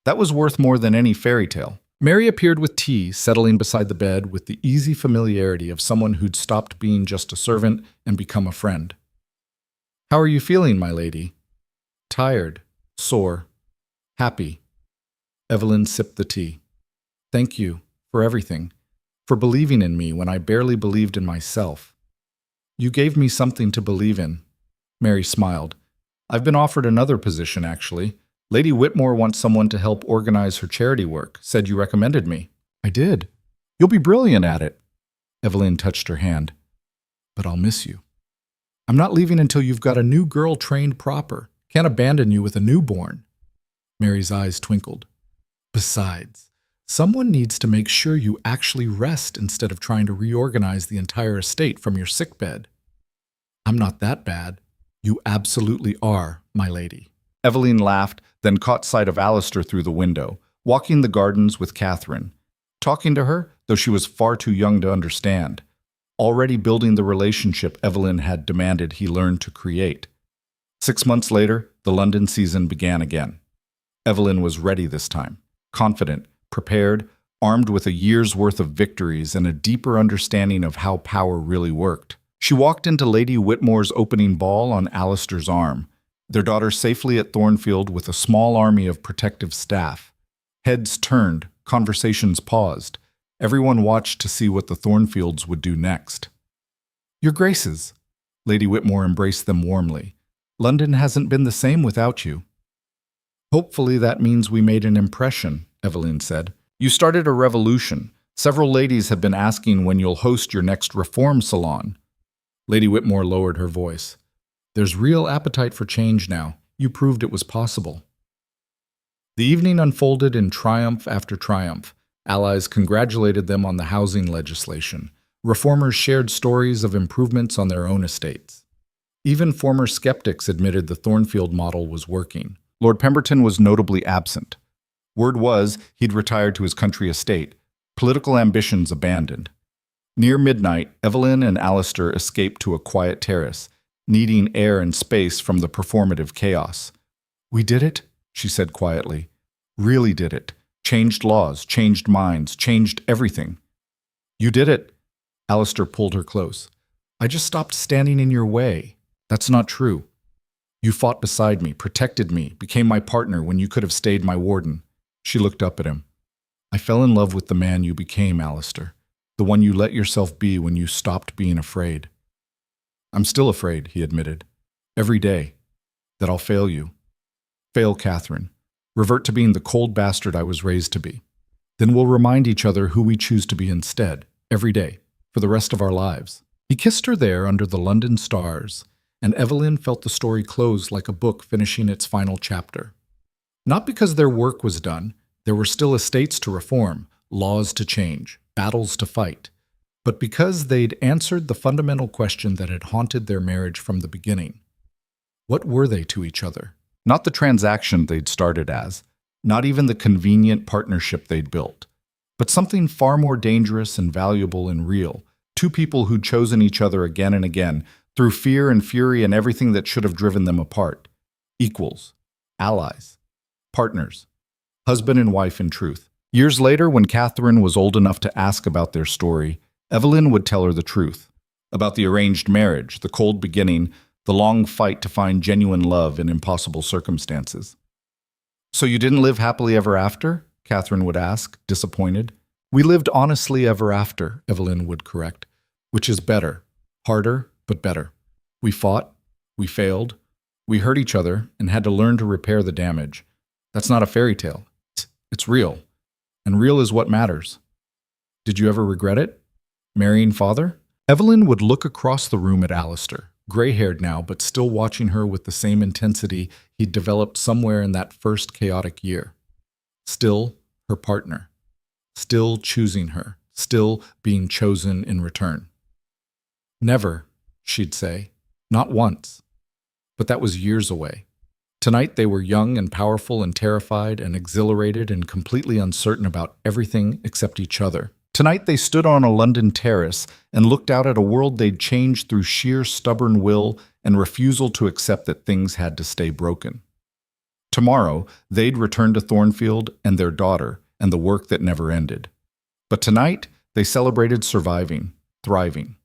That was worth more than any fairy tale. Mary appeared with tea, settling beside the bed with the easy familiarity of someone who'd stopped being just a servant and become a friend. "How are you feeling, my lady?" "Tired, sore, happy." Eveline sipped the tea. "Thank you for everything, for believing in me when I barely believed in myself. You gave me something to believe in." Mary smiled. "I've been offered another position, actually. Lady Whitmore wants someone to help organize her charity work. Said you recommended me." "I did. You'll be brilliant at it." Eveline touched her hand. "But I'll miss you. I'm not leaving until you've got a new girl trained proper. Can't abandon you with a newborn." Mary's eyes twinkled. "Besides, someone needs to make sure you actually rest instead of trying to reorganize the entire estate from your sickbed." "I'm not that bad." "You absolutely are, my lady." Eveline laughed, then caught sight of Alistair through the window, walking the gardens with Catherine, talking to her, though she was far too young to understand, already building the relationship Eveline had demanded he learn to create. 6 months later, the London season began again. Eveline was ready this time, confident, prepared, armed with a year's worth of victories and a deeper understanding of how power really worked. She walked into Lady Whitmore's opening ball on Alistair's arm, their daughter safely at Thornfield with a small army of protective staff. Heads turned, conversations paused. Everyone watched to see what the Thornfields would do next. "Your Graces." Lady Whitmore embraced them warmly. "London hasn't been the same without you." "Hopefully that means we made an impression," Eveline said. "You started a revolution. Several ladies have been asking when you'll host your next reform salon." Lady Whitmore lowered her voice. "There's real appetite for change now. You proved it was possible." The evening unfolded in triumph after triumph. Allies congratulated them on the housing legislation. Reformers shared stories of improvements on their own estates. Even former skeptics admitted the Thornfield model was working. Lord Pemberton was notably absent. Word was he'd retired to his country estate, political ambitions abandoned. Near midnight, Eveline and Alistair escaped to a quiet terrace, needing air and space from the performative chaos. "We did it," she said quietly. "Really did it. Changed laws, changed minds, changed everything." "You did it." Alistair pulled her close. "I just stopped standing in your way." "That's not true. You fought beside me, protected me, became my partner when you could have stayed my warden." She looked up at him. "I fell in love with the man you became, Alistair. The one you let yourself be when you stopped being afraid." "I'm still afraid," he admitted. "Every day. That I'll fail you. Fail Catherine. Revert to being the cold bastard I was raised to be. Then we'll remind each other who we choose to be instead, every day, for the rest of our lives." He kissed her there under the London stars, and Eveline felt the story close like a book finishing its final chapter. Not because their work was done, there were still estates to reform, laws to change, battles to fight, but because they'd answered the fundamental question that had haunted their marriage from the beginning. What were they to each other? Not the transaction they'd started as, not even the convenient partnership they'd built, but something far more dangerous and valuable and real, two people who'd chosen each other again and again, through fear and fury and everything that should have driven them apart. Equals, allies, partners, husband and wife in truth. Years later, when Catherine was old enough to ask about their story, Eveline would tell her the truth. About the arranged marriage, the cold beginning, the long fight to find genuine love in impossible circumstances. "So you didn't live happily ever after?" Catherine would ask, disappointed. "We lived honestly ever after," Eveline would correct, "which is better, harder, but better. We fought, we failed, we hurt each other and had to learn to repair the damage. That's not a fairy tale. It's real. And real is what matters. Did you ever regret it? Marrying father?" Eveline would look across the room at Alistair, gray-haired now, but still watching her with the same intensity he'd developed somewhere in that first chaotic year. Still her partner. Still choosing her. Still being chosen in return. "Never," she'd say. "Not once." But that was years away. Tonight they were young and powerful and terrified and exhilarated and completely uncertain about everything except each other. Tonight they stood on a London terrace and looked out at a world they'd changed through sheer stubborn will and refusal to accept that things had to stay broken. Tomorrow they'd return to Thornfield and their daughter and the work that never ended. But tonight they celebrated surviving, thriving,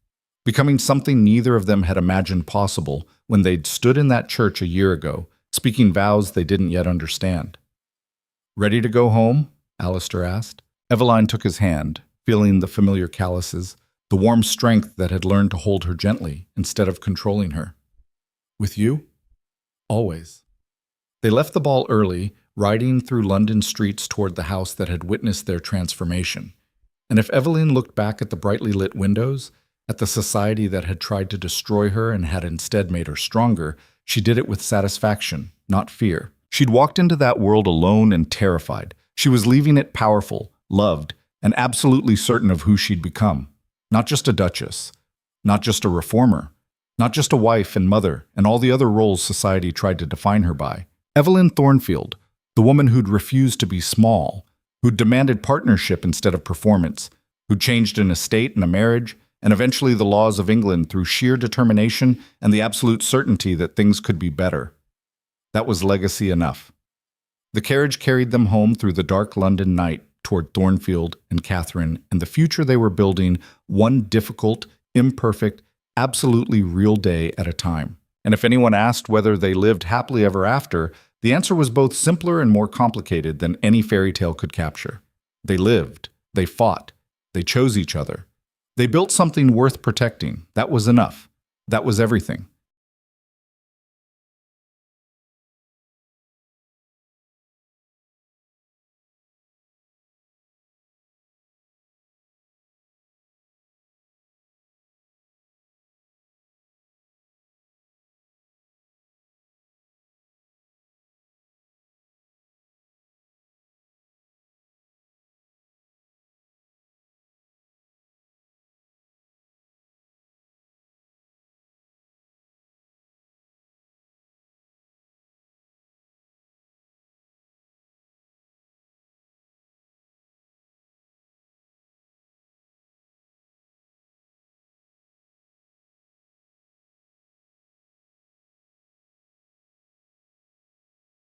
becoming something neither of them had imagined possible when they'd stood in that church a year ago, speaking vows they didn't yet understand. "Ready to go home?" Alistair asked. Eveline took his hand, feeling the familiar calluses, the warm strength that had learned to hold her gently instead of controlling her. "With you? Always." They left the ball early, riding through London streets toward the house that had witnessed their transformation. And if Eveline looked back at the brightly lit windows, at the society that had tried to destroy her and had instead made her stronger, she did it with satisfaction, not fear. She'd walked into that world alone and terrified. She was leaving it powerful, loved, and absolutely certain of who she'd become. Not just a duchess, not just a reformer, not just a wife and mother and all the other roles society tried to define her by. Eveline Thornfield, the woman who'd refused to be small, who'd demanded partnership instead of performance, who'd changed an estate and a marriage, and eventually the laws of England through sheer determination and the absolute certainty that things could be better. That was legacy enough. The carriage carried them home through the dark London night toward Thornfield and Catherine and the future they were building, one difficult, imperfect, absolutely real day at a time. And if anyone asked whether they lived happily ever after, the answer was both simpler and more complicated than any fairy tale could capture. They lived, they fought, they chose each other. They built something worth protecting. That was enough. That was everything.